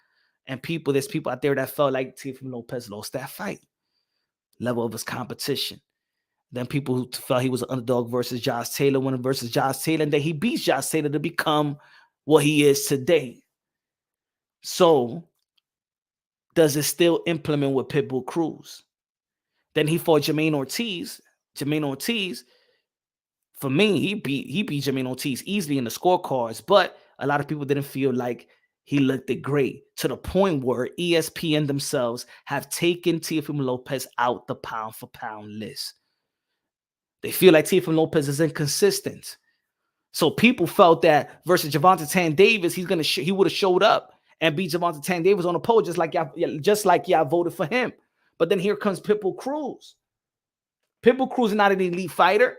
and there's people out there that felt like Teofimo Lopez lost that fight. Level of his competition. Then people who felt he was an underdog versus Josh Taylor, winning versus Josh Taylor, and then he beats Josh Taylor to become what he is today. So, does it still implement with Pitbull Cruz? Then he fought Jermaine Ortiz. Jermaine Ortiz, for me, he beat Jermaine Ortiz easily in the scorecards, but a lot of people didn't feel like he looked it great, to the point where ESPN themselves have taken Teofimo Lopez out the pound-for-pound list. They feel like Teofimo Lopez is inconsistent. So people felt that versus Gervonta Tank Davis, he would have showed up and beat Gervonta Tank Davis on the pole just like y'all voted for him. But then here comes Pitbull Cruz. Pitbull Cruz is not an elite fighter.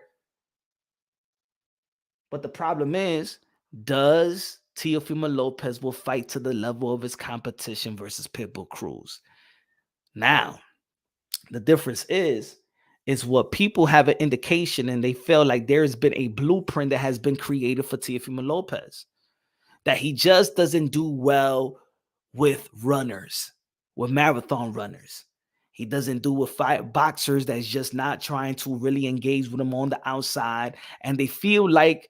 But the problem is, does Teofimo Lopez will fight to the level of his competition versus Pitbull Cruz? Now, the difference is what people have an indication, and they feel like there's been a blueprint that has been created for Teofimo Lopez. That he just doesn't do well with runners, with marathon runners. He doesn't do with boxers that's just not trying to really engage with him on the outside. And they feel like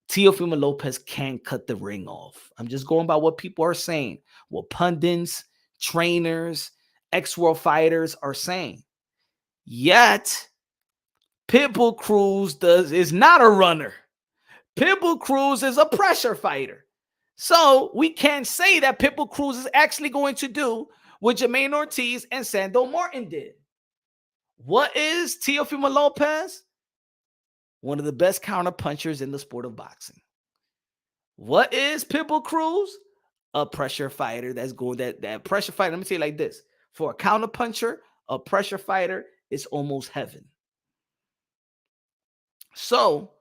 Teofimo Lopez can't cut the ring off. I'm just going by what people are saying, what pundits, trainers, ex-world fighters are saying. Yet, Pitbull Cruz is not a runner. Pitbull Cruz is a pressure fighter. So we can't say that Pitbull Cruz is actually going to do what Jermaine Ortiz and Sando Martin did. What is Teofimo Lopez? One of the best counter punchers in the sport of boxing. What is Pitbull Cruz? A pressure fighter that's going that pressure fighter. Let me say it like this. For a counter puncher, a pressure fighter is almost heaven. So,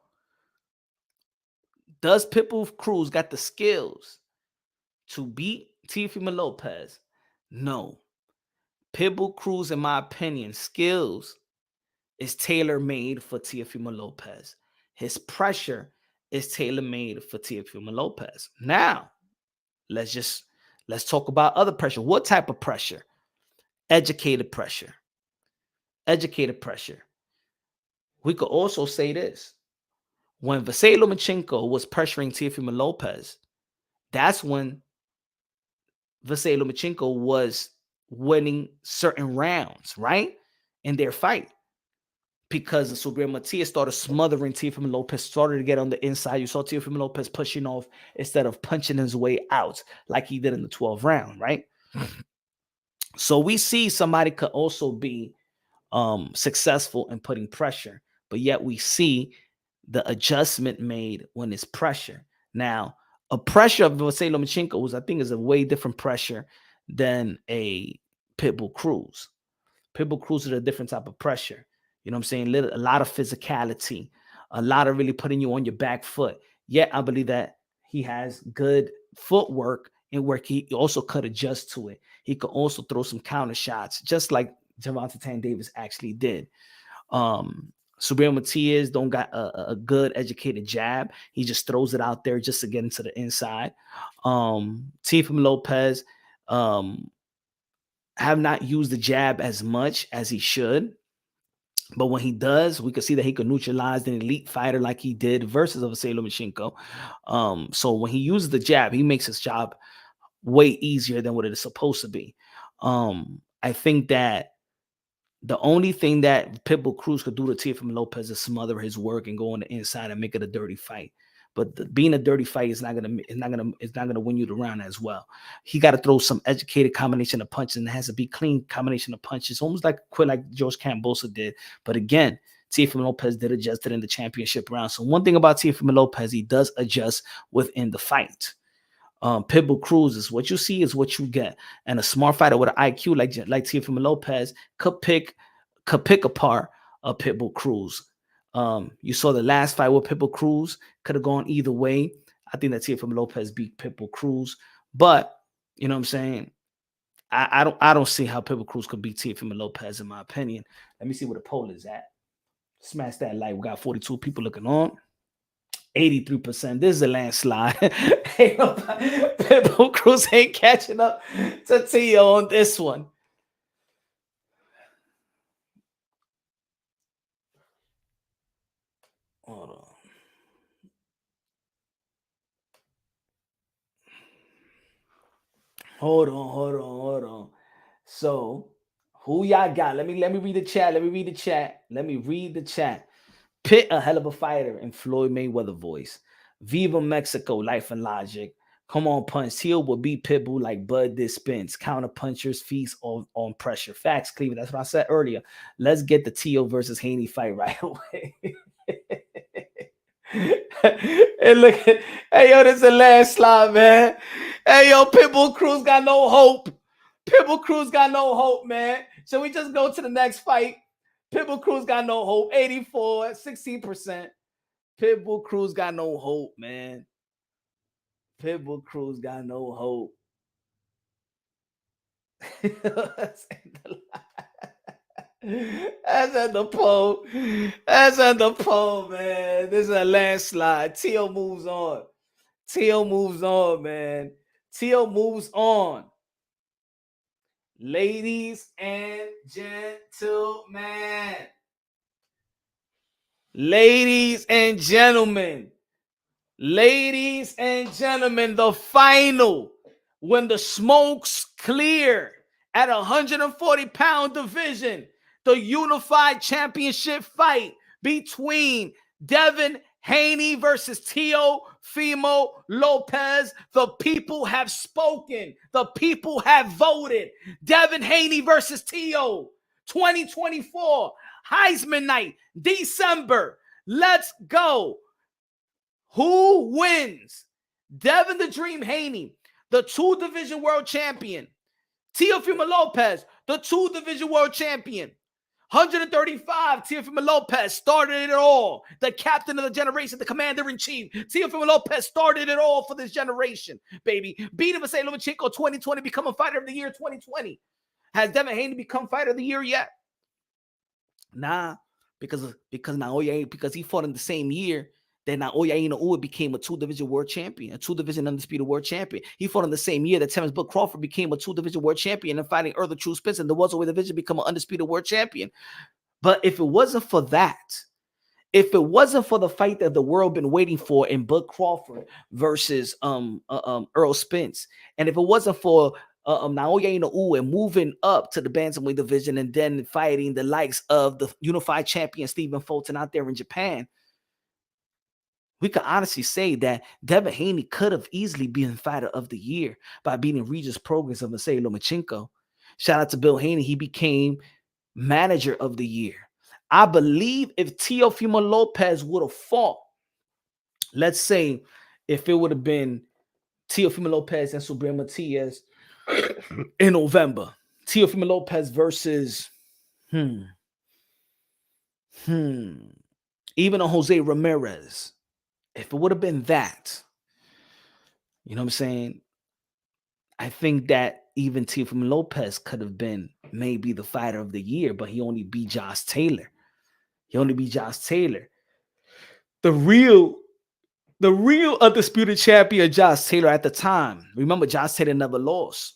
does Pitbull Cruz got the skills to beat Teofimo Lopez? No. Pitbull Cruz, in my opinion, skills is tailor-made for Teofimo Lopez. His pressure is tailor-made for Teofimo Lopez. Now, let's talk about other pressure. What type of pressure? Educated pressure. Educated pressure. We could also say this. When Vasily Lomachenko was pressuring Teofimo Lopez, that's when Vasily Lomachenko was winning certain rounds, right? In their fight. Because the Subriel Matias started smothering Teofimo Lopez, started to get on the inside. You saw Teofimo Lopez pushing off instead of punching his way out like he did in the 12th round, right? So we see somebody could also be successful in putting pressure, but yet we see the adjustment made when it's pressure. Now, a pressure of Vasily Lomachenko was, I think, is a way different pressure than a Pitbull Cruz. Pitbull Cruz is a different type of pressure. You know what I'm saying? A lot of physicality, a lot of really putting you on your back foot. Yet I believe that he has good footwork and where he also could adjust to it. He could also throw some counter shots, just like Gervonta Tank Davis actually did. Subriel Matias don't got a good educated jab. He just throws it out there just to get into the inside. Teofimo Lopez have not used the jab as much as he should. But when he does, we can see that he can neutralize an elite fighter like he did versus Vasily Lomachenko. So when he uses the jab, he makes his job way easier than what it is supposed to be. I think that the only thing that Pitbull Cruz could do to Teofimo Lopez is smother his work and go on the inside and make it a dirty fight. But being a dirty fight is not gonna win you the round as well. He got to throw some educated combination of punches, and it has to be clean combination of punches, almost like George Kambosos did. But again, Teofimo Lopez did adjust it in the championship round. So one thing about Teofimo Lopez, he does adjust within the fight. Pitbull Cruz is what you see is what you get, and a smart fighter with an IQ like Teofimo Lopez could pick apart a Pitbull Cruz. You saw the last fight with Pitbull Cruz could have gone either way. I think that Teofimo Lopez beat Pitbull Cruz, but you know what I'm saying. I don't see how Pitbull Cruz could beat Teofimo Lopez in my opinion. Let me see where the poll is at. Smash that like. We got 42 people looking on. 83%. This is a landslide. Pitbull Cruz ain't catching up to Teo on this one. Hold on. So, who y'all got? Let me read the chat. Let me read the chat. Pitt, a hell of a fighter, and Floyd Mayweather voice. Viva Mexico, Life and Logic. Come on, punch. Teal will beat Pitbull like Bud Dispense. Counter punchers feast on pressure. Facts, Cleveland. That's what I said earlier. Let's get the Teal versus Haney fight right away. Hey, look at, hey, yo, this is a landslide, man. Hey, yo, Pitbull Cruz got no hope. Pitbull Cruz got no hope, man. Shall we just go to the next fight? Pitbull Cruz got no hope. 84, 16%. Pitbull Cruz got no hope, man. Pitbull Cruz got no hope. That's at the poll. That's at the poll, man. This is a landslide. Teo moves on. Teo moves on, man. Teo moves on. Ladies and gentlemen. Ladies and gentlemen. Ladies and gentlemen, the final. When the smoke's clear at 140-pound division, the unified championship fight between Devin Haney versus Teofimo Teofimo Lopez. The people have spoken. The people have voted. Devin Haney versus Teo. 2024 Heisman night, December. Let's go. Who wins? Devin the Dream Haney, the 2-division world champion. Teofimo Lopez, the 2-division world champion. 135, Teofimo Lopez started it all. The captain of the generation, the commander-in-chief. Teofimo Lopez started it all for this generation, baby. Beating Vasily Lomachenko 2020, becoming fighter of the year 2020. Has Devin Haney become fighter of the year yet? Nah, because Naoya, because he fought in the same year that Naoya Inoue became a 2-division world champion, a 2-division undisputed world champion. He fought in the same year that Terrence Book Crawford became a 2-division world champion and fighting Errol True Spence in the welterweight division become an undisputed world champion. But if it wasn't for that, if it wasn't for the fight that the world been waiting for in Book Crawford versus Errol Spence, and if it wasn't for Naoya Inoue moving up to the bantamweight division and then fighting the likes of the unified champion Stephen Fulton out there in Japan, we could honestly say that Devin Haney could have easily been fighter of the year by beating Regis Progress of Vasily Lomachenko. Shout out to Bill Haney. He became manager of the year. I believe if Teofimo Lopez would have fought, let's say if it would have been Teofimo Lopez and Subriel Matias in November, Teofimo Lopez versus even a Jose Ramirez, if it would have been that, you know what I'm saying? I think that even Teofimo Lopez could have been maybe the fighter of the year, but he only beat Josh Taylor. The real undisputed champion, Josh Taylor, at the time. Remember, Josh Taylor never lost.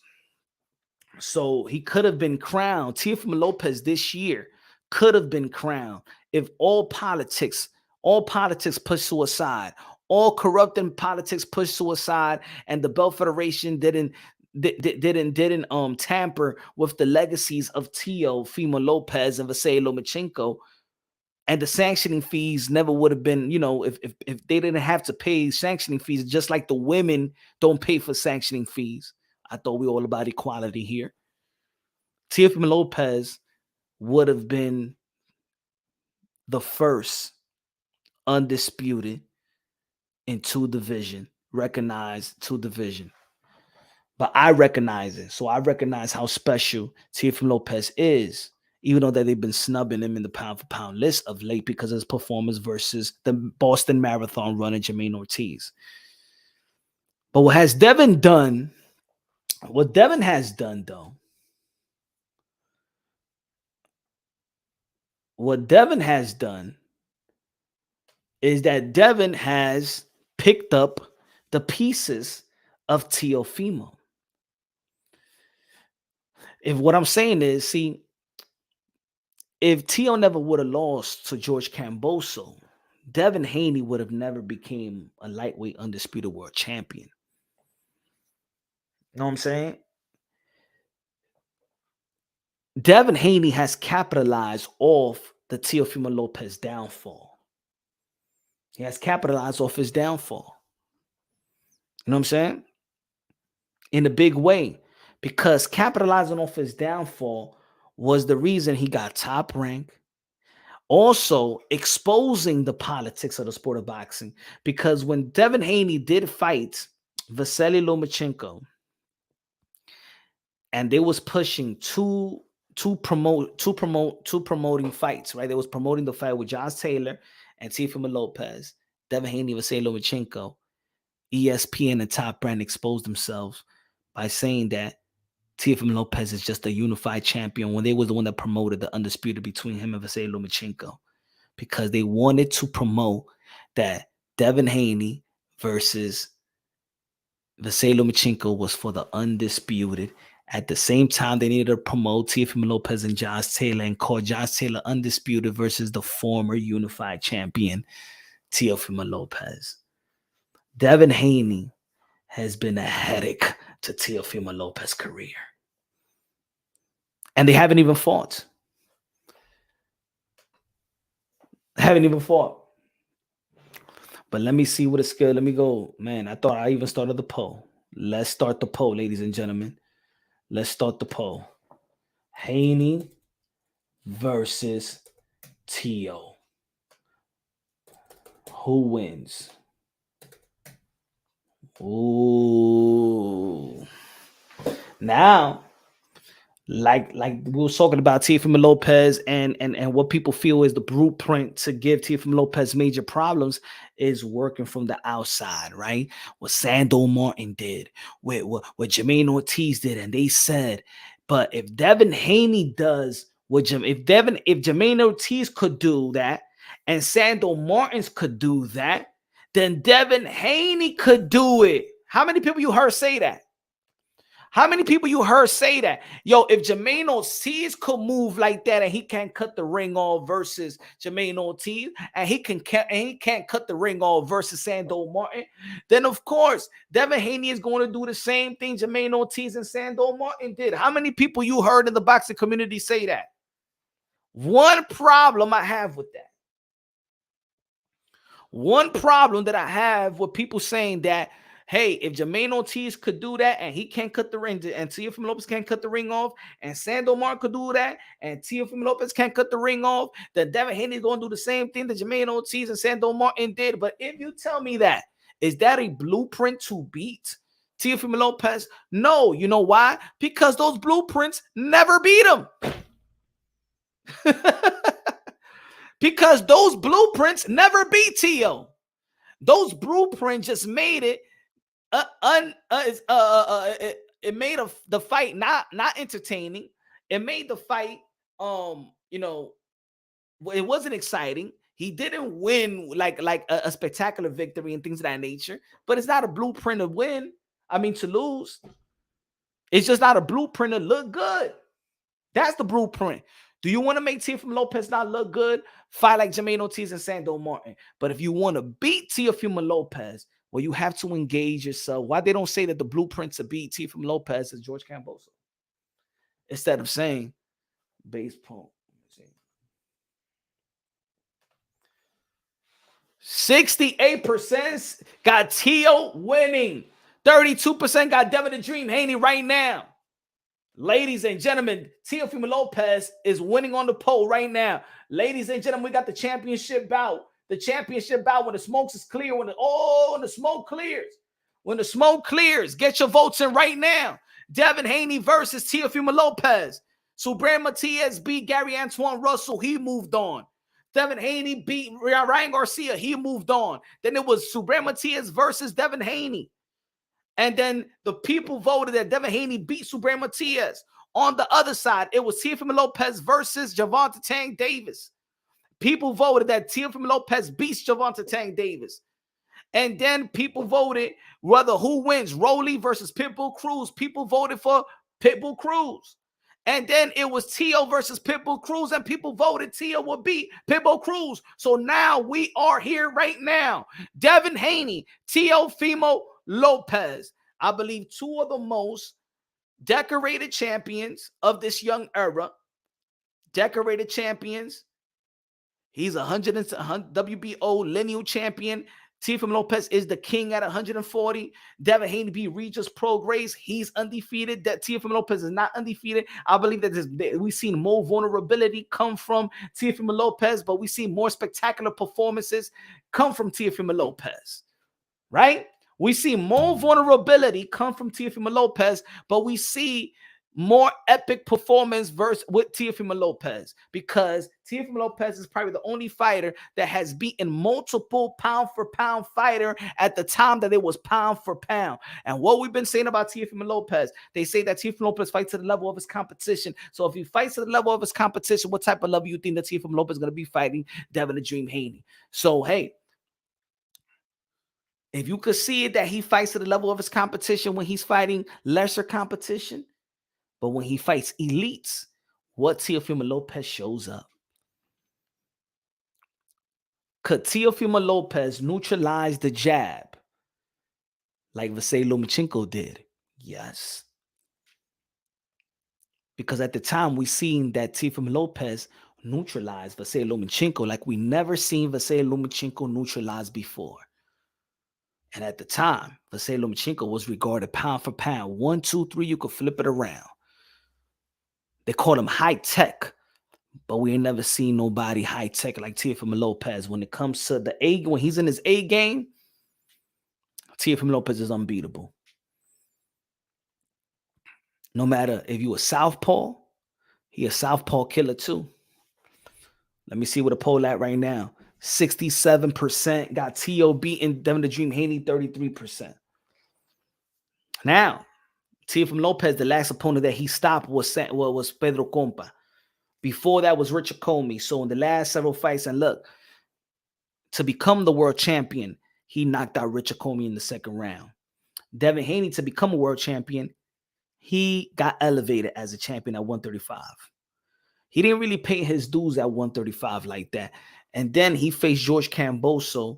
So he could have been crowned. Teofimo Lopez this year could have been crowned if all politics pushed to a side, all corrupting politics pushed to a side, and the Belt Federation didn't tamper with the legacies of Teofimo Lopez and Vasily Lomachenko. And the sanctioning fees never would have been, if they didn't have to pay sanctioning fees, just like the women don't pay for sanctioning fees. I thought we were all about equality here. Teofimo Lopez would have been the first undisputed in 2-division, recognized 2-division. But I recognize it. So I recognize how special Teofimo Lopez is, even though that they've been snubbing him in the pound-for-pound list of late because of his performance versus the Boston Marathon runner Jermaine Ortiz. But what Devin has done, though, what Devin has done is that Devin has picked up the pieces of Teofimo. If what I'm saying is, see, if Teo never would have lost to George Camboso, Devin Haney would have never became a lightweight undisputed world champion. You know what I'm saying? Devin Haney has capitalized off the Teofimo Lopez downfall. He has capitalized off his downfall. You know what I'm saying? In a big way. Because capitalizing off his downfall was the reason he got top rank. Also exposing the politics of the sport of boxing. Because when Devin Haney did fight Vasily Lomachenko, and they was pushing two promoting fights, right? They was promoting the fight with Josh Taylor and Teofimo Lopez, Devin Haney, Vasily Lomachenko. ESPN and Top Brand exposed themselves by saying that Teofimo Lopez is just a unified champion when they was the one that promoted the undisputed between him and Vasily Lomachenko, because they wanted to promote that Devin Haney versus Vasily Lomachenko was for the undisputed. At the same time, they needed to promote Teofimo Lopez and Josh Taylor and call Josh Taylor undisputed versus the former unified champion, Teofimo Lopez. Devin Haney has been a headache to Teofimo Lopez's career. And they haven't even fought. But But let me see what it's good. Let me go. Man, I thought I even started the poll. Let's start the poll, ladies and gentlemen. Let's start the poll. Haney versus Teo. Who wins? Ooh. Now, like we were talking about Teofimo Lopez and what people feel is the blueprint to give Teofimo Lopez major problems is working from the outside, right? What Sando Martin did, what Jermaine Ortiz did, and they said, but if Devin Haney does what if Jermaine Ortiz could do that, and Sando Martins could do that, then Devin Haney could do it. How many people you heard say that? How many people you heard say that? Yo, if Jermaine Ortiz could move like that and he can't cut the ring off versus Jermaine Ortiz, and he can't cut the ring off versus Sando Martin, then of course Devin Haney is going to do the same thing Jermaine Ortiz and Sando Martin did. How many people you heard in the boxing community say that? One problem I have with that. One problem that I have with people saying that, hey, if Jermaine Ortiz could do that and he can't cut the ring, and Teofimo Lopez can't cut the ring off, and Sando Martin could do that, and Teofimo Lopez can't cut the ring off, then Devin Haney is going to do the same thing that Jermaine Ortiz and Sando Martin did. But if you tell me that, is that a blueprint to beat Teofimo Lopez? No. You know why? Because those blueprints never beat him. Because those blueprints never beat Teo. Those blueprints just made it it made the fight not entertaining. It made the fight it wasn't exciting. He didn't win like a spectacular victory and things of that nature, but it's not a blueprint to win. I mean, to lose. It's just not a blueprint to look good. That's the blueprint. Do you want to make Teofimo Lopez not look good? Fight like Jermaine Ortiz and Sando Martin. But if you want to beat Teofimo Lopez, well, you have to engage yourself. Why they don't say that the blueprint to beat Teofimo Lopez is George Camboso? Instead of saying base pump. 68% got Teo winning. 32% got Devin the Dream Haney right now. Ladies and gentlemen, Teofimo Lopez is winning on the poll right now. Ladies and gentlemen, we got the championship bout. The championship bout when the smoke is clear. When the smoke clears. When the smoke clears, get your votes in right now. Devin Haney versus Teofimo Lopez. Subran Matias beat Gary Antoine Russell. He moved on. Devin Haney beat Ryan Garcia. He moved on. Then it was Subran Matias versus Devin Haney. And then the people voted that Devin Haney beat Subran Matias. On the other side, it was Teofimo Lopez versus Gervonta Tank Davis. People voted that Teofimo Lopez beats Gervonta Tank Davis. And then people voted whether who wins, Rolly versus Pitbull Cruz. People voted for Pitbull Cruz. And then it was Teo versus Pitbull Cruz, and people voted Teo would beat Pitbull Cruz. So now we are here right now. Devin Haney, Teofimo Lopez. I believe two of the most decorated champions of this young era. Decorated champions. He's a WBO lineal champion. Teofimo Lopez is the king at 140. Devin Haney beat Regis Prograis. He's undefeated. That Teofimo Lopez is not undefeated. I believe that we've seen more vulnerability come from Teofimo Lopez, but we see more spectacular performances come from Teofimo Lopez. Right? We see more vulnerability come from Teofimo Lopez, but we see more epic performance with Teofimo Lopez, because Teofimo Lopez is probably the only fighter that has beaten multiple pound-for-pound fighter at the time that it was pound for pound. And what we've been saying about Teofimo Lopez, they say that Teofimo Lopez fights to the level of his competition. So if he fights to the level of his competition, what type of level you think that Teofimo Lopez is going to be fighting Devin the Dream Haney? So, hey, if you could see it that he fights to the level of his competition when he's fighting lesser competition, but when he fights elites, what Teofimo Lopez shows up? Could Teofimo Lopez neutralize the jab like Vasily Lomachenko did? Yes. Because at the time, we seen that Teofimo Lopez neutralized Vasily Lomachenko like we never seen Vasily Lomachenko neutralized before. And at the time, Vasily Lomachenko was regarded pound for pound. 1, 2, 3, you could flip it around. They called him high tech, but we ain't never seen nobody high tech like Teofimo Lopez. When it comes to the A, when he's in his A game, Teofimo Lopez is unbeatable. No matter if you a southpaw, he a southpaw killer too. Let me see what the poll at right now. 67% got T.O. beating Devin the Dream Haney 33%. Now, Teofimo Lopez, the last opponent that he stopped was Pedro Compa. Before that was Richard Comey. So in the last several fights, and look, to become the world champion, he knocked out Richard Comey in the second round. Devin Haney, to become a world champion, he got elevated as a champion at 135. He didn't really pay his dues at 135 like that. And then he faced George Kambosos,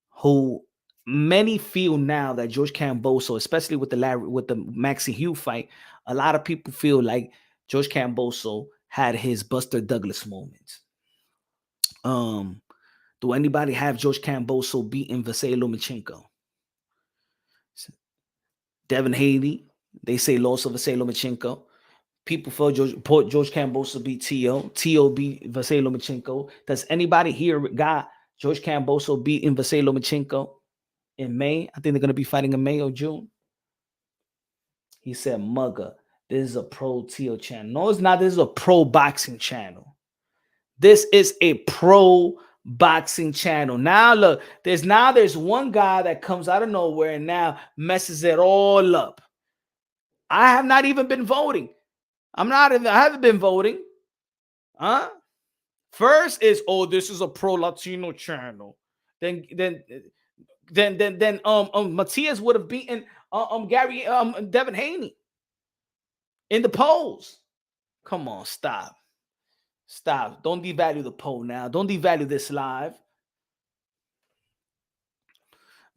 who many feel now that George Kambosos, especially with the Maxi Hugh fight, a lot of people feel like George Kambosos had his Buster Douglas moment. Do anybody have George Kambosos beating Vasily Lomachenko? Devin Haney, they say loss of Vasily Lomachenko. People feel George Kambosos beat T.O. T.O. beat Vasily Lomachenko. Does anybody here got George Kambosos beating Vasily Lomachenko in May? I think they're going to be fighting in May or June. He said, Mugga, this is a pro T.O. channel. No, it's not. This is a pro boxing channel. This is a pro boxing channel. Now, look, there's one guy that comes out of nowhere and now messes it all up. I have not even been voting. I haven't been voting. First is, this is a pro Latino channel. Then Matias would have beaten Devin Haney in the polls. Come on, stop. Don't devalue the poll now. Don't devalue this live.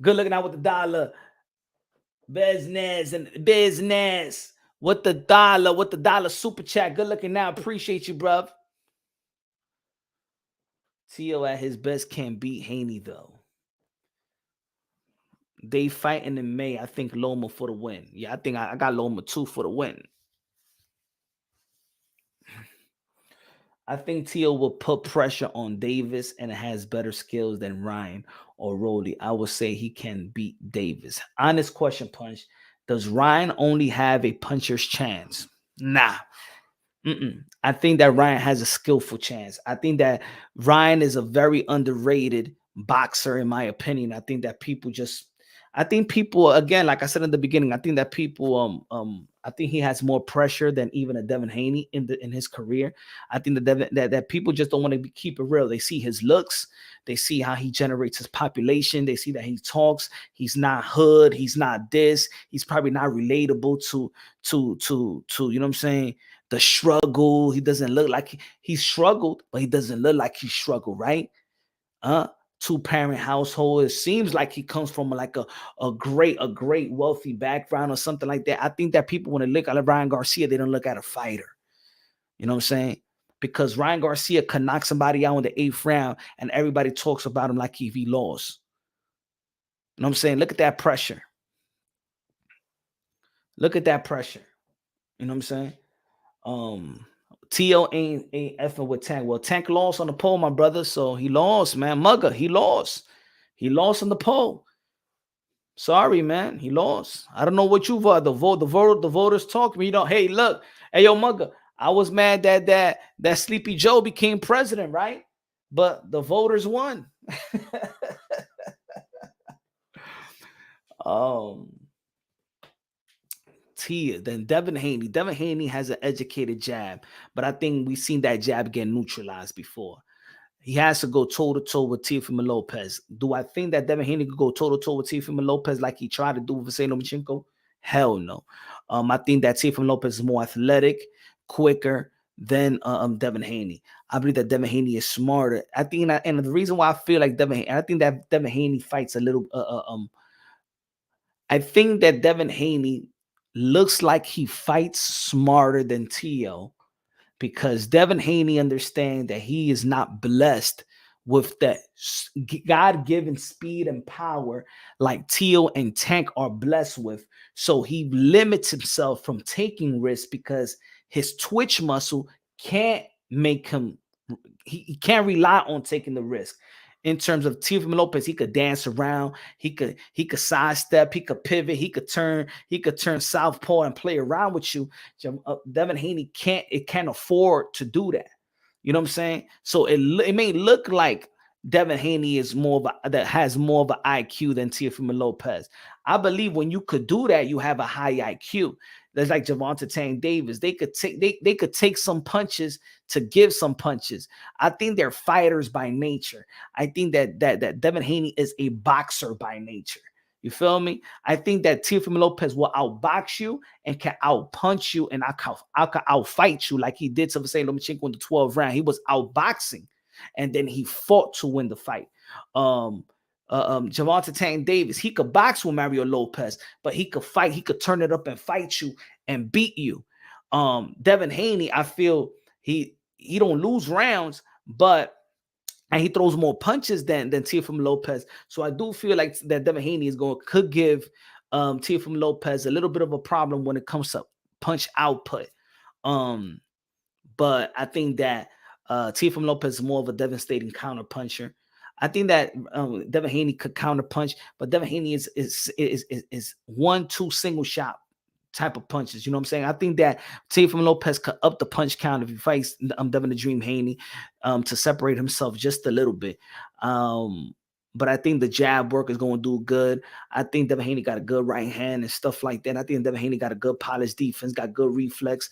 Good looking out with the dollar. Business. With the dollar super chat. Good looking now. Appreciate you, bruv. T.O. at his best can't beat Haney, though. They fighting in May. I think Loma for the win. Yeah, I think I got Loma too for the win. I think T.O. will put pressure on Davis and has better skills than Ryan or Rolly. I would say he can beat Davis. Honest question, Punch. Does Ryan only have a puncher's chance? Nah. I think that Ryan has a skillful chance. I think that Ryan is a very underrated boxer, in my opinion. I think that people again, like I said in the beginning, I think that people I think he has more pressure than even a Devin Haney in his career. I think that people just don't want to keep it real. They see his looks, they see how he generates his population, they see that he talks, he's not hood, he's not this, he's probably not relatable to you know what I'm saying, the struggle. He doesn't look like he struggled, but he doesn't look like he struggled, right? Two-parent household. It seems like he comes from like a great wealthy background or something like that. I think that people, when they look at Ryan Garcia, they don't look at a fighter. You know what I'm saying? Because Ryan Garcia could knock somebody out in the 8th round and everybody talks about him like if he lost. You know what I'm saying? Look at that pressure. Look at that pressure. You know what I'm saying? T.O. ain't effing with Tank. Well, Tank lost on the poll, my brother. So he lost, man. Mugga, he lost. He lost on the poll. Sorry, man. He lost. I don't know what you vote. The voters talk to me. You know, hey, look. Hey, yo, Mugga. I was mad that Sleepy Joe became president, right? But the voters won. Then Devin Haney. Devin Haney has an educated jab, but I think we've seen that jab get neutralized before. He has to go toe-to-toe with Teofimo Lopez. Do I think that Devin Haney could go toe-to-toe with Teofimo Lopez like he tried to do with Vasily Lomachenko? Hell no. I think that Teofimo Lopez is more athletic, quicker than Devin Haney. I believe that Devin Haney is smarter. I think that, and the reason why I feel like I think that Devin Haney fights a little I think that Devin Haney looks like he fights smarter than T.O. because Devin Haney understands that he is not blessed with that God-given speed and power like Teo and Tank are blessed with. So he limits himself from taking risks because his twitch muscle can't make him, he can't rely on taking the risk. In terms of Teofimo Lopez, he could dance around, he could sidestep, he could pivot, he could turn southpaw and play around with you. Devin Haney can't afford to do that. You know what I'm saying? So it may look like Devin Haney is that has more of an IQ than Teofimo Lopez. I believe when you could do that, you have a high IQ. That's like Gervonta Tank Davis. They could take some punches to give some punches. I think they're fighters by nature. I think that Devin Haney is a boxer by nature. You feel me? I think that Teofimo Lopez will outbox you and can outpunch you, and I can outfight you like he did to Vasily Lomachenko in the 12th round. He was outboxing, and then he fought to win the fight. Gervonta Tank Davis, he could box with Mario Lopez, but he could fight. He could turn it up and fight you and beat you. Devin Haney, I feel he don't lose rounds, but and he throws more punches than Teofimo Lopez. So I do feel like that Devin Haney could give Teofimo Lopez a little bit of a problem when it comes to punch output. But I think that Teofimo Lopez is more of a devastating counter puncher. I think that Devin Haney could counter punch, but Devin Haney is 1-2 single shot type of punches. You know what I'm saying? I think that Teofimo Lopez could up the punch count if he fights Devin the Dream Haney to separate himself just a little bit. But I think the jab work is going to do good. I think Devin Haney got a good right hand and stuff like that. I think Devin Haney got a good polished defense, got good reflex.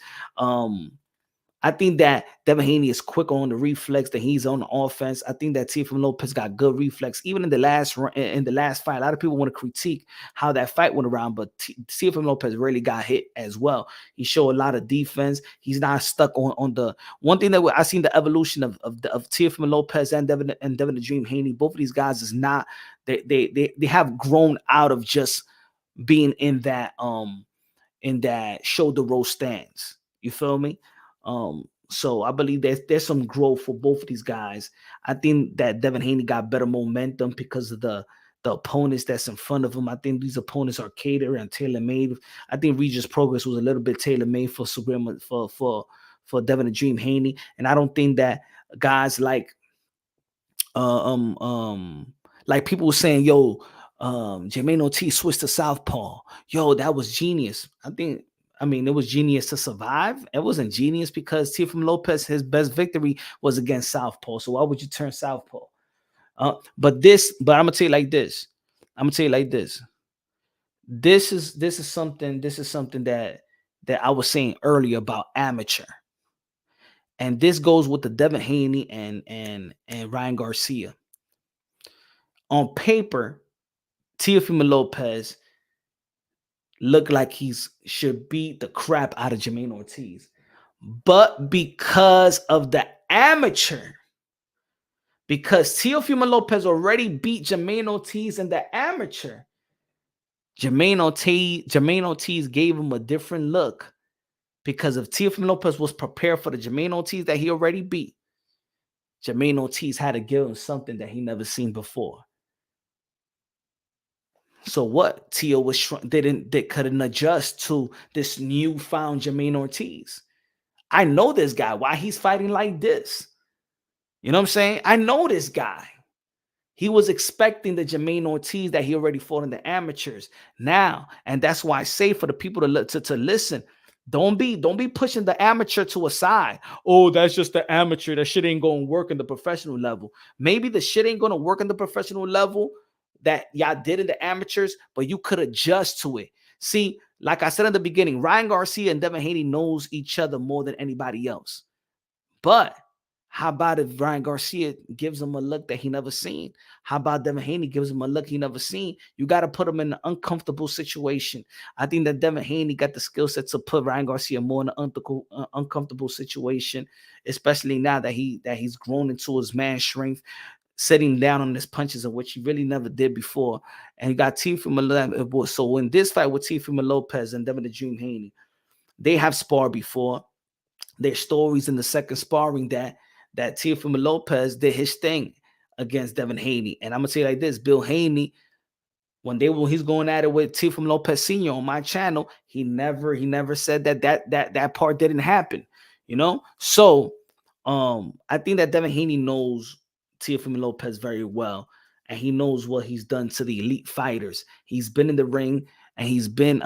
I think that Devin Haney is quicker on the reflex than he's on the offense. I think that Teofimo Lopez got good reflex. Even in the last fight, a lot of people want to critique how that fight went around, but Teofimo Lopez really got hit as well. He showed a lot of defense. He's not stuck on the one thing that I seen the evolution of Teofimo Lopez and Devin the Dream Haney. Both of these guys is not they have grown out of just being in that shoulder roll stance. You feel me? So I believe there's some growth for both of these guys. I think that Devin Haney got better momentum because of the opponents that's in front of him. I think these opponents are catered and tailor-made. I think Regis Progress was a little bit tailor-made for Devin the Dream Haney. And I don't think that guys like people were saying, yo, Jermaine Ortiz switched to southpaw. Yo, that was genius. I mean, it was genius to survive. It wasn't genius because Teofimo Lopez, his best victory was against southpaw. So why would you turn southpaw? But I'm gonna tell you like this. This is something that I was saying earlier about amateur. And this goes with the Devin Haney and Ryan Garcia. On paper, Teofimo Lopez look like should beat the crap out of Jermaine Ortiz. But because of the amateur, because Teofimo Lopez already beat Jermaine Ortiz in the amateur, Jermaine Ortiz gave him a different look. Because if Teofimo Lopez was prepared for the Jermaine Ortiz that he already beat, Jermaine Ortiz had to give him something that he never seen before. So what? Teo couldn't adjust to this newfound Jermaine Ortiz. I know this guy, why he's fighting like this. You know what I'm saying? I know this guy. He was expecting the Jermaine Ortiz that he already fought in the amateurs. Now, and that's why I say for the people to listen, don't be pushing the amateur to a side. Oh, that's just the amateur. That shit ain't going to work in the professional level. Maybe the shit ain't going to work in the professional level that y'all did in the amateurs, but you could adjust to it. See, like I said in the beginning, Ryan Garcia and Devin Haney knows each other more than anybody else. But how about if Ryan Garcia gives him a look that he never seen? How about Devin Haney gives him a look he never seen? You got to put him in an uncomfortable situation. I think that Devin Haney got the skill set to put Ryan Garcia more in an uncomfortable situation, especially now that he's grown into his man strength, sitting down on his punches, of which he really never did before. And he got Teofimo Lopez. So in this fight with Teofimo Lopez and Devin the Dream Haney, they have sparred before. There's stories in the second sparring that Teofimo Lopez did his thing. against Devin Haney. And I'm gonna say like this: Bill Haney, when he's going at it with Teofimo Lopez Sr. on my channel, he never said that part didn't happen. So I think that Devin Haney knows Teofimo Lopez very well, and he knows what he's done to the elite fighters. He's been in the ring, and he's been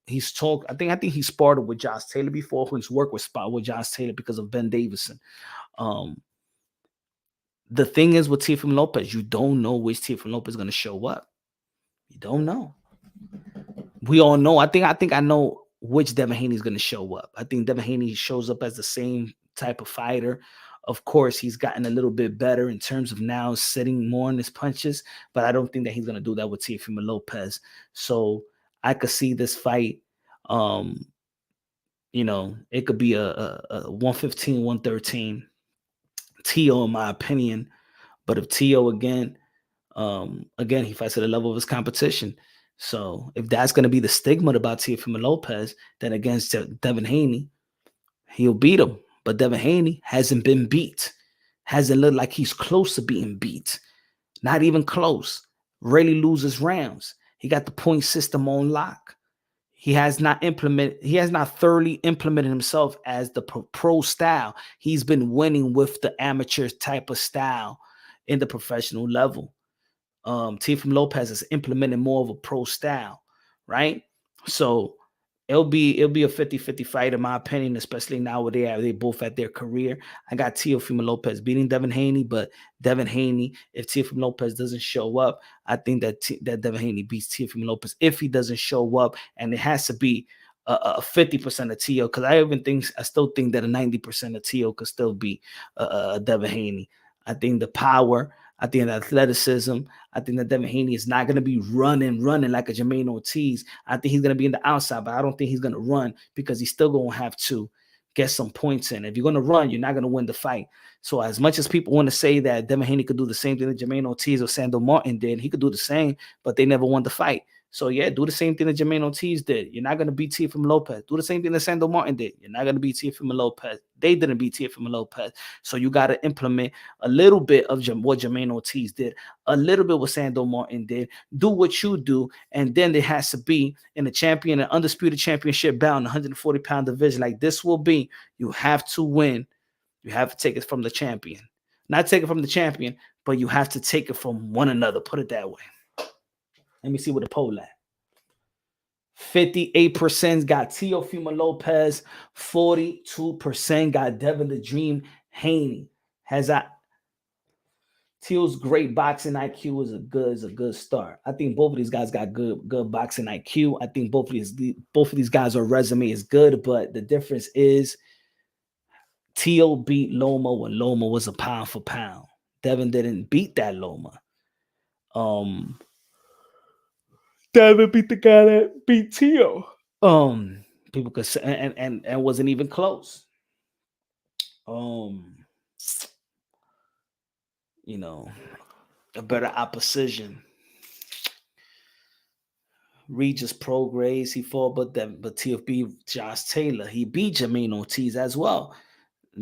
he's talked. I think he sparred with Josh Taylor before. He's worked with Josh Taylor because of Ben Davison. The thing is with Teofimo Lopez, you don't know which Teofimo Lopez is going to show up. You don't know. We all know. I think I know which Devin Haney is going to show up. I think Devin Haney shows up as the same type of fighter. Of course, he's gotten a little bit better in terms of now sitting more on his punches, but I don't think that he's going to do that with Teofimo Lopez. So I could see this fight. It could be a 115, 113 Tio, in my opinion. But if Tio again, he fights at the level of his competition. So if that's going to be the stigma about Teofimo Lopez, then against Devin Haney, he'll beat him. But Devin Haney hasn't been beat. Hasn't looked like he's close to being beat. Not even close. Rarely loses rounds. He got the point system on lock. He has not thoroughly implemented himself as the pro style. He's been winning with the amateur type of style in the professional level. Teofimo Lopez is implementing more of a pro style, right? So it'll be a 50-50 fight, in my opinion, especially now where they both at their career. I got Teofimo Lopez beating Devin Haney, but Devin Haney, if Teofimo Lopez doesn't show up, I think that Devin Haney beats Teofimo Lopez if he doesn't show up, and it has to be a 50% of Tio, because I still think that a 90% of Tio could still be Devin Haney. I think the power, I think the athleticism, I think that Devin Haney is not going to be running like a Jermaine Ortiz. I think he's going to be in the outside, but I don't think he's going to run because he's still going to have to get some points in. If you're going to run, you're not going to win the fight. So as much as people want to say that Devin Haney could do the same thing that Jermaine Ortiz or Sandor Martin did, he could do the same, but they never won the fight. So, yeah, do the same thing that Jermaine Ortiz did. You're not going to beat Teofimo Lopez. Do the same thing that Sandor Martin did. You're not going to beat Teofimo Lopez. They didn't beat Teofimo Lopez. So you got to implement a little bit of what Jermaine Ortiz did, a little bit what Sandor Martin did. Do what you do, and then there has to be in an undisputed championship bout in the 140-pound division like this will be. You have to win. You have to take it from the champion. Not take it from the champion, but you have to take it from one another. Put it that way. Let me see what the poll at. 58% got Teofimo Lopez. 42% got Devin the Dream Haney. Teal's great boxing IQ is a good start. I think both of these guys got good boxing IQ. I think both of these guys' resume is good, but the difference is Teal beat Loma when Loma was a pound for pound. Devin didn't beat that Loma. Devin beat the guy that beat Tio. People could say, and wasn't even close. A better opposition. Regis Prograis, he fought, but Tio beat Josh Taylor. He beat Jermaine Ortiz as well.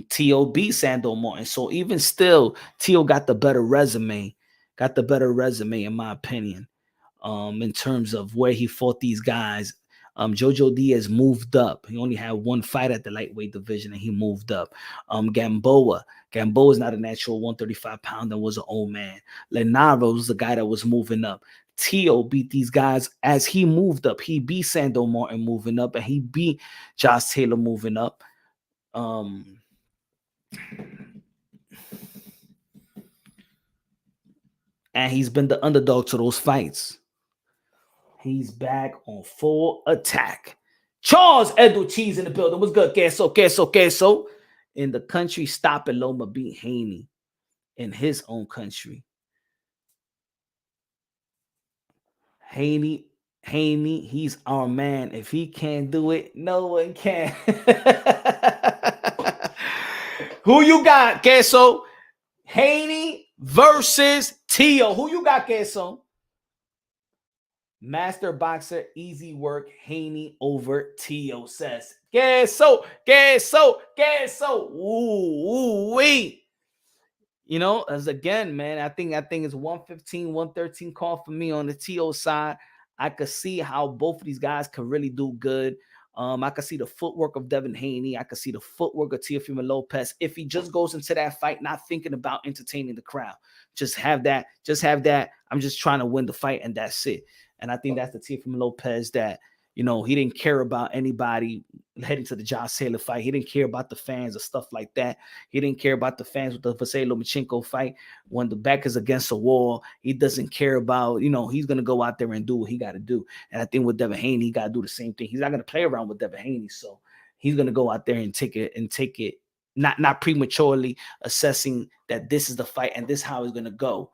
Tio beat Sandor Martin. So even still, Tio got the better resume. In my opinion. In terms of where he fought these guys. Jojo Diaz moved up. He only had one fight at the lightweight division, and he moved up. Gamboa is not a natural 135-pounder, was an old man. Lenaro was the guy that was moving up. Tio beat these guys as he moved up. He beat Sandor Martin moving up, and he beat Josh Taylor moving up. And he's been the underdog to those fights. He's back on full attack. Charles Edu Cheese in the building. What's good? Queso. In the country, stop and Loma beat Haney in his own country. Haney, he's our man. If he can't do it, no one can. Who you got, Queso? Haney versus Tio. Who you got, Queso? Master boxer, easy work. Haney over Tio says. Queso. Ooh, wee. as again, man, I think it's 115, 113 call for me on the TO side. I could see how both of these guys could really do good. I could see the footwork of Devin Haney. I could see the footwork of Teofimo Lopez. If he just goes into that fight, not thinking about entertaining the crowd, just have that. I'm just trying to win the fight, and that's it. And I think that's the Teofimo Lopez that, he didn't care about anybody heading to the Josh Taylor fight. He didn't care about the fans or stuff like that. He didn't care about the fans with the Vasily Lomachenko fight. When the back is against the wall, he doesn't care about, he's going to go out there and do what he got to do. And I think with Devin Haney, he got to do the same thing. He's not going to play around with Devin Haney. So he's going to go out there and take it, not prematurely assessing that this is the fight and this is how it's going to go,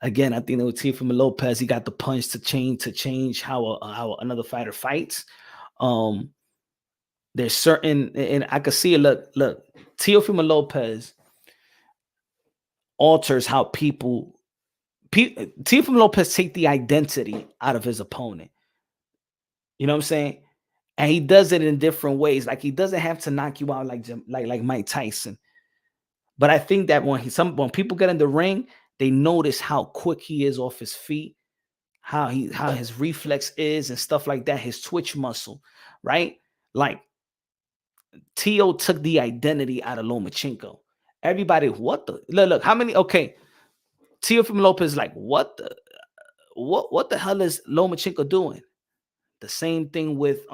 Again, I think that with Teofimo Lopez, he got the punch to change how another fighter fights. There's certain, and I could see it. Look, Teofimo Lopez alters how Teofimo Lopez take the identity out of his opponent. You know what I'm saying? And he does it in different ways. Like, he doesn't have to knock you out like Mike Tyson. But I think that when people get in the ring, they notice how quick he is off his feet, how his reflex is and stuff like that, his twitch muscle, right? Like, Teo took the identity out of Lomachenko. Everybody, look, how many, okay, Teofimo Lopez, like, what the hell is Lomachenko doing? The same thing with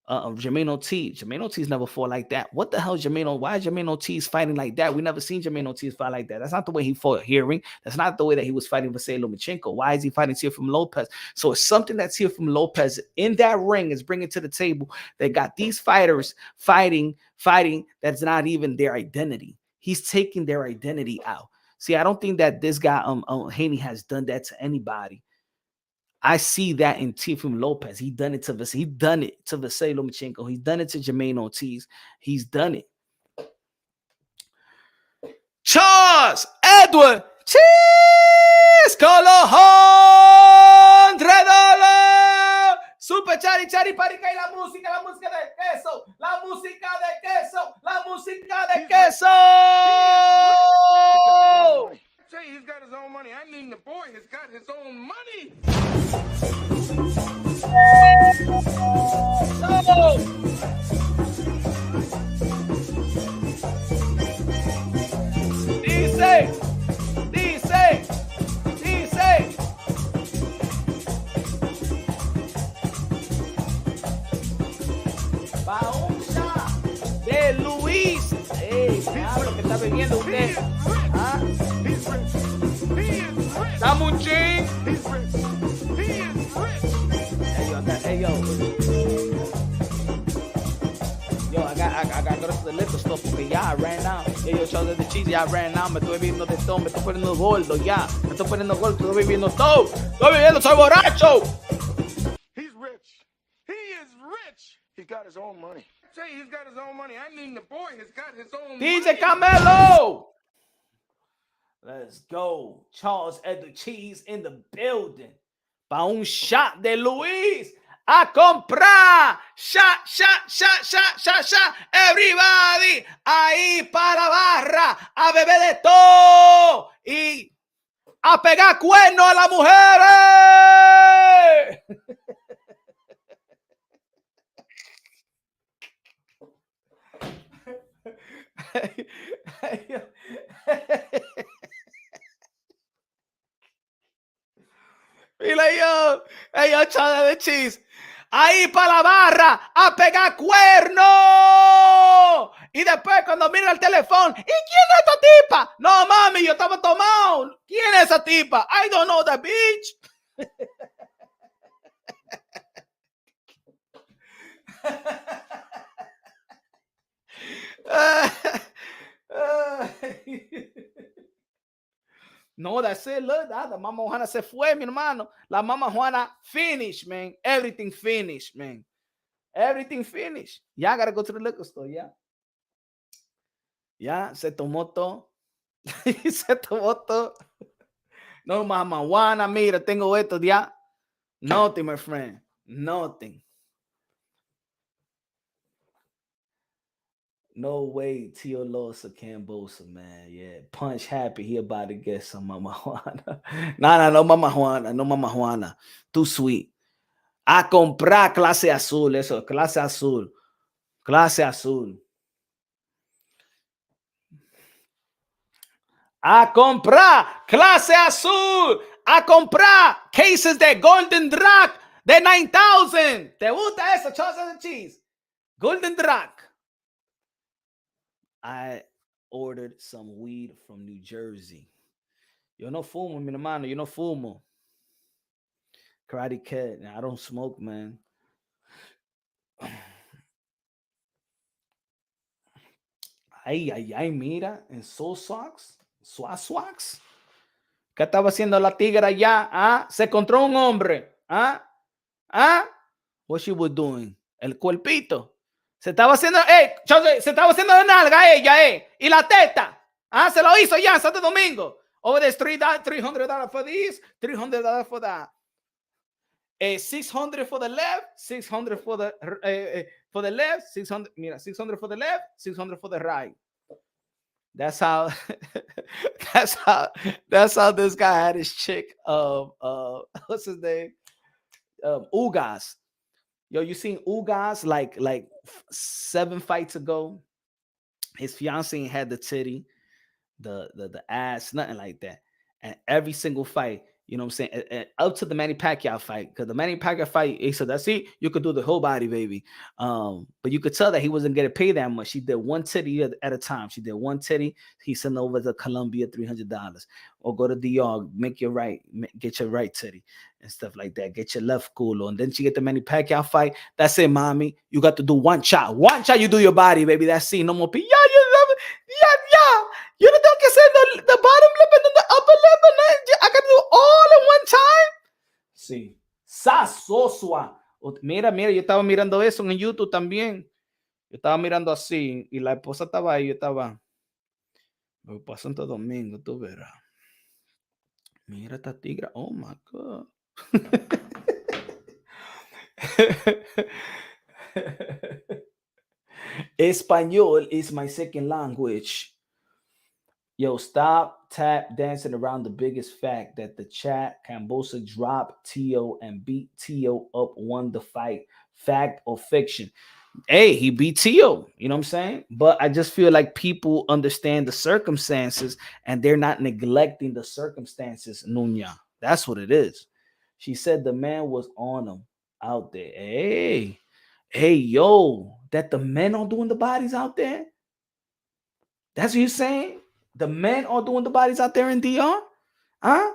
Jermaine Ortiz. Jermaine Ortiz never fought like that. What the hell, why is Jermaine Ortiz fighting like that? We never seen Jermaine Ortiz fight like that. That's not the way he fought Hearing. That's not the way that he was fighting Vasily Lomachenko. Why is he fighting Teofimo Lopez? So it's something that Teofimo Lopez in that ring is bringing to the table. They got these fighters fighting that's not even their identity. He's taking their identity out. See, I don't think that this guy Haney has done that to anybody. I see that in Teofimo Lopez. He done it to Vasily Lomachenko. He's done it to Jermaine Ortiz. He's done it. Charles Edward Cheese Colojón $3. Super Chari Parica y la música de queso. La música de queso. La música de queso. Say he's got his own money. I mean, the boy has got his own money. No. Dice. Pausa de Luis. Lo que está bebiendo usted. ¿Ah? Dame un ching. Hey, yo. Yo, I got to go to the liquor store porque ya I ran out. Yo, Charles de Cheese, ya ran out. Me estoy bebiendo de todo, me estoy poniendo gordo, ya. Me estoy poniendo gordo, estoy bebiendo todo. Estoy bebiendo, soy borracho. He's rich. He is rich. He's got his own money. Say he's got his own money. I mean, the boy has got his own money. DJ Camelo. Let's go. Charles Edward Cheese in the building. Pa' un shot de Luis. A comprar. Shot. Everybody. Ahí para la barra. A beber de todo. Y a pegar cuernos a las mujeres. Mira yo, Charles de Cheese. Ahí para la barra a pegar cuernos. Y después cuando mira el teléfono, ¿y quién es esta tipa? No, mami, yo estaba tomado. ¿Quién es esa tipa? I don't know the bitch. No, that's it. Look, the Mama Juana se fue, mi hermano. La Mama Juana finished, man. Everything finished, man. Everything finished. Yeah, I gotta go to the liquor store, yeah. Yeah, se tomó todo. Se tomó todo. No, Mama Juana, mira, tengo esto, ya. Nothing, my friend. Nothing. No way Tio lost a Cambosa, man. Yeah. Punch happy. He about to get some Mama Juana. Nah, no Mama Juana. No Mama Juana. Too sweet. A comprar clase azul. Eso, clase azul. Clase azul. A comprar clase azul. A comprar cases de Golden Drac de 9,000. ¿Te gusta eso, Charles and Cheese? Golden Drac. I ordered some weed from New Jersey. Yo no fumo, mi hermano. Yo no fumo. Karate Kid. I don't smoke, man. Ay, mira. En Soul Socks. Swax. ¿Qué estaba haciendo la tigre allá? ¿Ah? Se encontró un hombre. ¿Ah? ¿Ah? What she was doing? El cuerpito. Se estaba haciendo, se estaba haciendo de nalga ella, y la teta. Ah, se lo hizo ya Santo Domingo. Over there's $300 for this, $300 for that. 600 for the left, 600 for the left, 600. Mira, 600 for the left, 600 for the right. That's how. that's how this guy had his chick. What's his name? Ugas. Yo, you seen Ugas like 7 fights ago? His fiance had the titty, the ass, nothing like that. And every single fight, you know what I'm saying? And up to the Manny Pacquiao fight, because the Manny Pacquiao fight, he said, "That's it. You could do the whole body, baby." But you could tell that he wasn't getting paid that much. She did one titty at a time. She did one titty. He sent over to Colombia $300, or go to DR, get your right titty and stuff like that. Get your left culo, and then she get the Manny Pacquiao fight. That's it, mommy. You got to do one shot. One shot, you do your body, baby. That's it. No more. Yeah, you love it. Yeah. You don't que say the bottom lip and then the upper lip, and I gotta do all in one time. Sí. Sasosua. Mira, yo estaba mirando eso en YouTube también. Yo estaba mirando así y la esposa estaba ahí, yo estaba. Me pasó Santo Domingo, tú verás. Mira esta tigra. Oh my God. Español is my second language. Yo, stop tap dancing around the biggest fact that the chat Cambosa dropped Tio and beat Tio up, won the fight. Fact or fiction? Hey, he beat Tio. You know what I'm saying? But I just feel like people understand the circumstances and they're not neglecting the circumstances, Nunya. That's what it is. She said the man was on him out there. Hey, yo, that the men are doing the bodies out there? That's what you're saying? The men are doing the bodies out there in DR? Huh?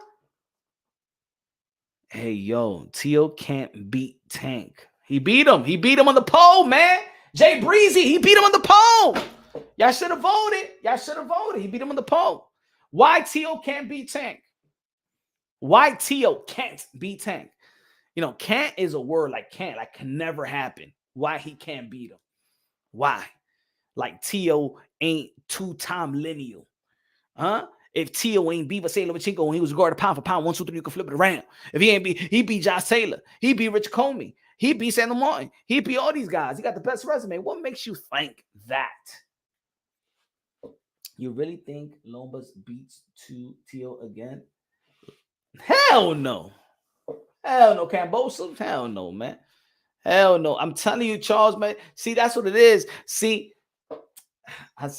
Hey, yo, Tio can't beat Tank. He beat him. He beat him on the pole, man. Jay Breezy, he beat him on the pole. Y'all should have voted. He beat him on the pole. Why Tio can't beat Tank? Why Tio can't beat Tank? You know, can't is a word like can't, like can never happen. Why he can't beat him? Why? Like Tio ain't 2-time lineal. Huh? If Tio ain't beat Vasily Lomachenko when he was guarded pound for pound, 1, 2, 3, you can flip it around. If he beat Josh Taylor. He beat Rich Comey. He beat Sandra Martin. He beat all these guys. He got the best resume. What makes you think that? You really think Lombas beats Tio again? Hell no. Hell no, Cambosa. Hell no, man. Hell no. I'm telling you, Charles, man. See, that's what it is. See, I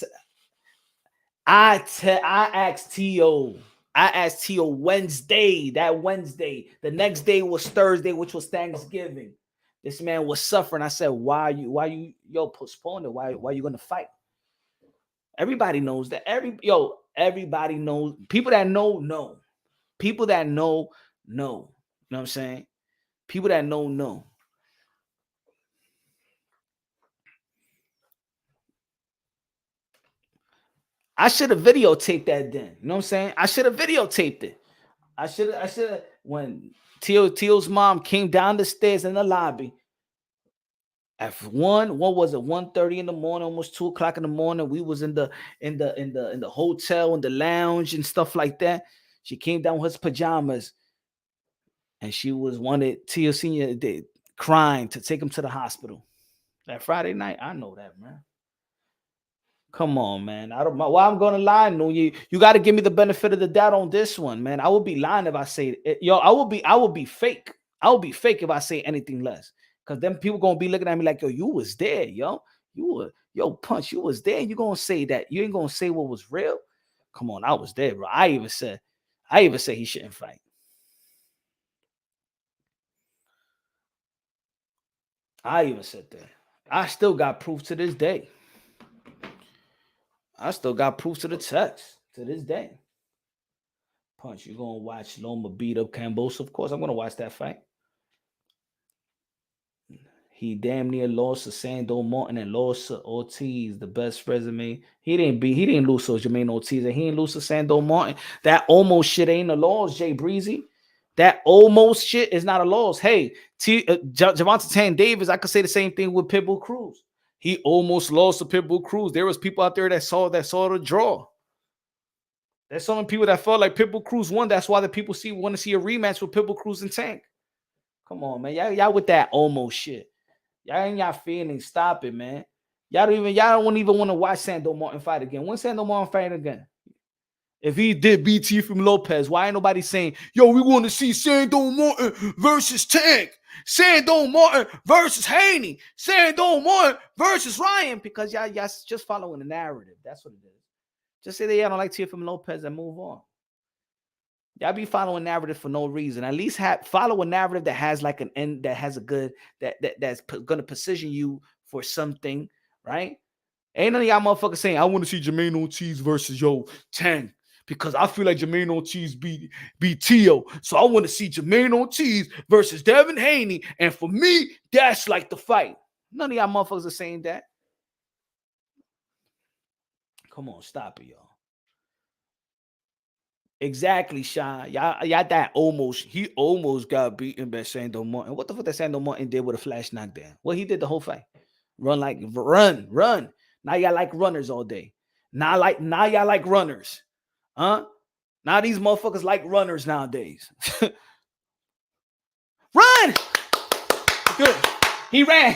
asked Tio. Wednesday. That Wednesday. The next day was Thursday, which was Thanksgiving. This man was suffering. I said, why you postpone it? Why you gonna fight? Everybody knows that. Everybody knows. People that know. People that know. You know what I'm saying? People that know. I should have videotaped that then. You know what I'm saying? I should have videotaped it. I should have when Tio's mom came down the stairs in the lobby. At what was it? 1:30 in the morning, almost 2:00 in the morning. We was in the hotel, in the lounge and stuff like that. She came down with her pajamas and she wanted Tio Senior crying to take him to the hospital. That Friday night, I know that, man. Come on, man. I don't know why I'm gonna lie. No, you got to give me the benefit of the doubt on this one, man. I would be lying if I say it. Yo, I will be fake. I will be fake if I say anything less. Cause then people gonna be looking at me like, yo, you was there, yo. You were, yo, Punch, you was there. You gonna say that. You ain't gonna say what was real. Come on, I was there, bro. I even said he shouldn't fight. I even said that. I still got proof to this day. I still got proof to the text to this day. Punch, you gonna watch Loma beat up Cambosa? Of course, I'm gonna watch that fight. He damn near lost to Sando Martin and lost to Ortiz, the best resume. He didn't lose to Jermaine Ortiz, and he didn't lose to Sando Martin. That almost shit ain't a loss, Jay Breezy. That almost shit is not a loss. Hey, Gervonta Tank Davis, I could say the same thing with Pitbull Cruz. He almost lost to Pitbull Cruz. There was people out there that saw the draw. There's some people that felt like Pitbull Cruz won. That's why the people want to see a rematch with Pitbull Cruz and Tank. Come on, man. Y'all with that almost shit. Y'all ain't y'all feelings. Stop it, man. Y'all don't even want to watch Sando Martin fight again. When Sando Martin fight again? If he did beat Teofimo Lopez, why ain't nobody saying, yo, we want to see Sando Martin versus Tank, Sando Martin versus Haney, Sando Martin versus Ryan? Because y'all just following the narrative. That's what it is. Just say that y'all don't like Teofimo Lopez and move on. Y'all be following narrative for no reason. At least follow a narrative that has like an end, that has a good, that's gonna position you for something, right? Ain't none of y'all motherfuckers saying, I want to see Jermaine Ortiz versus Tank, because I feel like Jermaine Ortiz beat Tio. So I want to see Jermaine Ortiz versus Devin Haney. And for me, that's like the fight. None of y'all motherfuckers are saying that. Come on, stop it, y'all. Exactly, Sean. Y'all that almost. He almost got beaten by Sando Martin. What the fuck that Sando Martin did with a flash knockdown? Well, he did the whole fight. Run. Now y'all like runners all day. Now y'all like runners. Huh? Now these motherfuckers like runners nowadays. Run! Good. He ran.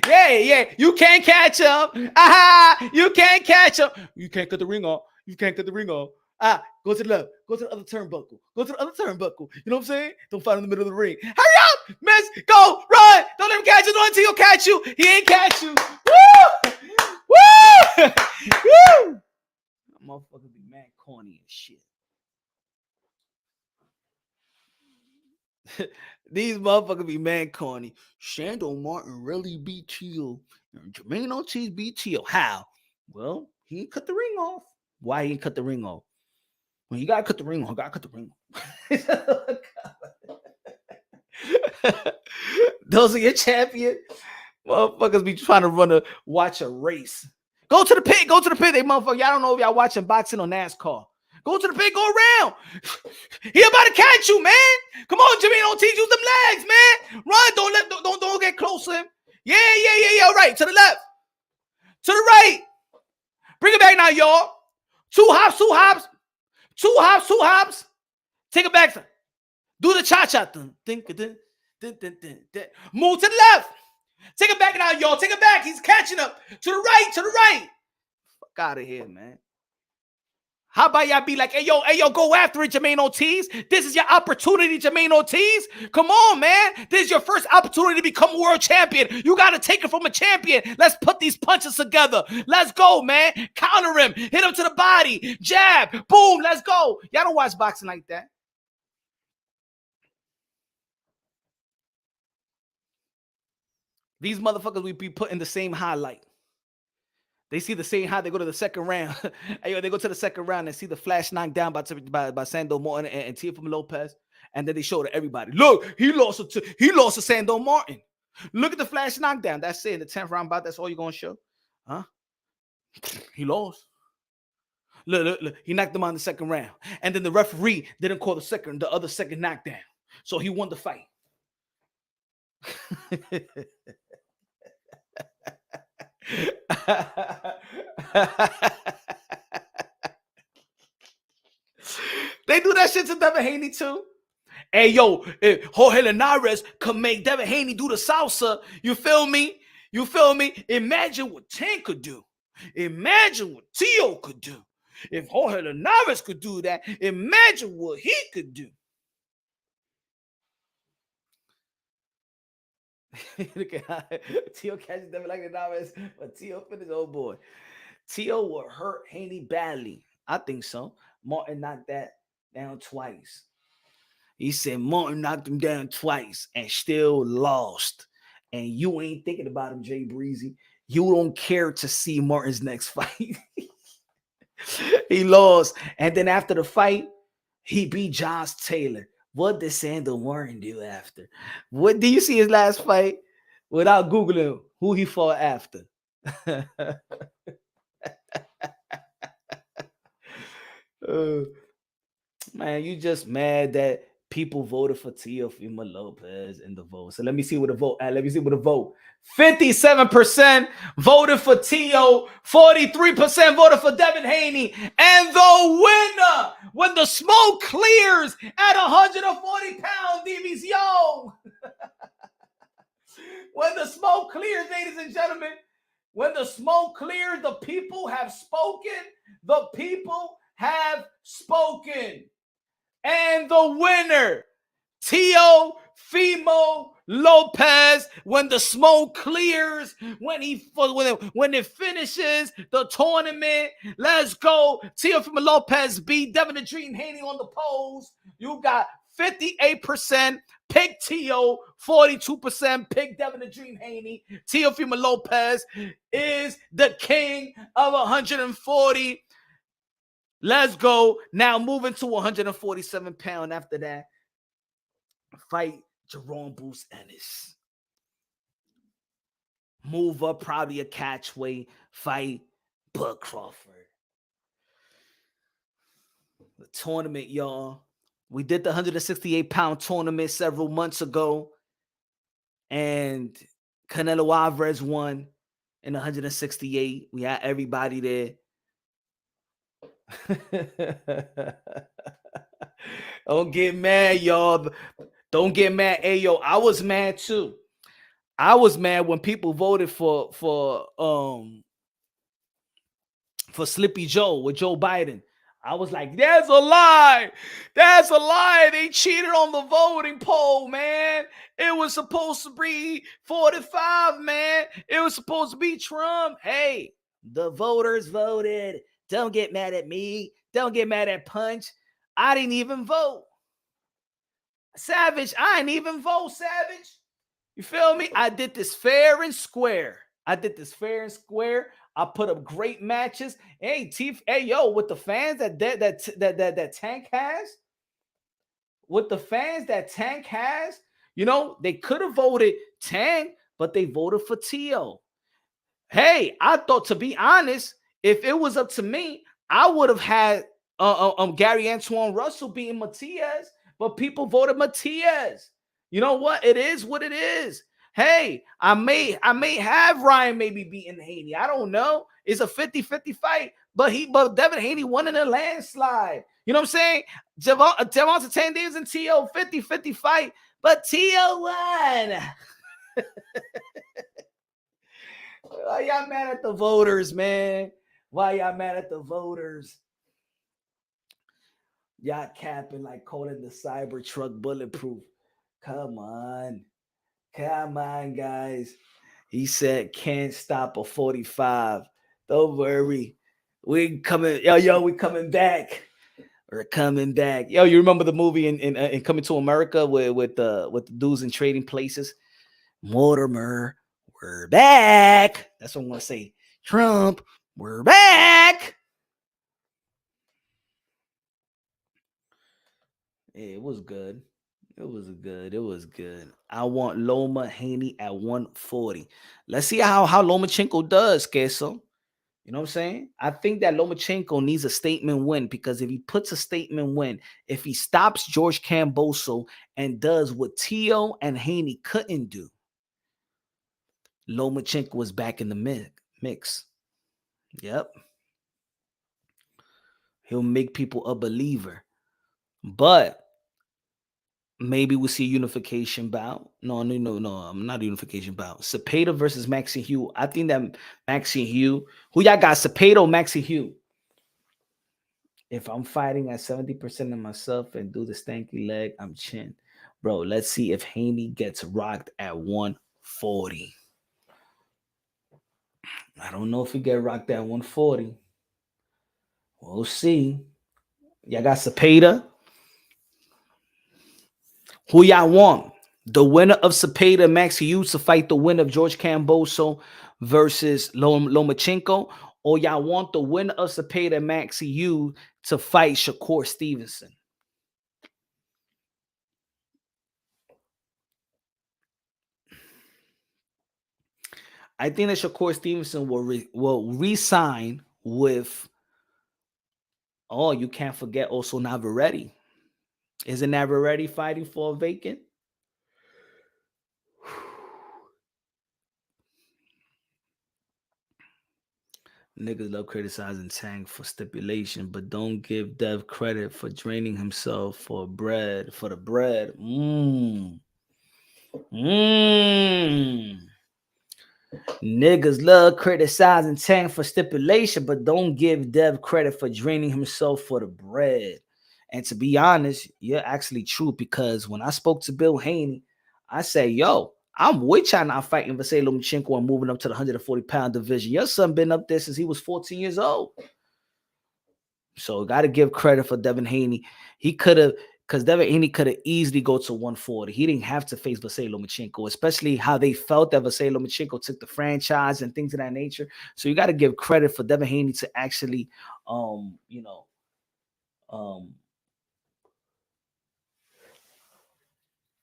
Yeah. You can't catch him. Aha! You can't catch him. You can't cut the ring off. Go to the left. Go to the other turnbuckle. You know what I'm saying? Don't fight in the middle of the ring. Hurry up! Miss! Go! Run! Don't let him catch you. Don't until he'll catch you. He ain't catch you. Woo! Woo! Woo! Motherfuckers be mad corny and shit. These motherfuckers be mad corny. Sando Martin really beat Tio. Jermaine Ortiz beat Tio. How? Well, he ain't cut the ring off. Why he ain't cut the ring off? Well, you gotta cut the ring off. Those are your champion. Motherfuckers be trying to watch a race. Go to the pit. They motherfucker. Y'all don't know if y'all watching boxing or NASCAR. Go to the pit. Go around. He about to catch you, man. Come on, Jermaine Ortiz. Use them legs, man. Run. Don't get close to him. Yeah. Right. To the left. To the right. Bring it back now, y'all. Two hops. Take it back. Do the cha-cha. Move to the left. Take it back now, y'all. Take it back. He's catching up. To the right. Fuck out of here, man. How about y'all be like, hey, yo, go after it, Jermaine Ortiz. This is your opportunity, Jermaine Ortiz. Come on, man. This is your first opportunity to become a world champion. You got to take it from a champion. Let's put these punches together. Let's go, man. Counter him. Hit him to the body. Jab. Boom. Let's go. Y'all don't watch boxing like that. These motherfuckers we be put in the same highlight. They see the same high. They go to the second round. They go to the second round and see the flash knocked down by Sando Martin and Teofimo Lopez, and then they show to everybody. Look, he lost to Sando Martin. Look at the flash knockdown. That's it. In the 10th round bout, that's all you're gonna show, huh? He lost. Look. He knocked him out in the second round, and then the referee didn't call the other second knockdown, so he won the fight. They do that shit to Devin Haney too. Hey, yo, if Jorge Linares could make Devin Haney do the salsa, you feel me? Imagine what Tank could do. Imagine what Tio could do. If Jorge Linares could do that, imagine what he could do. Look at how Tio catches them like Linares, but Tio finished. Oh boy, Tio will hurt Haney badly. I think so. Martin knocked that down twice. He said Martin knocked him down twice and still lost. And you ain't thinking about him, Jay Breezy. You don't care to see Martin's next fight. He lost. And then after the fight, he beat Josh Taylor. What did Sandor Martin do after? What do you see his last fight without Googling who he fought after? Man, you just mad that people voted for Teofimo Lopez in the vote. So let me see what the vote. Let me see what the vote. 57% voted for Tio, 43% voted for Devin Haney, and the winner when the smoke clears at 140 pounds, DBs, yo. When the smoke clears, ladies and gentlemen, when the smoke clears, the people have spoken. The people have spoken. And the winner, Teofimo Lopez, when the smoke clears, when it finishes the tournament. Let's go. Teofimo Lopez beat Devin the Dream Haney on the polls. You got 58% pick Tio, 42% pick Devin the Dream Haney. Teofimo Lopez is the king of 140. Let's go. Now moving to 147 pound after that. Fight Jerome Bruce Ennis. Move up, probably a catchweight. Fight Bud Crawford. The tournament, y'all. We did the 168 pound tournament several months ago. And Canelo Alvarez won in 168. We had everybody there. Don't get mad, y'all. Don't get mad. Hey, yo, I was mad too. I was mad when people voted for Sleepy Joe with Joe Biden. I was like, that's a lie. That's a lie. They cheated on the voting poll, man. It was supposed to be 45, man. It was supposed to be Trump. Hey, the voters voted. Don't get mad at me. Don't get mad at Punch. I didn't even vote. Savage, I didn't even vote, Savage. You feel me? I did this fair and square. I put up great matches. Hey, yo, with the fans that Tank has, you know, they could have voted Tank, but they voted for Tio. Hey, I thought, to be honest, if it was up to me, I would have had Gary Antoine Russell beating Matias, but people voted Matias. You know what? It is what it is. Hey, I may have Ryan maybe beating Haney. I don't know. It's a 50-50 fight, but Devin Haney won in a landslide. You know what I'm saying? Gervonta Davis and Tio 50-50 fight, but Tio won. Why y'all mad at the voters, man? Why y'all mad at the voters? Y'all capping like calling the Cybertruck bulletproof. Come on, guys. He said can't stop a 45. Don't worry. We coming, we coming back. We're coming back. Yo, you remember the movie in Coming to America with the dudes in Trading Places? Mortimer, we're back. That's what I'm gonna say. Trump, we're back. Yeah, it was good. It was good. I want Loma Haney at 140. Let's see how Lomachenko does, Queso. You know what I'm saying? I think that Lomachenko needs a statement win, because if he puts a statement win, if he stops George Kambosos and does what Tio and Haney couldn't do, Lomachenko was back in the mix. Yep. He'll make people a believer. But Maybe we'll see a unification bout. No, I'm not a unification bout. Cepeda versus Maxi Hugh. I think that Maxi Hugh. Who y'all got? Cepeda or Maxi Hugh? If I'm fighting at 70% of myself and do the stanky leg, I'm chin. Bro, let's see if Haney gets rocked at 140. I don't know if he get rocked at 140. We'll see. Y'all got Cepeda. Who y'all want? The winner of Cepeda Maxi Hughes to fight the winner of George Camboso versus Lomachenko, or y'all want the winner of Cepeda Maxi Hughes to fight Shakur Stevenson? I think that Shakur Stevenson will re-sign with. Oh, you can't forget also Navarrete. Isn't Navarrete fighting for a vacant? Niggas love criticizing Tank for stipulation, but don't give Dev credit for draining himself for the bread. Niggas love criticizing Tank for stipulation, but don't give Dev credit for draining himself for the bread. And to be honest, you're actually true, because when I spoke to Bill Haney, I said, yo, I'm with y'all not fighting Vasily Lomachenko and moving up to the 140-pound division. Your son been up there since he was 14 years old. So got to give credit for Devin Haney. He could have, because Devin Haney could have easily go to 140. He didn't have to face Vasily Lomachenko, especially how they felt that Vasily Lomachenko took the franchise and things of that nature. So you got to give credit for Devin Haney to actually,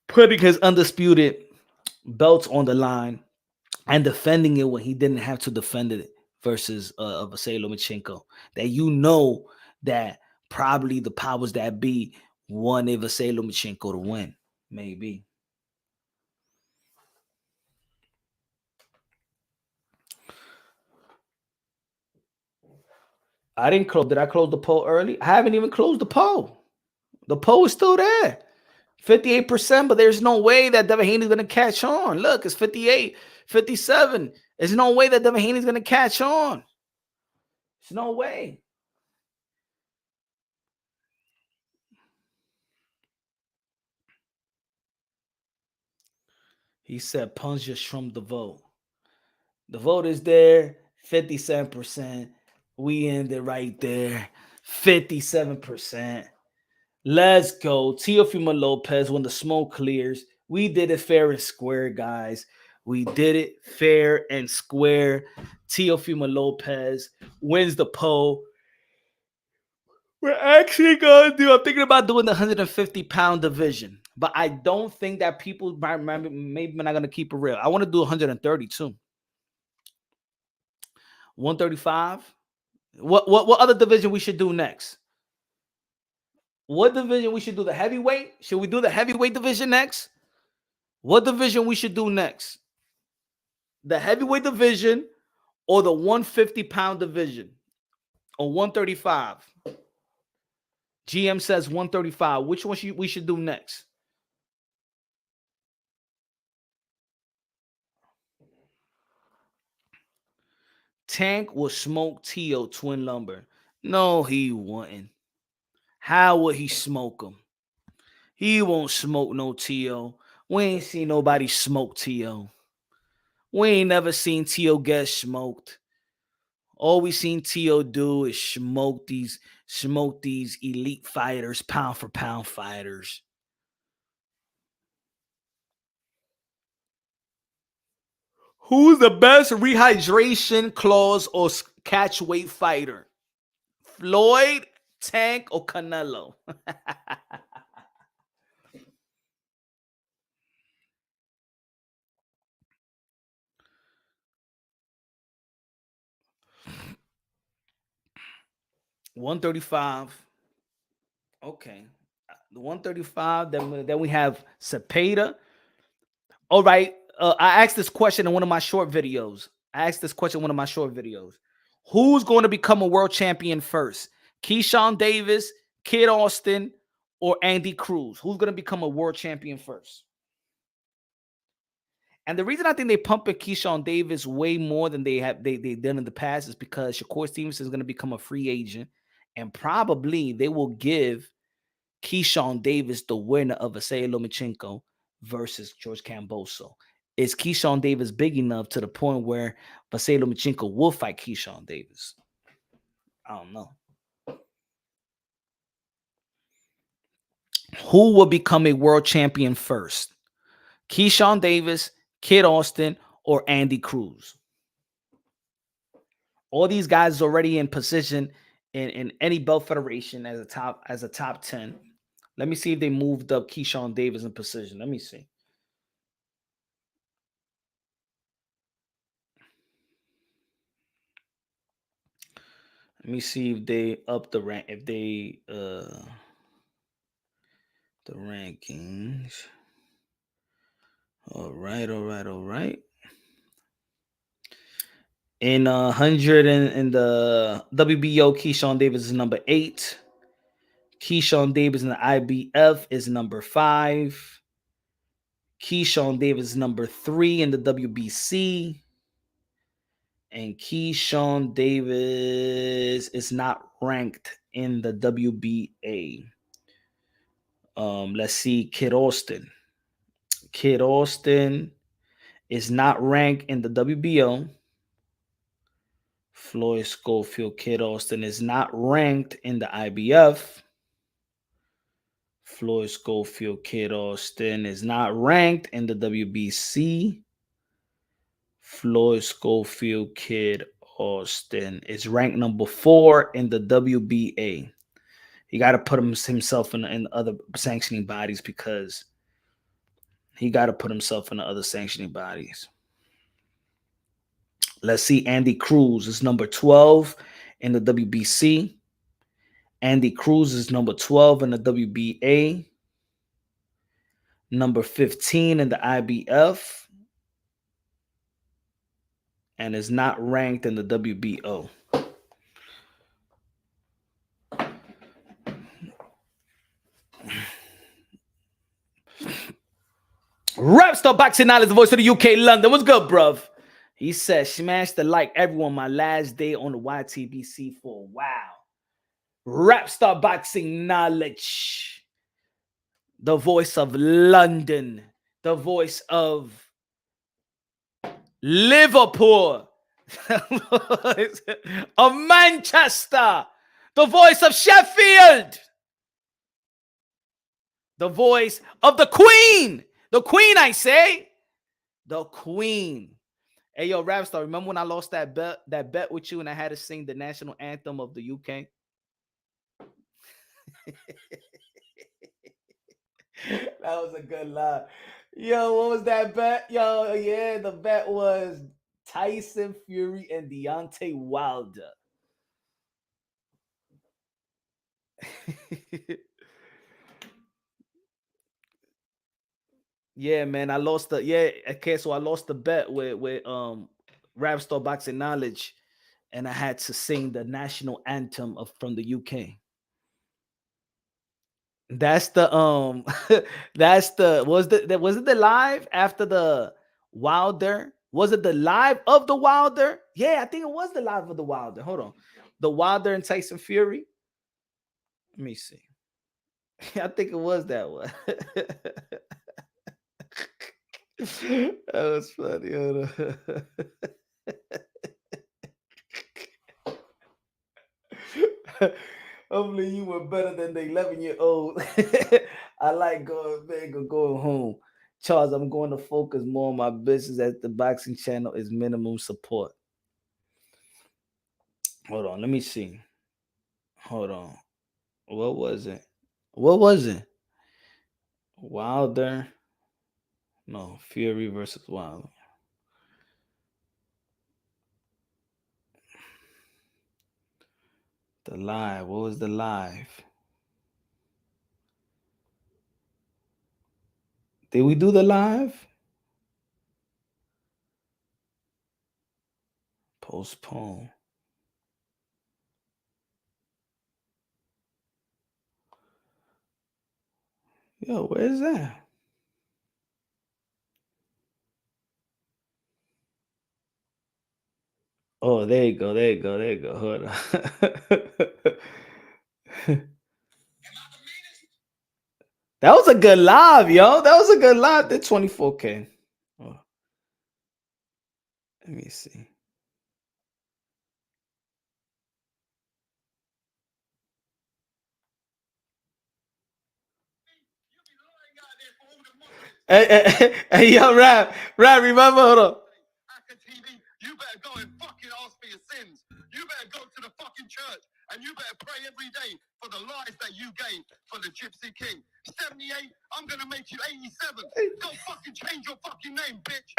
putting his undisputed belts on the line and defending it when he didn't have to defend it versus Vasily Lomachenko. That that probably the powers that be wanted Vasily Lomachenko to win. Maybe. I didn't close. Did I close the poll early? I haven't even closed the poll. The poll is still there. 58%, but there's no way that Devin Haney's going to catch on. Look, it's 58, 57. There's no way that Devin Haney's going to catch on. There's no way. He said, Punch just trumped the vote. The vote is there, 57%. We ended right there, 57%. Let's go. Teofimo Lopez, when the smoke clears. We did it fair and square, guys. We did it fair and square. Teofimo Lopez wins the poll. We're actually going to do, I'm thinking about doing the 150-pound division. But I don't think that people, maybe we're not going to keep it real. I want to do 130 too. 135. What other division we should do next? What division we should do? The heavyweight? Should we do the heavyweight division next? What division we should do next? The heavyweight division or the 150-pound division? Or 135? GM says 135. Which one we should do next? Tank will smoke Tio Twin Lumber. No, he wouldn't. How would he smoke him? He won't smoke no Tio. We ain't seen nobody smoke Tio. We ain't never seen Tio get smoked. All we seen Tio do is smoke these elite fighters, pound for pound fighters. Who's the best rehydration clause or catch weight fighter? Floyd, Tank, or Canelo? $135. Okay. The 135. Then we have Cepeda. All right. I asked this question in one of my short videos. Who's going to become a world champion first? Keyshawn Davis, Kid Austin, or Andy Cruz? Who's going to become a world champion first? And the reason I think they pumping Keyshawn Davis way more than they done in the past is because Shakur Stevenson is going to become a free agent, and probably they will give Keyshawn Davis the winner of Vasily Lomachenko versus George Kambosos. Is Keyshawn Davis big enough to the point where Vasily Lomachenko will fight Keyshawn Davis? I don't know. Who will become a world champion first? Keyshawn Davis, Kid Austin, or Andy Cruz? All these guys already in position in any belt federation as a top 10. Let me see if they moved up Keyshawn Davis in position. Let me see. Let me see if they up the rank. If they the rankings. All right. In 100 in the WBO, Keyshawn Davis is number 8. Keyshawn Davis in the IBF is number 5. Keyshawn Davis is number 3 in the WBC. And Keyshawn Davis is not ranked in the WBA. Let's see, Kid Austin. Kid Austin is not ranked in the WBO. Floyd Schofield, Kid Austin is not ranked in the IBF. Floyd Schofield, Kid Austin is not ranked in the WBC. Floyd Schofield, Kid Austin is ranked number 4 in the WBA. He got to put himself in other sanctioning bodies because he got to put himself in the other sanctioning bodies. Let's see. Andy Cruz is number 12 in the WBC. Andy Cruz is number 12 in the WBA. Number 15 in the IBF. And is not ranked in the WBO. Rapstar Boxing Knowledge, the voice of the UK London. What's good, bruv? He says, smash the like, everyone. My last day on the YTBC for a while. Rapstar Boxing Knowledge, the voice of London, the voice of Liverpool, of Manchester, the voice of Sheffield, the voice of the Queen. The Queen, I say. The Queen. Hey, yo, Rapstar, remember when I lost that bet with you and I had to sing the national anthem of the UK? That was a good lie. Yo, what was that bet? Yo, yeah, the bet was Tyson Fury and Deontay Wilder. Yeah, man, I lost the okay, so I lost the bet with Rapstar Boxing Knowledge, and I had to sing the national anthem from the UK. That's the that's the was it the live after the Wilder? Was it the live of the Wilder? Yeah, I think it was the live of the Wilder. Hold on. The Wilder and Tyson Fury. Let me see. I think it was that one. That was funny. Hold on. Hopefully you were better than the 11-year-old. I like going big or going home. Charles, I'm going to focus more on my business as the boxing channel is minimum support. Hold on, let me see. Hold on. What was it? Wilder. No, Fury versus Wilder. The live. What was the live? Did we do the live? Postpone. Yo, where's that? Oh, there you go. There you go. There you go. Hold on. That was a good live, yo. That was a good live. The 24K. Oh, let me see. Hey, yo, Rap, remember? Hold on. You better go and fucking ask for your sins. You better go to the fucking church and you better pray every day for the lies that you gave for the Gypsy King. 78, I'm gonna make you 87. Go fucking change your fucking name, bitch.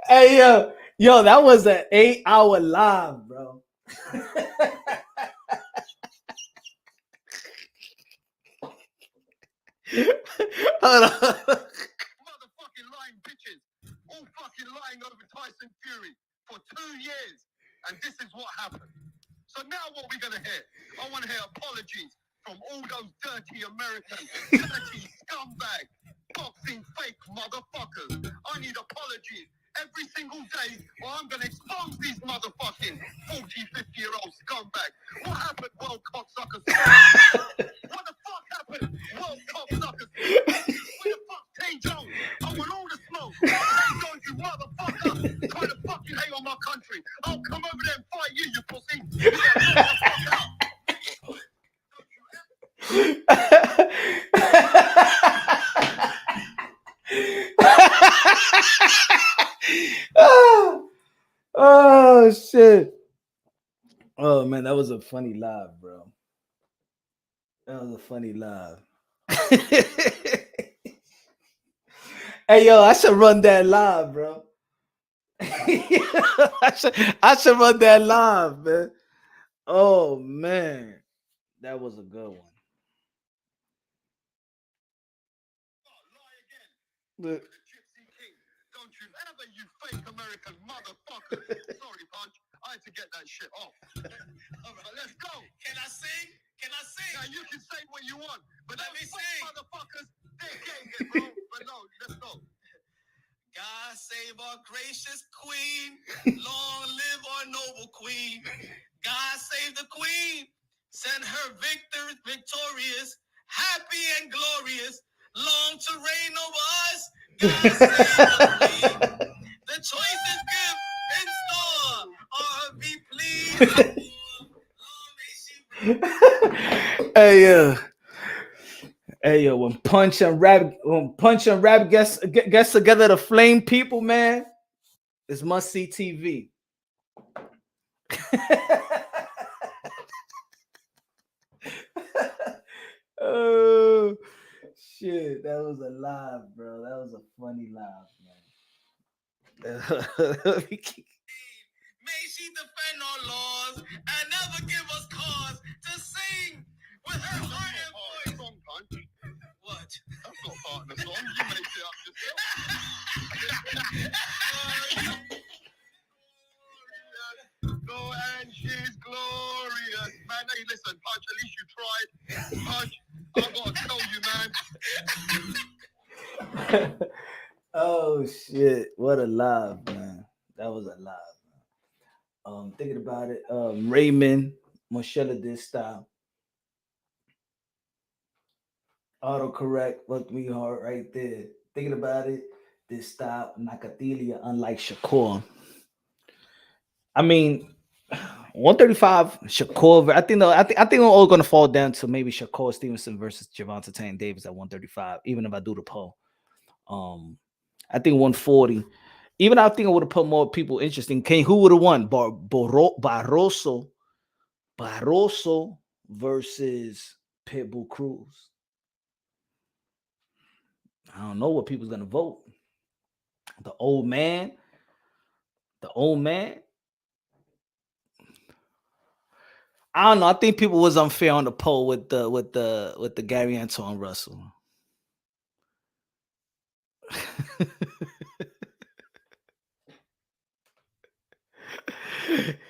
Hey, yo, that was an 8-hour live, bro. Hold on. Motherfucking lying bitches. All fucking lying over Tyson Fury for 2 years. And this is what happened. So now what we're gonna hear? I wanna hear apologies from all those dirty American, dirty scumbag, boxing fake motherfuckers. I need apologies every single day or I'm gonna expose these motherfucking 40, 50-year-old scumbags. What happened, world cocksuckers? What the fuck happened, world cocksuckers? Where the fuck Tay Jones? I want all the smoke. Tay Jones, you motherfucker, trying to fucking hate on my country. I'll come over there and fight you, you pussy. You gotta knock the fuck out. Oh shit. Oh man, that was a funny live, bro. That was a funny live. Hey yo, I should run that live, bro. I should run that live, man. Oh man, that was a good one. Look. Gypsy King, don't you ever, you fake American motherfucker. Sorry, Punch. I had to get that shit off. All right, let's go. Can I sing? Can I sing? Now you can say what you want, but let me sing. Motherfuckers, they're getting it, bro. But no, let's go. God save our gracious queen. Long live our noble queen. God save the queen. Send her victorious, happy and glorious, long to reign over us. God save the queen. The choice is gift in store. Be pleased. Hey yo, when Punch and Rap gets together to flame people, man, it's must see TV. Oh shit, that was a live, bro. That was a funny live, man. May she defend our laws and never give us cause to sing with her heart and voice. Punch. What? That's not part of the song. You made it up yourself. Go and she's glorious. Man, hey, listen, Punch, at least you tried. Punch, I gotta tell you, man. Oh shit, what a live, man. That was a live. Thinking about it, Raymond Moshella this style. Autocorrect fucked me hard right there. Thinking about it, this style Nakatilia, unlike Shakur. I mean, 135 Shakur. I think we're all gonna fall down to maybe Shakur Stevenson versus Javante Tank Davis at 135. Even if I do the poll, I think 140. Even I think I would have put more people interesting. Who would have won? Barroso versus Pitbull Cruz. I don't know what people's gonna vote. The old man. I don't know. I think people was unfair on the poll with the Gary Antoine Russell.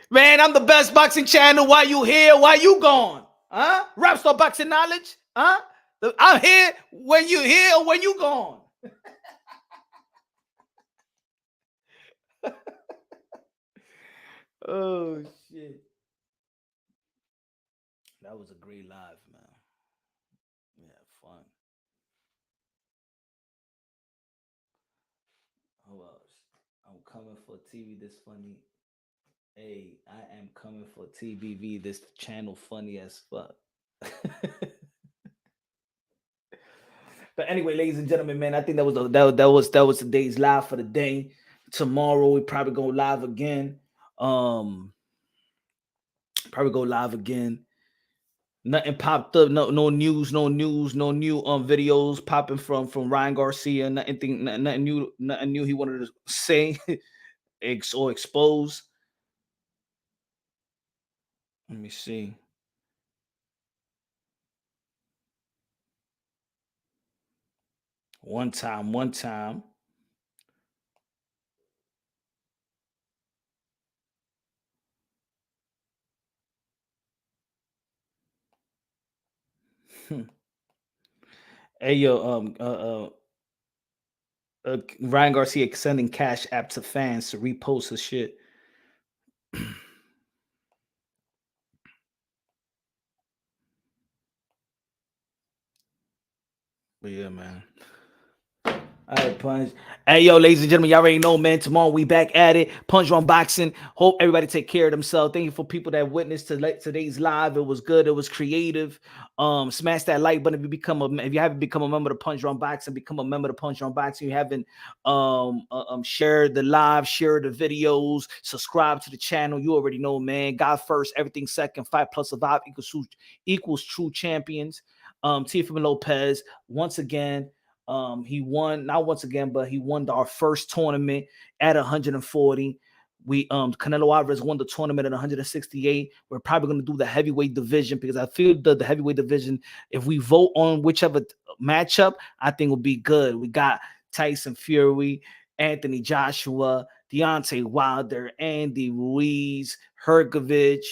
Man, I'm the best boxing channel. Why you here? Why you gone? Huh? Rapstar Boxing Knowledge? Huh? I'm here when you here or when you gone. Oh shit. That was a great live, man. Yeah, fun. Who else? I'm coming for TV this funny. Hey, I am coming for TBV this channel funny as fuck. But anyway, ladies and gentlemen, man, I think that was today's live for the day. Tomorrow we probably go live again. Probably go live again. Nothing popped up. No news. No news. No new videos popping from Ryan Garcia. Nothing new. Nothing new he wanted to say or expose. Let me see. One time. Hey yo, Ryan Garcia sending cash app to fans to repost his shit. But yeah, man. All right, Punch. Hey, yo, ladies and gentlemen, y'all already know, man. Tomorrow we back at it. Punch Unboxing. Hope everybody take care of themselves. Thank you for people that witnessed today's live. It was good. It was creative. Smash that like button if you haven't become a member of Punch Unboxing, become a member of Punch Unboxing. You haven't shared the live, share the videos, subscribe to the channel. You already know, man. God first, everything second. 5 plus survive equals true champions. Teofimo Lopez once again. He won, not once again, but he won our first tournament at 140. We Canelo Alvarez won the tournament at 168. We're probably going to do the heavyweight division because I feel the heavyweight division, if we vote on whichever matchup, I think will be good. We got Tyson Fury, Anthony Joshua, Deontay Wilder, Andy Ruiz, Hergovich,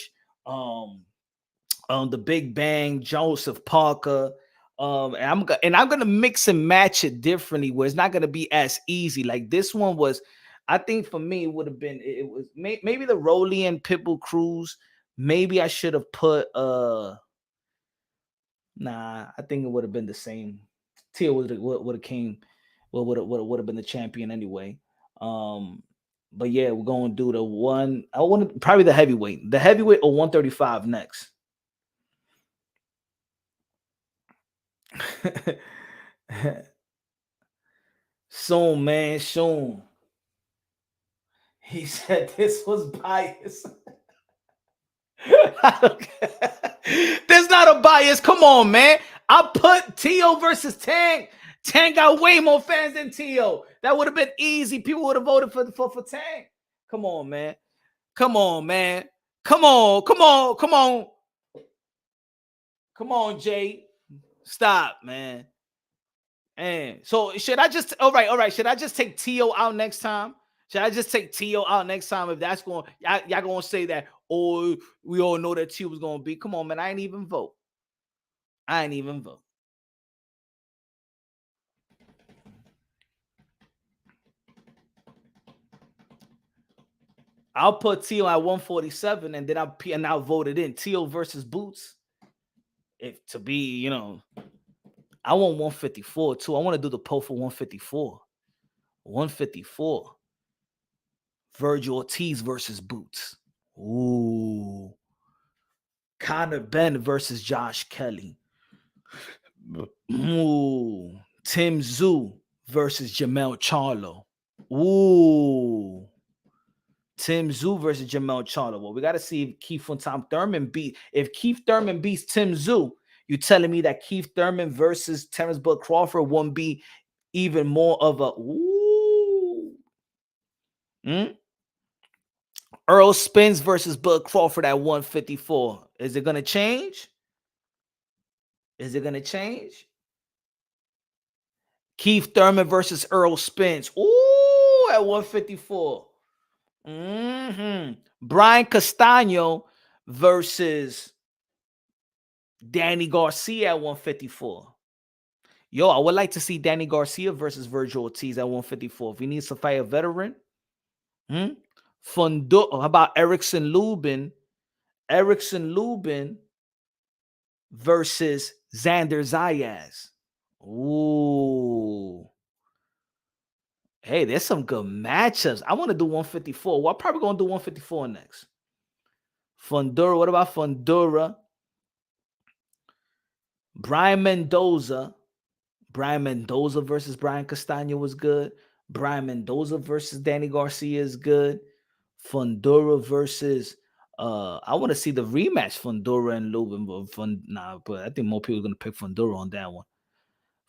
the Big Bang, Joseph Parker. And I'm gonna mix and match it differently, where it's not gonna be as easy. Like this one was, I think for me it would have been. It was maybe the Rolly and Pitbull Cruz. Maybe I should have put. Nah, I think it would have been the same. Tia would have came. Would have been the champion anyway. But yeah, we're gonna do the one. I want to probably the heavyweight or 135 next. Soon, man, soon. He said this was bias. There's not a bias. Come on, man. I put Tio versus Tank. Tank got way more fans than Tio. That would have been easy. People would have voted for Tank. Come on, man. Come on, man. Come on. Come on, Jay. Stop, man. And so should I just all right. Should I just take Tio out next time? Should I just take Tio out next time? If that's going, y'all gonna say that, oh, we all know that Tio was gonna be. Come on, man. I ain't even vote. I'll put Tio at 147 and then I'll vote it in. Tio versus Boots. If to be, I want 154 too. I want to do the poll for 154. 154. Virgil Ortiz versus Boots. Ooh. Conor Ben versus Josh Kelly. Ooh. Tim Tszyu versus Jamel Charlo. Ooh. Tim Tszyu versus Jamel Charlo. Well, we got to see if Keith Thurman beats Tim Tszyu. You telling me that Keith Thurman versus Terrence Bud Crawford won't be even more of a ooh? Earl Spence versus Bud Crawford at 154. Is it gonna change? Keith Thurman versus Earl Spence. Ooh, at 154. Brian Castano versus Danny Garcia at 154. Yo, I would like to see Danny Garcia versus Virgil Ortiz at 154. If he needs to fight a veteran, how about Erickson Lubin? Erickson Lubin versus Xander Zayas. Ooh. Hey, there's some good matchups. I want to do 154. Well, I'm probably going to do 154 next. Fundura. What about Fundura? Brian Mendoza. Brian Mendoza versus Brian Castano was good. Brian Mendoza versus Danny Garcia is good. Fundura versus I want to see the rematch, Fundura and Lubin. But I think more people are gonna pick Fundura on that one.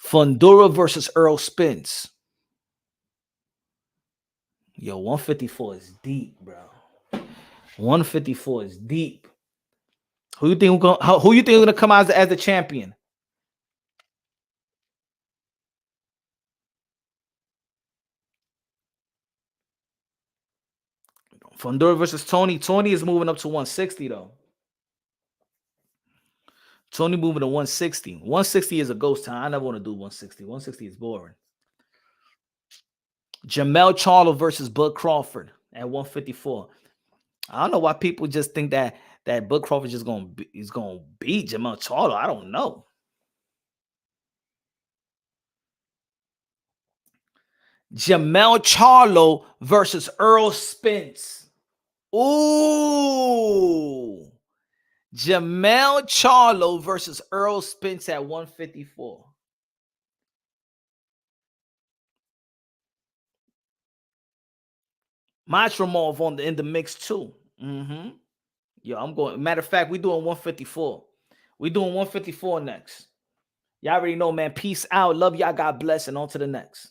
Fundura versus Earl Spence. Yo, 154 is deep, bro. 154 is deep. Who you think is gonna come out as the champion? Fundura versus Tony. Tony is moving up to 160 though. Tony moving to 160. 160 is a ghost town. I never want to do 160. 160 is boring. Jamel Charlo versus Bud Crawford at 154. I don't know why people just think that Bud Crawford is gonna beat Jamel Charlo. I don't know. Jamel Charlo versus Earl Spence. Ooh. Jamel Charlo versus Earl Spence at 154. Matromov in the mix too. Yo, I'm going. Matter of fact, we're doing 154. We're doing 154 next. Y'all already know, man. Peace out. Love y'all. God bless. And on to the next.